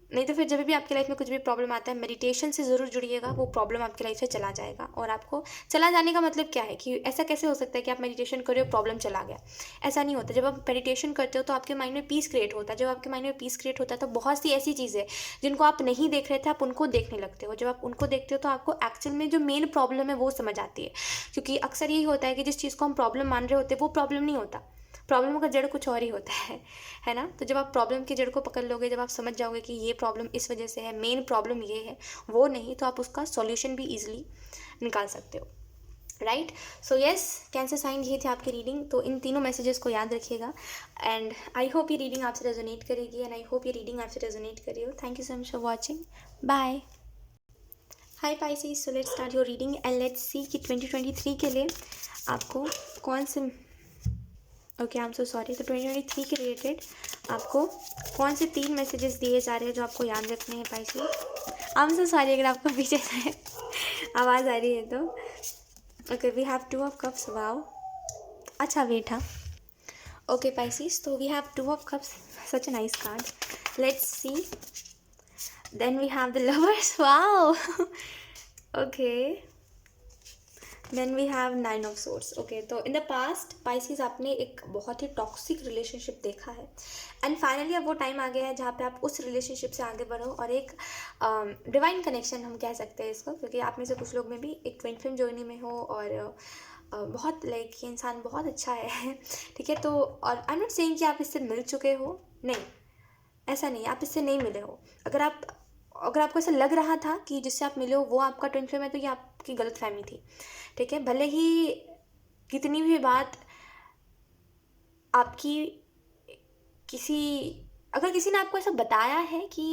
नहीं तो फिर जब भी आपकी लाइफ में कुछ भी प्रॉब्लम आता है, मेडिटेशन से ज़रूर जुड़िएगा, वो प्रॉब्लम आपकी लाइफ से चला जाएगा। और आपको चला जाने का मतलब क्या है कि ऐसा कैसे हो सकता है कि आप मेडिटेशन कर रहे हो प्रॉब्लम चला गया, ऐसा नहीं होता। जब आप मेडिटेशन करते हो तो आपके माइंड में पीस क्रिएट होता है। जब आपके माइंड में पीस क्रिएट होता है तो बहुत सी ऐसी चीज़ें जिनको आप नहीं देख रहे थे आप उनको देखने लगते हो। जब आप उनको देखते हो तो आपको एक्चुअल में जो मेन प्रॉब्लम है वो समझ आती है। क्योंकि अक्सर यही होता है कि जिस चीज़ को हम प्रॉब्लम मान रहे होते हैं वो प्रॉब्लम नहीं होता, प्रॉब्लम का जड़ कुछ और ही होता है ना। तो जब आप प्रॉब्लम की जड़ को पकड़ लोगे, जब आप समझ जाओगे कि ये प्रॉब्लम इस वजह से है, मेन प्रॉब्लम ये है वो नहीं, तो आप उसका सॉल्यूशन भी इजीली निकाल सकते हो, right. So yes Cancer sign, ये थे आपकी रीडिंग। तो इन तीनों मैसेजेस को याद रखिएगा एंड आई होप ये रीडिंग आपसे रेजोनेट करेगी एंड आई होप ये रीडिंग आपसे रेजोनेट करी हो। Thank you so much for watching, bye. Hi Pisces, so let's start your reading and let's see कि 2023 के लिए आपको कौन से, okay I am so sorry, तो 2023 के रिलेटेड आपको कौन से 3 मैसेजेस दिए जा रहे हैं जो आपको याद रखने हैं Pisces. I am so sorry अगर आपको पीछे से आवाज़ आ रही है तो। Okay, we have 2 of cups, wow, अच्छा वेट, हाँ। ओके पाइसेस, तो we have 2 of cups, such a nice card. Let's see, then we have the lovers, wow. Okay, then we have 9 of swords. Okay, तो इन द पास्ट पाइसेस आपने एक बहुत ही टॉक्सिक रिलेशनशिप देखा है एंड फाइनली अब वो टाइम आ गया है जहाँ पे आप उस रिलेशनशिप से आगे बढ़ो और एक डिवाइन कनेक्शन हम कह सकते हैं इसको, क्योंकि आप में से कुछ लोग में भी एक ट्विन फ्लेम जर्नी में हो और बहुत लाइक ये इंसान बहुत अच्छा है। ठीक है, तो और आई एम नॉट सेइंग कि आप इससे मिल चुके हो, नहीं, ऐसा नहीं, आप इससे नहीं मिले हो। अगर आपको ऐसा लग रहा था कि जिससे आप मिले हो वो आपका ट्विन फ्लेम है तो ये आपकी गलतफहमी थी। ठीक है, भले ही कितनी भी बात आपकी अगर किसी ने आपको ऐसा बताया है कि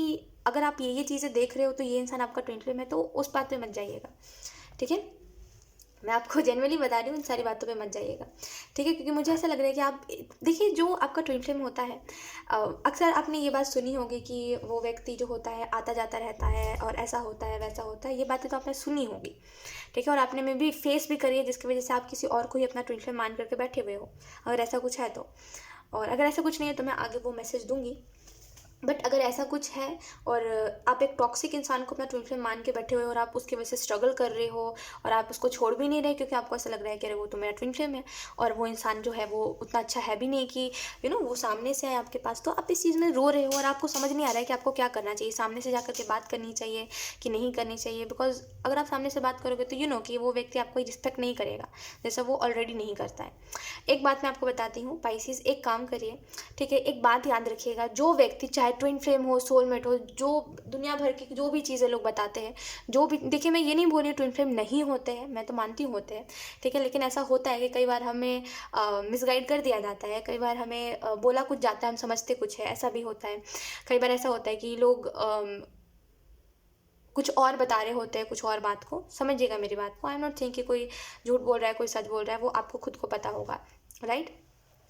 अगर आप ये चीज़ें देख रहे हो तो ये इंसान आपका ट्विन फ्लेम है, तो उस बात पे मत जाइएगा। ठीक है, मैं आपको जेन्युइनली बता रही हूँ, इन सारी बातों पे मत जाइएगा। ठीक है, क्योंकि मुझे ऐसा लग रहा है कि आप देखिए, जो आपका ट्विन फ्लेम होता है, अक्सर आपने ये बात सुनी होगी कि वो व्यक्ति जो होता है आता जाता रहता है और ऐसा होता है वैसा होता है, ये बातें तो आपने सुनी होगी। ठीक है, और आपने में भी फेस भी करी है, जिसकी वजह से आप किसी और को ही अपना ट्विन फ्लेम मान करके बैठे हुए हो, अगर ऐसा कुछ है तो। और अगर ऐसा कुछ नहीं है तो मैं आगे वो मैसेज दूंगी बट अगर ऐसा कुछ है और आप एक टॉक्सिक इंसान को अपना ट्विन फ्लेम मान के बैठे हुए हो और आप उसकी वजह से स्ट्रगल कर रहे हो और आप उसको छोड़ भी नहीं रहे क्योंकि आपको ऐसा लग रहा है कि अरे वो तो मेरा ट्विन फ्लेम है और वो इंसान जो है वो उतना अच्छा है भी नहीं कि वो सामने से है आपके पास, तो आप इस चीज़ में रो रहे हो और आपको समझ नहीं आ रहा है कि आपको क्या करना चाहिए, सामने से जाकर के बात करनी चाहिए कि नहीं करनी चाहिए। बिकॉज अगर आप सामने से बात करोगे तो कि वो व्यक्ति आपको रिस्पेक्ट नहीं करेगा जैसा वो ऑलरेडी नहीं करता है। एक बात मैं आपको बताती हूँ पाइसिस, एक काम करिए, ठीक है, एक बात याद रखिएगा, जो व्यक्ति चाहे ट्विन फ्लेम हो, सोलमेट हो, जो दुनिया भर की जो भी चीज़ें लोग बताते हैं, जो भी, देखिए मैं ये नहीं बोल रही ट्विन फ्लेम नहीं होते हैं, मैं तो मानती हूँ होते हैं, ठीक है, लेकिन ऐसा होता है कि कई बार हमें मिसगाइड कर दिया जाता है, कई बार हमें बोला कुछ जाता है, हम समझते कुछ है, ऐसा भी होता है। कई बार ऐसा होता है कि लोग कुछ और बता रहे होते हैं, कुछ और बात को, समझिएगा मेरी बात को। आई एम नॉट थिंक कि कोई झूठ बोल रहा है, कोई सच बोल रहा है, वो आपको खुद को पता होगा, राइट।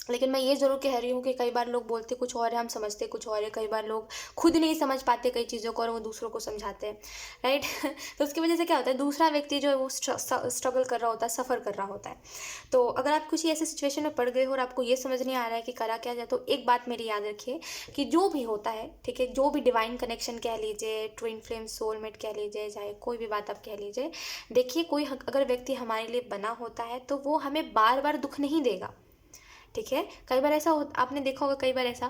लेकिन मैं ये ज़रूर कह रही हूँ कि कई बार लोग बोलते कुछ और है, हम समझते कुछ और है, कई बार लोग खुद नहीं समझ पाते कई चीज़ों को और वो दूसरों को समझाते हैं, राइट। तो उसकी वजह से क्या होता है, दूसरा व्यक्ति जो है वो स्ट्रगल कर रहा होता है, सफ़र कर रहा होता है। तो अगर आप किसी ऐसे सिचुएशन में पड़ गए हो और आपको ये समझ नहीं आ रहा है कि करा क्या जाए, तो एक बात मेरी याद रखिए कि जो भी होता है, ठीक है, जो भी डिवाइन कनेक्शन कह लीजिए, ट्विन फ्लेम, सोलमेट कह लीजिए, चाहे कोई भी बात आप कह लीजिए, देखिए कोई अगर व्यक्ति हमारे लिए बना होता है तो वो हमें बार बार दुख नहीं देगा, ठीक है। कई बार ऐसा हो, आपने देखा होगा कई बार ऐसा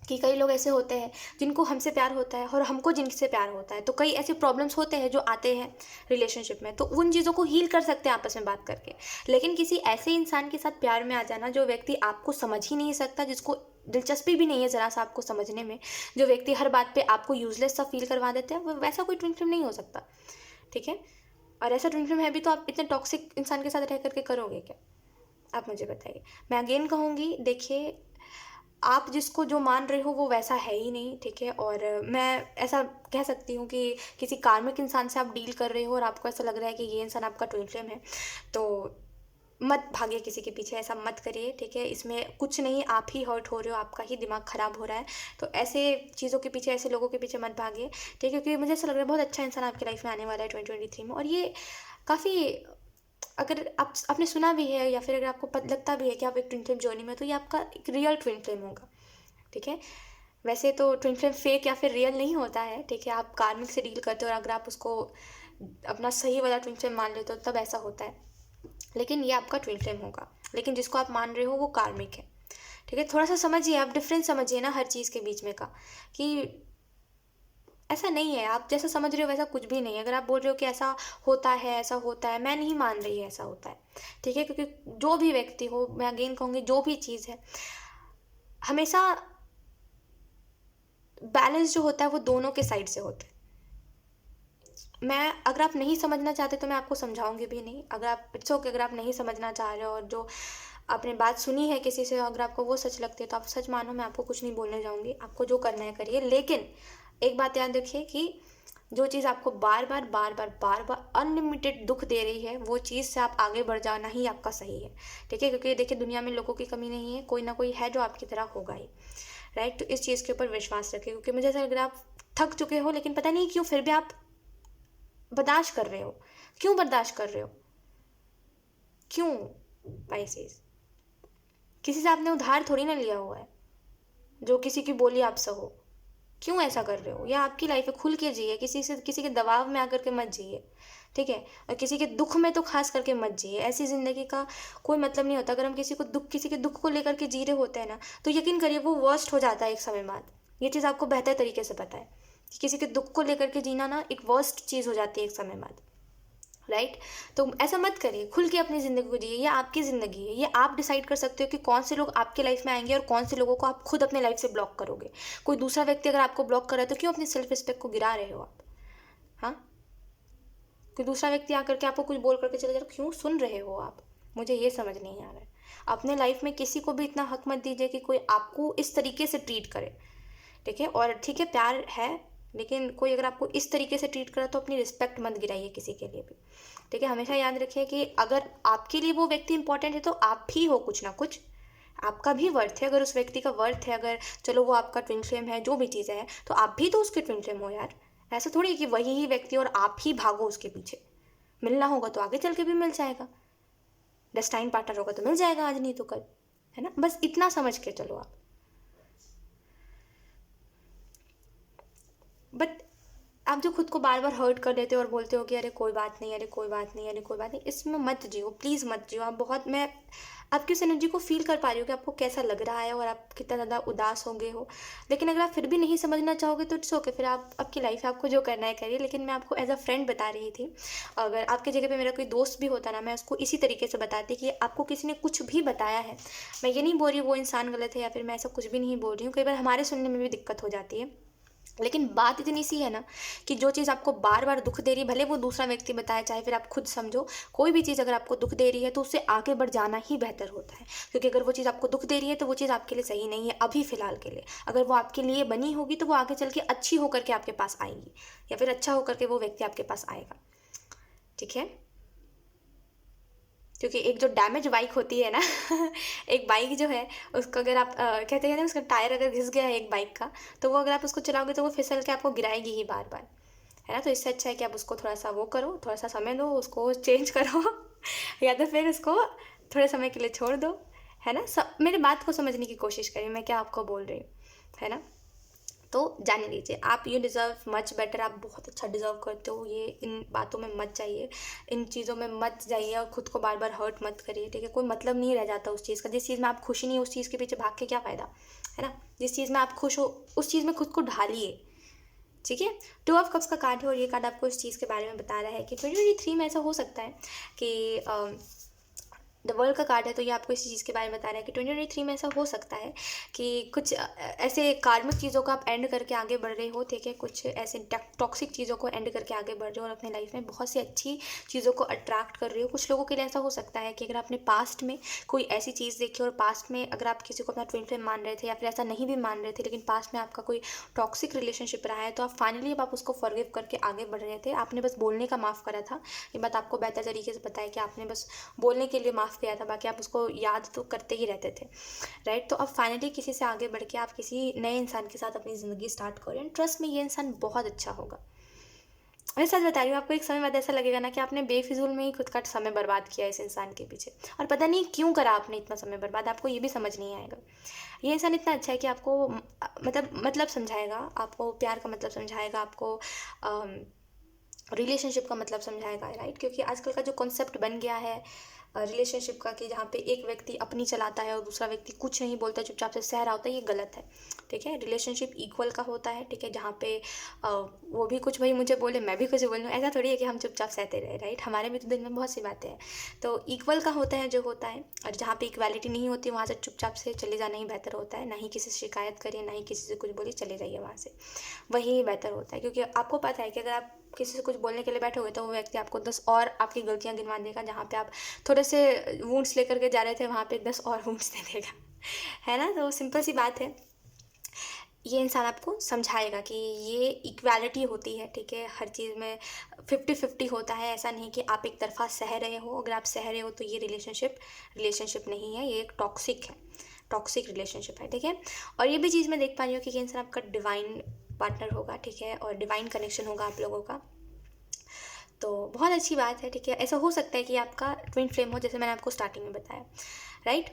कि कई लोग ऐसे होते हैं जिनको हमसे प्यार होता है और हमको जिनसे प्यार होता है, तो कई ऐसे प्रॉब्लम्स होते हैं जो आते हैं रिलेशनशिप में, तो उन चीज़ों को हील कर सकते हैं आपस में बात करके। लेकिन किसी ऐसे इंसान के साथ प्यार में आ जाना जो व्यक्ति आपको समझ ही नहीं सकता, जिसको दिलचस्पी भी नहीं है ज़रा सा आपको समझने में, जो व्यक्ति हर बात पे आपको यूजलेस सा फील करवा देते हैं, वो वैसा कोई ट्विन फ्लेम नहीं हो सकता, ठीक है। और ऐसा ट्विन फ्लेम है भी तो आप इतने टॉक्सिक इंसान के साथ रह करके करोगे क्या, आप मुझे बताइए। मैं अगेन कहूँगी, देखिए आप जिसको जो मान रहे हो वो वैसा है ही नहीं, ठीक है। और मैं ऐसा कह सकती हूँ कि किसी कार्मिक इंसान से आप डील कर रहे हो और आपको ऐसा लग रहा है कि ये इंसान आपका ट्विन फ्लेम है, तो मत भागिए किसी के पीछे, ऐसा मत करिए, ठीक है। इसमें कुछ नहीं, आप ही हर्ट हो रहे हो, आपका ही दिमाग ख़राब हो रहा है। तो ऐसे चीज़ों के पीछे, ऐसे लोगों के पीछे मत भागिए, ठीक है, क्योंकि मुझे ऐसा लग रहा है बहुत अच्छा इंसान आपकी लाइफ में आने वाला है 2023 में। और ये काफ़ी, अगर आपने सुना भी है या फिर अगर आपको लगता भी है कि आप एक ट्विन फ्लेम जर्नी में, तो ये आपका एक रियल ट्विन फ्लेम होगा, ठीक है। वैसे तो ट्विन फ्लेम फेक या फिर रियल नहीं होता है, ठीक है, आप कार्मिक से डील करते हो और अगर आप उसको अपना सही वाला ट्विन फ्लेम मान लेते हो तब ऐसा होता है, लेकिन ये आपका ट्विन फ्लेम होगा। लेकिन जिसको आप मान रहे हो वो कार्मिक है, ठीक है। थोड़ा सा समझिए, आप डिफरेंस समझिए ना हर चीज़ के बीच में का, कि ऐसा नहीं है, आप जैसा समझ रहे हो वैसा कुछ भी नहीं है। अगर आप बोल रहे हो कि ऐसा होता है, ऐसा होता है, मैं नहीं मान रही है ऐसा होता है, ठीक है। क्योंकि जो भी व्यक्ति हो, मैं अगेन कहूँगी, जो भी चीज़ है, हमेशा बैलेंस जो होता है वो दोनों के साइड से होता है। मैं, अगर आप नहीं समझना चाहते तो मैं आपको समझाऊंगी भी नहीं, अगर आप, इट्स ओके, अगर आप नहीं समझना चाह रहे हो और जो आपने बात सुनी है किसी से, अगर आपको वो सच लगती है तो आप सच मानो, मैं आपको कुछ नहीं बोलने जाऊंगी, आपको जो करना है करिए। लेकिन एक बात याद रखिए कि जो चीज़ आपको बार बार बार बार बार बार अनलिमिटेड दुख दे रही है, वो चीज़ से आप आगे बढ़ जाना ही आपका सही है, ठीक है। क्योंकि देखिए दुनिया में लोगों की कमी नहीं है, कोई ना कोई है जो आपकी तरह होगा ही, राइट। तो इस चीज़ के ऊपर विश्वास रखिए, क्योंकि मुझे ऐसा लग रहा है आप थक चुके हो, लेकिन पता नहीं क्यों फिर भी आप बर्दाश्त कर रहे हो। क्यों बर्दाश्त कर रहे हो, क्यों पाइसेस? किसी से आपने उधार थोड़ी ना लिया हुआ है जो किसी की बोली आप सहो। क्यों ऐसा कर रहे हो? या आपकी लाइफ है, खुल के जिए, किसी से, किसी के दबाव में आकर के मत जिए, ठीक है। और किसी के दुख में तो खास करके मत जिए, ऐसी ज़िंदगी का कोई मतलब नहीं होता। अगर हम किसी के दुख को लेकर के जी रहे होते हैं ना, तो यकीन करिए वो वर्स्ट हो जाता है एक समय बाद। ये चीज़ आपको बेहतर तरीके से पता है कि किसी के दुख को लेकर के जीना ना एक वर्स्ट चीज़ हो जाती है एक समय बाद, राइट। तो ऐसा मत करिए, खुल के अपनी ज़िंदगी को जिए, ये आपकी ज़िंदगी है, ये आप डिसाइड कर सकते हो कि कौन से लोग आपके लाइफ में आएंगे और कौन से लोगों को आप खुद अपने लाइफ से ब्लॉक करोगे। कोई दूसरा व्यक्ति अगर आपको ब्लॉक कर रहा है तो क्यों अपनी सेल्फ रिस्पेक्ट को गिरा रहे हो आप? हाँ, कोई दूसरा व्यक्ति आकर के आपको कुछ बोल करके चले जा रहा, क्यों सुन रहे हो आप? मुझे ये समझ नहीं आ रहा है। अपने लाइफ में किसी को भी इतना हक मत दीजिए कि कोई आपको इस तरीके से ट्रीट करे, ठीक है। और ठीक है, प्यार है, लेकिन कोई अगर आपको इस तरीके से ट्रीट करे तो अपनी रिस्पेक्ट मत गिराइए किसी के लिए भी, ठीक है। हमेशा याद रखिए कि अगर आपके लिए वो व्यक्ति इंपॉर्टेंट है तो आप भी हो कुछ ना कुछ, आपका भी वर्थ है। अगर उस व्यक्ति का वर्थ है, अगर चलो वो आपका ट्विन फ्लेम है, जो भी चीज़ें हैं, तो आप भी तो उसके ट्विन फ्लेम हो यार। ऐसा थोड़ी है कि वही ही व्यक्ति और आप ही भागो उसके पीछे। मिलना होगा तो आगे चल के भी मिल जाएगा, डेस्टाइन पार्टनर होगा तो मिल जाएगा आज नहीं तो कल, है ना। बस इतना समझ के चलो आप। बट आप जो खुद को बार बार हर्ट कर देते हो और बोलते हो कि अरे कोई बात नहीं, अरे कोई बात नहीं, अरे कोई बात नहीं, इसमें मत जियो, प्लीज़ मत जियो। आप बहुत, मैं आपकी उस एनर्जी को फील कर पा रही हूँ कि आपको कैसा लग रहा है और आप कितना ज़्यादा उदास हो गए हो। लेकिन अगर आप फिर भी नहीं समझना चाहोगे तो इट्स ओके, फिर आप आपकी लाइफ है, आपको जो करना है करिए। लेकिन मैं आपको एज अ फ्रेंड बता रही थी, अगर आपकी जगह पे मेरा कोई दोस्त भी होता ना, मैं उसको इसी तरीके से बताती कि आपको किसी ने कुछ भी बताया है, मैं ये नहीं बोल रही वो इंसान गलत है या फिर मैं ऐसा कुछ भी नहीं बोल रही हूँ, कई बार हमारे सुनने में भी दिक्कत हो जाती है। लेकिन बात इतनी सी है ना कि जो चीज़ आपको बार बार दुख दे रही है, भले वो दूसरा व्यक्ति बताए चाहे फिर आप खुद समझो, कोई भी चीज़ अगर आपको दुख दे रही है तो उससे आगे बढ़ जाना ही बेहतर होता है। क्योंकि अगर वो चीज़ आपको दुख दे रही है तो वो चीज़ आपके लिए सही नहीं है अभी फ़िलहाल के लिए। अगर वो आपके लिए बनी होगी तो वो आगे चल के अच्छी होकर के आपके पास आएगी, या फिर अच्छा होकर के वो व्यक्ति आपके पास आएगा। ठीक है, क्योंकि एक जो डैमेज बाइक होती है ना एक बाइक जो है उसको अगर आप कहते हैं ना, उसका टायर अगर घिस गया है एक बाइक का, तो वो अगर आप उसको चलाओगे तो वो फिसल के आपको गिराएगी ही बार बार, है ना। तो इससे अच्छा है कि आप उसको थोड़ा सा वो करो, थोड़ा सा समय दो, उसको चेंज करो या तो फिर उसको थोड़े समय के लिए छोड़ दो, है ना। सब मेरे बात को समझने की कोशिश करिए, मैं क्या आपको बोल रही हूँ, है ना। तो जाने दीजिए, आप यू डिज़र्व मच बेटर, आप बहुत अच्छा डिज़र्व करते हो। ये इन बातों में मत जाइए, इन चीज़ों में मत जाइए और खुद को बार बार हर्ट मत करिए। ठीक है, कोई मतलब नहीं रह जाता उस चीज़ का। जिस चीज़ में आप खुशी नहीं, उस चीज़ के पीछे भाग के क्या फ़ायदा, है ना। जिस चीज़ में आप खुश हो उस चीज़ में खुद को ढालिए। ठीक है, 2 ऑफ कप्स का कार्ड है और ये कार्ड आपको इस चीज़ के बारे में बता रहा है कि 2023 में ऐसा हो सकता है कि द वर्ल्ड का कार्ड है, तो ये आपको इसी चीज़ के बारे में बता रहा है कि 2023 में ऐसा हो सकता है कि कुछ ऐसे कार्मिक चीज़ों को आप एंड करके आगे बढ़ रहे हो। ठीक है, कुछ ऐसे टॉक्सिक चीज़ों को एंड करके आगे बढ़ रहे हो और अपने लाइफ में बहुत सी अच्छी चीज़ों को अट्रैक्ट कर रहे हो। कुछ लोगों के लिए ऐसा हो सकता है कि अगर आपने पास्ट में कोई ऐसी चीज़ देखी और पास्ट में अगर आप किसी को अपना ट्विन फ्लेम मान रहे थे या फिर ऐसा नहीं भी मान रहे थे, लेकिन पास्ट में आपका कोई टॉक्सिक रिलेशनशिप रहा है, तो आप फाइनली अब आप उसको फॉरगिव करके आगे बढ़ रहे थे। आपने बस बोलने का माफ़ करा था। ये बात आपको बेहतर तरीके से पता है कि आपने बस बोलने के लिए माफ़ किया था, बाकी आप उसको याद तो करते ही रहते थे, राइट। तो अब फाइनली किसी से आगे बढ़ के आप किसी नए इंसान के साथ अपनी ज़िंदगी स्टार्ट करें एंड ट्रस्ट में ये इंसान बहुत अच्छा होगा। मैं सच बता रही हूँ, आपको एक समय बाद ऐसा लगेगा ना कि आपने बेफिजूल में ही खुद का समय बर्बाद किया इस इंसान के पीछे, और पता नहीं क्यों करा आपने इतना समय बर्बाद, आपको ये भी समझ नहीं आएगा। ये इंसान इतना अच्छा है कि आपको मतलब समझाएगा, आपको प्यार का मतलब समझाएगा, आपको रिलेशनशिप का मतलब समझाएगा, राइट। क्योंकि आजकल का जो कॉन्सेप्ट बन गया है रिलेशनशिप का कि जहाँ पे एक व्यक्ति अपनी चलाता है और दूसरा व्यक्ति कुछ नहीं बोलता, चुपचाप से सह रहा होता है, ये गलत है। ठीक है, रिलेशनशिप इक्वल का होता है। ठीक है, जहाँ पे वो भी कुछ भाई मुझे बोले, मैं भी कुछ बोलूँ, ऐसा थोड़ी है कि हम चुपचाप सहते रहे, राइट। हमारे भी तो दिन में बहुत सी बातें हैं। तो इक्वल का होता है जो होता है, और जहाँ पे इक्वालिटी नहीं होती वहाँ से चुपचाप से चले जाना ही बेहतर होता है। ना ही किसी से शिकायत करिए, ना ही किसी से कुछ बोलिए, चले जाइए वहाँ से, वही बेहतर होता है। क्योंकि आपको पता है कि अगर आप किसी से कुछ बोलने के लिए बैठोगे तो वो व्यक्ति आपको 10 और आपकी गलतियां गिनवा देगा। जहाँ पे आप थोड़े से वुंड्स लेकर के जा रहे थे वहाँ पे 10 और वुंड्स दे देगा, है ना। तो सिंपल सी बात है, ये इंसान आपको समझाएगा कि ये इक्वालिटी होती है। ठीक है, हर चीज़ में 50-50 होता है। ऐसा नहीं कि आप एक तरफा सह रहे हो। अगर आप सह रहे हो तो ये रिलेशनशिप नहीं है, ये एक टॉक्सिक रिलेशनशिप है। ठीक है, और ये भी चीज़ मैं देख पा रही हूँ कि ये इंसान आपका डिवाइन पार्टनर होगा। ठीक है, और डिवाइन कनेक्शन होगा आप लोगों का, तो बहुत अच्छी बात है। ठीक है, ऐसा हो सकता है कि आपका ट्विन फ्लेम हो, जैसे मैंने आपको स्टार्टिंग में बताया, राइट।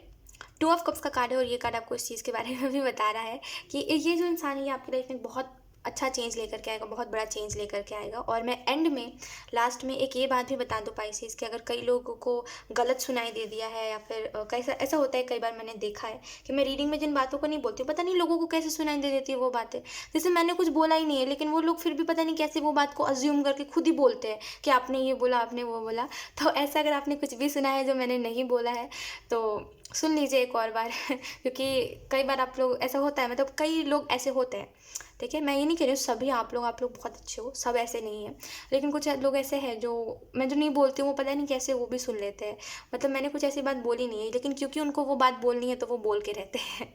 2 ऑफ कप्स का कार्ड है और ये कार्ड आपको इस चीज़ के बारे में भी बता रहा है कि ये जो इंसान है ये आपकी लाइफ में बहुत अच्छा चेंज लेकर के आएगा, बहुत बड़ा चेंज लेकर के आएगा। और मैं एंड में लास्ट में एक ये बात भी बता दूँ पाइसेस कि अगर कई लोगों को गलत सुनाई दे दिया है या फिर कैसा ऐसा होता है, कई बार मैंने देखा है कि मैं रीडिंग में जिन बातों को नहीं बोलती हूँ, पता नहीं लोगों को कैसे सुनाई दे देती है वो बातें, जैसे मैंने कुछ बोला ही नहीं है, लेकिन वो लोग फिर भी पता नहीं कैसे वो बात को अज्यूम करके खुद ही बोलते हैं कि आपने ये बोला, आपने वो बोला। तो ऐसा अगर आपने कुछ भी सुना है जो मैंने नहीं बोला है तो सुन लीजिए एक और बार क्योंकि कई बार आप लोग ऐसा होता है, मतलब कई लोग ऐसे होते हैं। ठीक है, मैं ये नहीं कह रही हूँ सभी आप लोग बहुत अच्छे हो, सब ऐसे नहीं हैं, लेकिन कुछ लोग ऐसे हैं जो मैं जो नहीं बोलती हूँ वो पता नहीं कैसे वो भी सुन लेते हैं। मतलब मैंने कुछ ऐसी बात बोली नहीं है, लेकिन क्योंकि उनको वो बात बोलनी है तो वो बोल के रहते हैं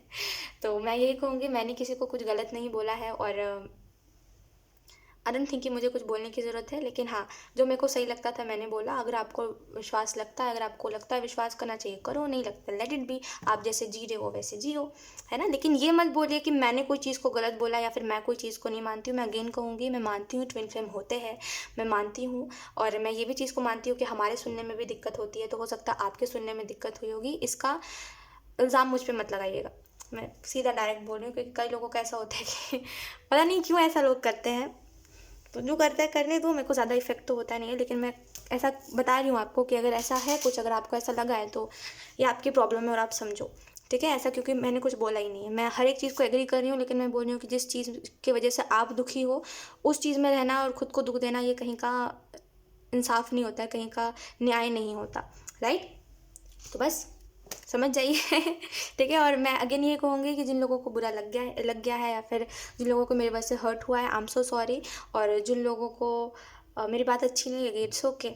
तो मैं यही कहूँगी, मैंने किसी को कुछ गलत नहीं बोला है और आई डोंट थिंक कि मुझे कुछ बोलने की ज़रूरत है। लेकिन हाँ, जो मेरे को सही लगता था मैंने बोला। अगर आपको विश्वास लगता है, अगर आपको लगता है विश्वास करना चाहिए करो, नहीं लगता लेट इट बी। आप जैसे जी रहे हो वैसे जियो, है ना। लेकिन ये मत बोलिए कि मैंने कोई चीज़ को गलत बोला या फिर मैं कोई चीज़ को नहीं मानती हूँ। मैं अगेन कहूँगी, मैं मानती हूँ ट्विन फ्लेम होते हैं, मैं मानती हूँ। और मैं ये भी चीज़ को मानती हूँ कि हमारे सुनने में भी दिक्कत होती है, तो हो सकता है आपके सुनने में दिक्कत हुई होगी। इसका इल्ज़ाम मुझ पर मत लगाइएगा, मैं सीधा डायरेक्ट बोल रही हूँ, क्योंकि कई लोगों का ऐसा होता है कि पता नहीं क्यों ऐसा लोग करते हैं। तो जो करता है करने दो, मेरे को ज़्यादा इफेक्ट तो होता नहीं है, लेकिन मैं ऐसा बता रही हूँ आपको कि अगर ऐसा है कुछ, अगर आपको ऐसा लगा है तो ये आपकी प्रॉब्लम है और आप समझो, ठीक है। ऐसा क्योंकि मैंने कुछ बोला ही नहीं है, मैं हर एक चीज़ को एग्री कर रही हूँ, लेकिन मैं बोल रही हूँ कि जिस चीज़ की वजह से आप दुखी हो उस चीज़ में रहना और ख़ुद को दुख देना, ये कहीं का इंसाफ नहीं होता है, कहीं का न्याय नहीं होता, राइट। तो बस समझ जाइए ठीक है। और मैं अगेन ये कहूँगी कि जिन लोगों को बुरा लग गया है या फिर जिन लोगों को मेरे वजह से हर्ट हुआ है, आई एम सो सॉरी। और जिन लोगों को मेरी बात अच्छी नहीं लगी, इट्स ओके,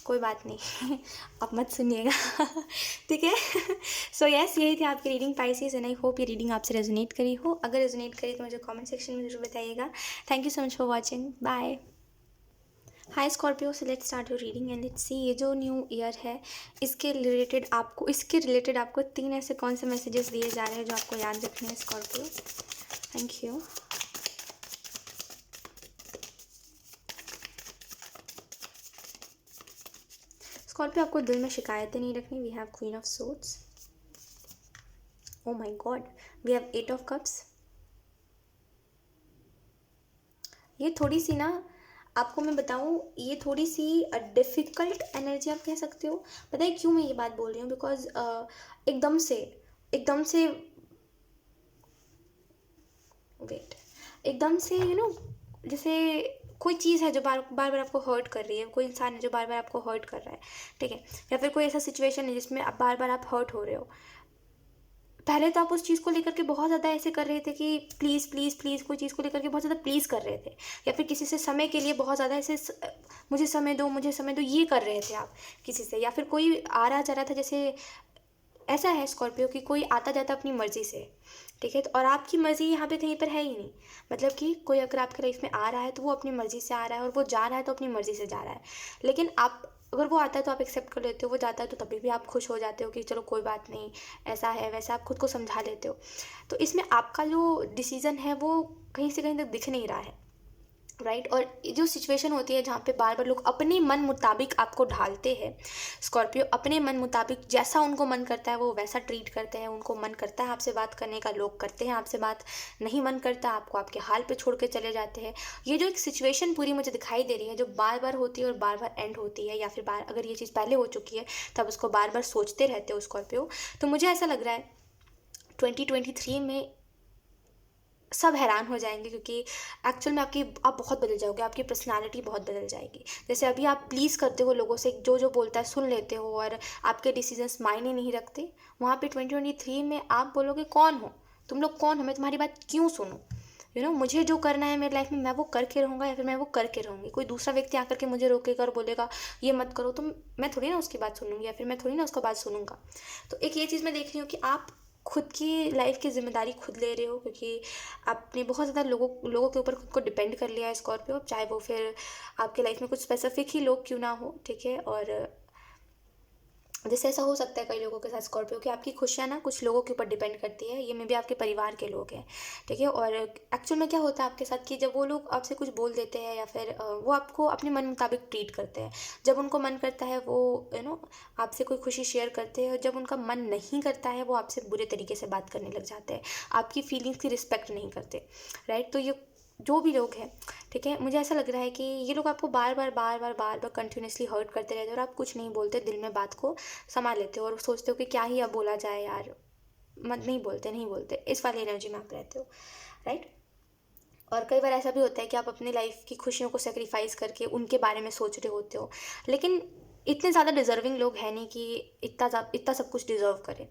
कोई बात नहीं आप मत सुनिएगा ठीक है। सो यस, यही थी आपकी reading Pisces, and I hope ये रीडिंग आपसे रेजोनेट करी हो। अगर रेजोनेट करी तो मुझे कमेंट सेक्शन में ज़रूर बताइएगा। Thank you so much for watching, bye. Hi Scorpio, so let's start your reading and let's see ये जो न्यू ईयर है इसके रिलेटेड आपको 3 ऐसे कौन से मैसेजेस दिए जा रहे हैं जो आपको याद रखने हैं स्कॉर्पियो। Thank you. स्कॉर्पियो, आपको दिल में शिकायतें नहीं रखनी। We have queen of swords, oh my God, we have 8 of cups. ये थोड़ी सी ना, आपको मैं बताऊँ, ये थोड़ी सी डिफ़िकल्ट एनर्जी आप कह सकते हो। पता है क्यों मैं ये बात बोल रही हूँ? बिकॉज एकदम से वेट एकदम से जैसे कोई चीज़ है जो बार बार आपको हर्ट कर रही है, कोई इंसान है जो बार बार आपको हर्ट कर रहा है, ठीक है, या फिर कोई ऐसा सिचुएशन है जिसमें आप बार हर्ट हो रहे हो। पहले तो आप उस चीज़ को लेकर के बहुत ज़्यादा ऐसे कर रहे थे कि प्लीज़ प्लीज़ प्लीज़, कोई चीज़ को लेकर के बहुत ज़्यादा प्लीज़ कर रहे थे, या फिर किसी से समय के लिए बहुत ज़्यादा ऐसे मुझे समय दो, मुझे समय दो, ये कर रहे थे आप किसी से। या फिर कोई आ रहा जा रहा था, जैसे ऐसा है स्कॉर्पियो कि कोई आता जाता अपनी मर्ज़ी से, ठीक है, तो और आपकी मर्ज़ी यहाँ पे कहीं पर है ही नहीं। मतलब कि कोई अगर आपके लाइफ में आ रहा है तो वो अपनी मर्ज़ी से आ रहा है, और वो जा रहा है तो अपनी मर्ज़ी से जा रहा है। लेकिन आप, अगर वो आता है तो आप एक्सेप्ट कर लेते हो, वो जाता है तो तभी भी आप खुश हो जाते हो कि चलो कोई बात नहीं, ऐसा है वैसा, आप खुद को समझा लेते हो। तो इसमें आपका जो डिसीज़न है वो कहीं से कहीं तक दिख नहीं रहा है, राइट। और जो सिचुएशन होती है जहाँ पे बार बार लोग अपने मन मुताबिक आपको ढालते हैं स्कॉर्पियो, अपने मन मुताबिक जैसा उनको मन करता है वो वैसा ट्रीट करते हैं। उनको मन करता है आपसे बात करने का, लोग करते हैं आपसे बात, नहीं मन करता आपको आपके हाल पे छोड़ के चले जाते हैं। ये जो एक सिचुएशन पूरी मुझे दिखाई दे रही है, जो बार बार होती है और बार बार एंड होती है, या फिर अगर ये चीज़ पहले हो चुकी है तब उसको बार बार सोचते रहते हो स्कॉर्पियो, तो मुझे ऐसा लग रहा है 2023 में सब हैरान हो जाएंगे, क्योंकि एक्चुअल में आप बहुत बदल जाओगे, आपकी पर्सनालिटी बहुत बदल जाएगी। जैसे अभी आप प्लीज़ करते हो लोगों से, जो जो बोलता है सुन लेते हो और आपके डिसीजंस मायने नहीं रखते, वहाँ पे 2023 में आप बोलोगे कौन हो तुम लोग, कौन हो, मैं तुम्हारी बात क्यों सुनूं। मुझे जो करना है मेरी लाइफ में मैं वो करके रहूँगा, या फिर मैं वो करके रहूँगी। कोई दूसरा व्यक्ति आकर के मुझे रोकेगा और बोलेगा ये मत करो, तो मैं थोड़ी ना उसकी बात सुनूंगी, या फिर मैं थोड़ी ना उसका बात सुनूंगा। तो एक ये चीज़ मैं देख रही हूँ कि आप खुद की लाइफ की जिम्मेदारी खुद ले रहे हो, क्योंकि आपने बहुत ज़्यादा लोगों के ऊपर खुद को डिपेंड कर लिया है स्कॉर्पियो, चाहे वो फिर आपके लाइफ में कुछ स्पेसिफिक ही लोग क्यों ना हो, ठीक है। और जैसे ऐसा हो सकता है कई लोगों के साथ स्कॉर्पियो कि आपकी खुशियाँ ना कुछ लोगों के ऊपर डिपेंड करती है, ये मे भी आपके परिवार के लोग हैं, ठीक है। और एक्चुअल में क्या होता है आपके साथ कि जब वो लोग आपसे कुछ बोल देते हैं, या फिर वो आपको अपने मन मुताबिक ट्रीट करते हैं, जब उनको मन करता है वो आपसे कोई खुशी शेयर करते हैं, और जब उनका मन नहीं करता है वो आपसे बुरे तरीके से बात करने लग जाते हैं, आपकी फीलिंग्स की रिस्पेक्ट नहीं करते, राइट। तो ये जो भी लोग हैं, ठीक है, मुझे ऐसा लग रहा है कि ये लोग आपको बार बार कंटिन्यूसली हर्ट करते रहते हैं, और आप कुछ नहीं बोलते, दिल में बात को संभाल लेते हो और सोचते हो कि क्या ही अब बोला जाए यार, मत नहीं बोलते, इस वाली एनर्जी में आप रहते हो, राइट। और कई बार ऐसा भी होता है कि आप अपनी लाइफ की खुशियों को सेक्रीफाइस करके उनके बारे में सोच रहे होते हो, लेकिन इतने ज़्यादा डिज़र्विंग लोग हैं नहीं कि इतना सब कुछ डिज़र्व करें,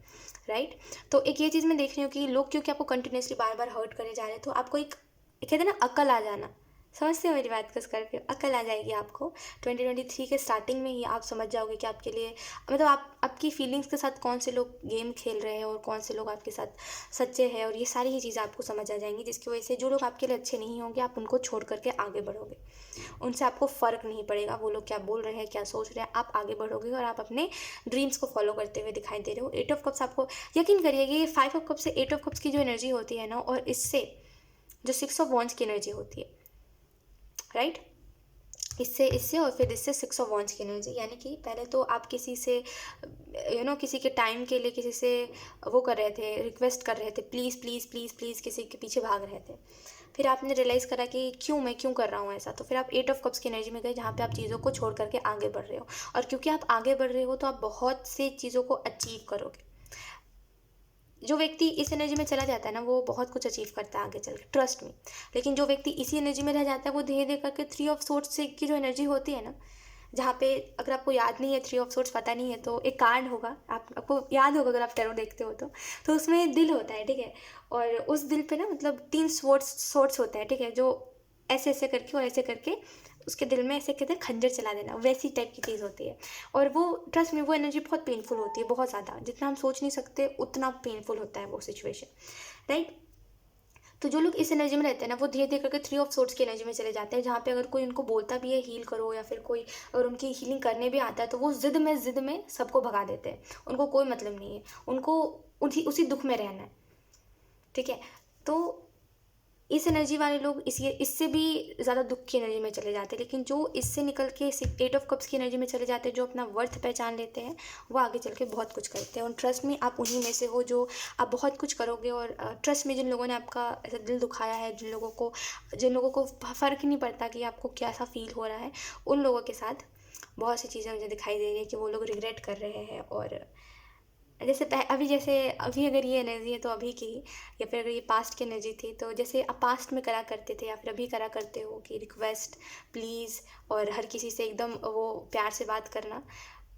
राइट। तो एक ये चीज़ मैं देख रही हूँ कि लोग क्योंकि आपको कंटिन्यूसली बार हर्ट करे जा रहे हैं, तो आपको एक कहते हैं ना अकल आ जाना, समझते हो मेरी बात को स्कॉर्पियो, अकल आ जाएगी आपको 2023 के स्टार्टिंग में ही। आप समझ जाओगे कि आपके लिए, मतलब आपकी फीलिंग्स के साथ कौन से लोग गेम खेल रहे हैं और कौन से लोग आपके साथ सच्चे हैं, और ये सारी ही चीज़ें आपको समझ आ जाएंगी, जिसकी वजह से जो लोग आपके लिए अच्छे नहीं होंगे आप उनको छोड़ करके आगे बढ़ोगे, उनसे आपको फ़र्क नहीं पड़ेगा वो लोग क्या बोल रहे हैं, क्या सोच रहे हैं, आप आगे बढ़ोगे और आप अपने ड्रीम्स को फॉलो करते हुए दिखाई दे रहे हो। 8 ऑफ कप्स, आपको यकीन करिए ये 5 ऑफ कप्स से 8 ऑफ कप्स की जो एनर्जी होती है ना, और इससे जो 6 ऑफ वॉन्ड्स की एनर्जी होती है, राइट, इससे इससे और फिर इससे 6 ऑफ वॉन्ड्स की एनर्जी, यानी कि पहले तो आप किसी से किसी के टाइम के लिए किसी से वो कर रहे थे, रिक्वेस्ट कर रहे थे, प्लीज़ प्लीज़ प्लीज़ प्लीज़, किसी के पीछे भाग रहे थे। फिर आपने रियलाइज़ करा कि मैं क्यों कर रहा हूँ ऐसा, तो फिर आप 8 ऑफ कप्स की एनर्जी में गए, जहाँ पे आप चीज़ों को छोड़ करके आगे बढ़ रहे हो। और क्योंकि आप आगे बढ़ रहे हो तो आप बहुत सी चीज़ों को अचीव करोगे। जो व्यक्ति इस एनर्जी में चला जाता है ना, वो बहुत कुछ अचीव करता है आगे चल के, ट्रस्ट मी। लेकिन जो व्यक्ति इसी एनर्जी में रह जाता है, वो धीरे धीरे करके 3 ऑफ सोर्ट्स से की जो एनर्जी होती है ना, जहाँ पे अगर आपको याद नहीं है, 3 ऑफ सोर्ट्स पता नहीं है, तो एक कार्ड होगा, आपको याद होगा अगर आप टैरो देखते हो तो उसमें दिल होता है, ठीक है। और उस दिल पे ना मतलब 3 सोर्ट्स होते हैं, ठीक है, जो ऐसे ऐसे करके और ऐसे करके उसके दिल में ऐसे कहते हैं खंजर चला देना, वैसी टाइप की चीज़ होती है। और वो ट्रस्ट में वो एनर्जी बहुत पेनफुल होती है, बहुत ज़्यादा, जितना हम सोच नहीं सकते उतना पेनफुल होता है वो सिचुएशन, राइट। तो जो लोग इस एनर्जी में रहते हैं ना, वो धीरे धीरे करके 3 ऑफ सोर्ट्स की एनर्जी में चले जाते हैं, जहाँ पे अगर कोई उनको बोलता भी है हील करो, या फिर कोई अगर उनकी हीलिंग करने भी आता है, तो वो जिद में सबको भगा देते हैं। उनको कोई मतलब नहीं है, उनको उसी दुख में रहना है, ठीक है। तो इस एनर्जी वाले लोग इससे भी ज़्यादा दुख की एनर्जी में चले जाते हैं। लेकिन जो इससे निकल के 8 ऑफ कप्स की एनर्जी में चले जाते हैं, जो अपना वर्थ पहचान लेते हैं, वो आगे चल के बहुत कुछ करते हैं। और ट्रस्ट में आप उन्हीं में से हो, जो आप बहुत कुछ करोगे। और ट्रस्ट में जिन लोगों ने आपका ऐसा दिल दुखाया है, जिन लोगों को फ़र्क ही नहीं पड़ता कि आपको कैसा फील हो रहा है, उन लोगों के साथ बहुत सी चीज़ें मुझे दिखाई दे रही है कि वो लोग रिग्रेट कर रहे हैं। और अभी अगर ये एनर्जी है तो अभी की, या फिर अगर ये पास्ट की एनर्जी थी तो जैसे आप पास्ट में करा करते थे या फिर अभी करा करते हो कि रिक्वेस्ट, प्लीज़, और हर किसी से एकदम वो प्यार से बात करना,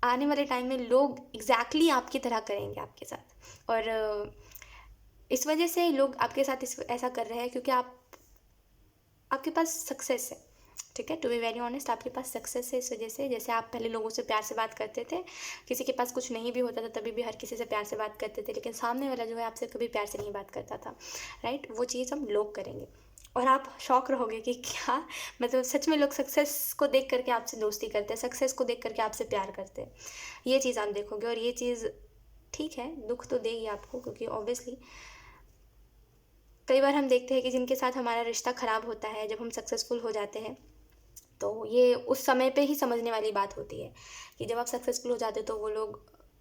आने वाले टाइम में लोग एग्जैक्टली आपकी तरह करेंगे आपके साथ। और इस वजह से लोग आपके साथ ऐसा कर रहे हैं क्योंकि आपके पास सक्सेस है, ठीक है। टू बी वेरी ऑनेस्ट, आपके पास सक्सेस है। इस वजह से, जैसे आप पहले लोगों से प्यार से बात करते थे, किसी के पास कुछ नहीं भी होता था तभी भी हर किसी से प्यार से बात करते थे, लेकिन सामने वाला जो है आपसे कभी प्यार से नहीं बात करता था, राइट। वो चीज़ हम लोग करेंगे और आप शॉक रहोगे कि क्या, मतलब सच में लोग सक्सेस को देख करके आपसे दोस्ती करते हैं, सक्सेस को देख करके आपसे प्यार करते हैं। ये चीज़ आप देखोगे। और ये चीज़ ठीक है, दुख तो देगी आपको, क्योंकि ऑब्वियसली कई बार हम देखते हैं कि जिनके साथ हमारा रिश्ता ख़राब होता है, जब हम सक्सेसफुल हो जाते हैं, तो ये उस समय पे ही समझने वाली बात होती है कि जब आप सक्सेसफुल हो जाते हो तो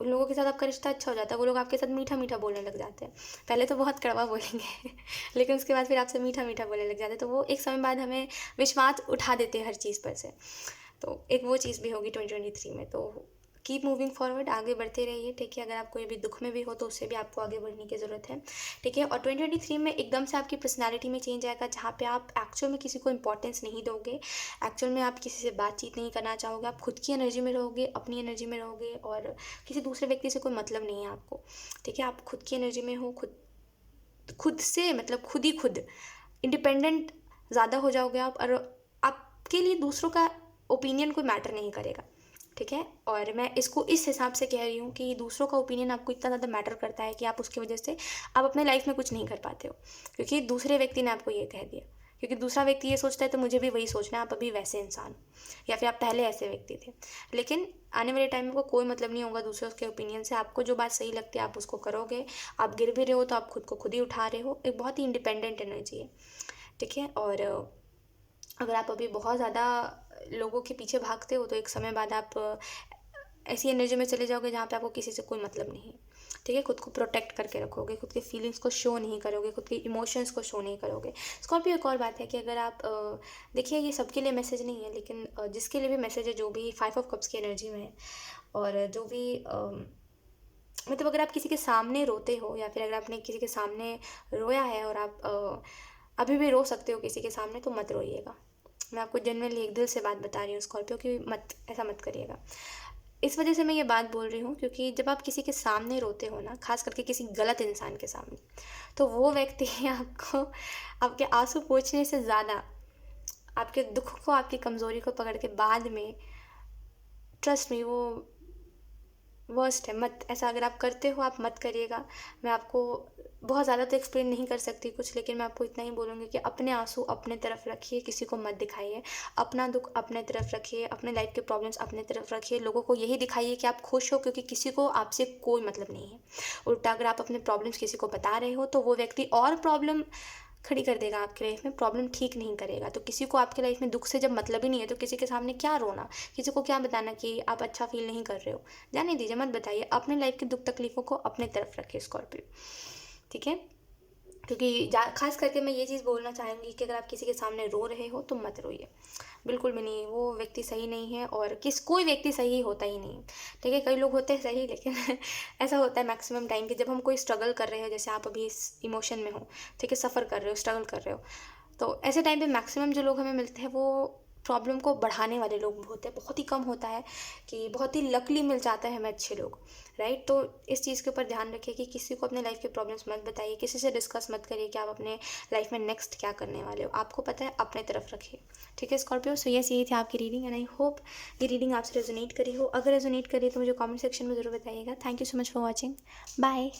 उन लोगों के साथ आपका रिश्ता अच्छा हो जाता है, वो लोग आपके साथ मीठा मीठा बोलने लग जाते हैं। पहले तो बहुत कड़वा बोलेंगे लेकिन उसके बाद फिर आपसे मीठा मीठा बोलने लग जाते हैं, तो वो एक समय बाद हमें विश्वास उठा देते हैं हर चीज़ पर से। तो एक वो चीज़ भी होगी 2023 में। तो कीप मूविंग फॉरवर्ड, आगे बढ़ते रहिए, ठीक है। अगर आप कोई भी दुख में भी हो तो उससे भी आपको आगे बढ़ने की ज़रूरत है, ठीक है। और 2023 में एकदम से आपकी पर्सनालिटी में चेंज आएगा, जहाँ पे आप एक्चुअल में किसी को इंपॉर्टेंस नहीं दोगे, एक्चुअल में आप किसी से बातचीत नहीं करना चाहोगे, आप खुद की एनर्जी में रहोगे, अपनी एनर्जी में रहोगे, और किसी दूसरे व्यक्ति से कोई मतलब नहीं है आपको, ठीक है। आप खुद की एनर्जी में हो, खुद से मतलब खुद इंडिपेंडेंट ज़्यादा हो जाओगे आप, और आपके लिए दूसरों का ओपिनियन कोई मैटर नहीं करेगा, ठीक है। और मैं इसको इस हिसाब से कह रही हूँ कि दूसरों का ओपिनियन आपको इतना ज़्यादा मैटर करता है कि आप उसकी वजह से आप अपने लाइफ में कुछ नहीं कर पाते हो, क्योंकि दूसरे व्यक्ति ने आपको ये कह दिया। क्योंकि दूसरा व्यक्ति ये सोचता है तो मुझे भी वही सोचना है, आप अभी वैसे इंसान हो, या फिर आप पहले ऐसे व्यक्ति थे। लेकिन आने वाले टाइम में को कोई मतलब नहीं होगा दूसरों के ओपिनियन से। आपको जो बात सही लगती है आप उसको करोगे। आप गिर भी रहे हो तो आप खुद को खुद ही उठा रहे हो। एक बहुत ही इंडिपेंडेंट एनर्जी है, ठीक है। और अगर आप अभी बहुत ज़्यादा लोगों के पीछे भागते हो तो एक समय बाद आप ऐसी एनर्जी में चले जाओगे जहाँ पे आपको किसी से कोई मतलब नहीं है, ठीक है। खुद को प्रोटेक्ट करके रखोगे, खुद के फीलिंग्स को शो नहीं करोगे, खुद के इमोशंस को शो नहीं करोगे। स्कॉर्पियो, एक और बात है कि अगर आप देखिए, ये सबके लिए मैसेज नहीं है, लेकिन जिसके लिए भी मैसेज है, जो भी 5 ऑफ कप्स की एनर्जी में है, और जो भी मतलब अगर आप किसी के सामने रोते हो, या फिर अगर आपने किसी के सामने रोया है और आप अभी भी रो सकते हो किसी के सामने, तो मत रोइएगा। मैं आपको जेन्युइनली एक दिल से बात बता रही हूँ स्कॉर्पियो, कि ऐसा मत करिएगा। इस वजह से मैं ये बात बोल रही हूँ क्योंकि जब आप किसी के सामने रोते हो ना, खास करके किसी गलत इंसान के सामने, तो वो व्यक्ति आपको आपके आंसू पोंछने से ज़्यादा आपके दुख को, आपकी कमज़ोरी को पकड़ के बाद में, ट्रस्ट मी, वो वर्स्ट है। मत ऐसा, अगर आप करते हो आप मत करिएगा। मैं आपको बहुत ज़्यादा तो एक्सप्लेन नहीं कर सकती कुछ, लेकिन मैं आपको इतना ही बोलूँगी कि अपने आंसू अपने तरफ रखिए, किसी को मत दिखाइए। अपना दुख अपने तरफ रखिए, अपने लाइफ के प्रॉब्लम्स अपने तरफ रखिए। लोगों को यही दिखाइए कि आप खुश हो, क्योंकि किसी को आपसे कोई मतलब नहीं है। उल्टा अगर आप अपने प्रॉब्लम्स किसी को बता रहे हो तो वो व्यक्ति और प्रॉब्लम खड़ी कर देगा आपकी लाइफ में, प्रॉब्लम ठीक नहीं करेगा। तो किसी को आपके लाइफ में दुख से जब मतलब ही नहीं है तो किसी के सामने क्या रोना, किसी को क्या बताना कि आप अच्छा फील नहीं कर रहे हो। जाने दीजिए, मत बताइए, अपने लाइफ की दुख तकलीफ़ों को अपने तरफ रखिए स्कॉर्पियो, ठीक है। क्योंकि खास करके मैं ये चीज़ बोलना चाहूँगी कि अगर आप किसी के सामने रो रहे हो तो मत रोइए, बिल्कुल भी नहीं, वो व्यक्ति सही नहीं है। और कोई व्यक्ति सही होता ही नहीं, ठीक है। कई लोग होते हैं सही, लेकिन ऐसा होता है मैक्सिमम टाइम कि जब हम कोई स्ट्रगल कर रहे हो, जैसे आप अभी इस इमोशन में हो, ठीक है, सफ़र कर रहे हो, स्ट्रगल कर रहे हो, तो ऐसे टाइम पे मैक्सिमम जो लोग हमें मिलते हैं वो प्रॉब्लम को बढ़ाने वाले लोग होते हैं। बहुत ही कम होता है कि बहुत ही लकली मिल जाता है हमें अच्छे लोग, राइट। तो इस चीज़ के ऊपर ध्यान रखिए कि किसी को अपने लाइफ के प्रॉब्लम्स मत बताइए, किसी से डिस्कस मत करिए कि आप अपने लाइफ में नेक्स्ट क्या करने वाले हो। आपको पता है, अपने तरफ रखिए, ठीक है स्कॉर्पियो। सो यही थी आपकी रीडिंग एंड आई होप ये रीडिंग आपसे रेजोनेट करी हो। अगर रेजोनेट करी तो मुझे कमेंट सेक्शन में ज़रूर बताइएगा। Thank you so much for watching, bye.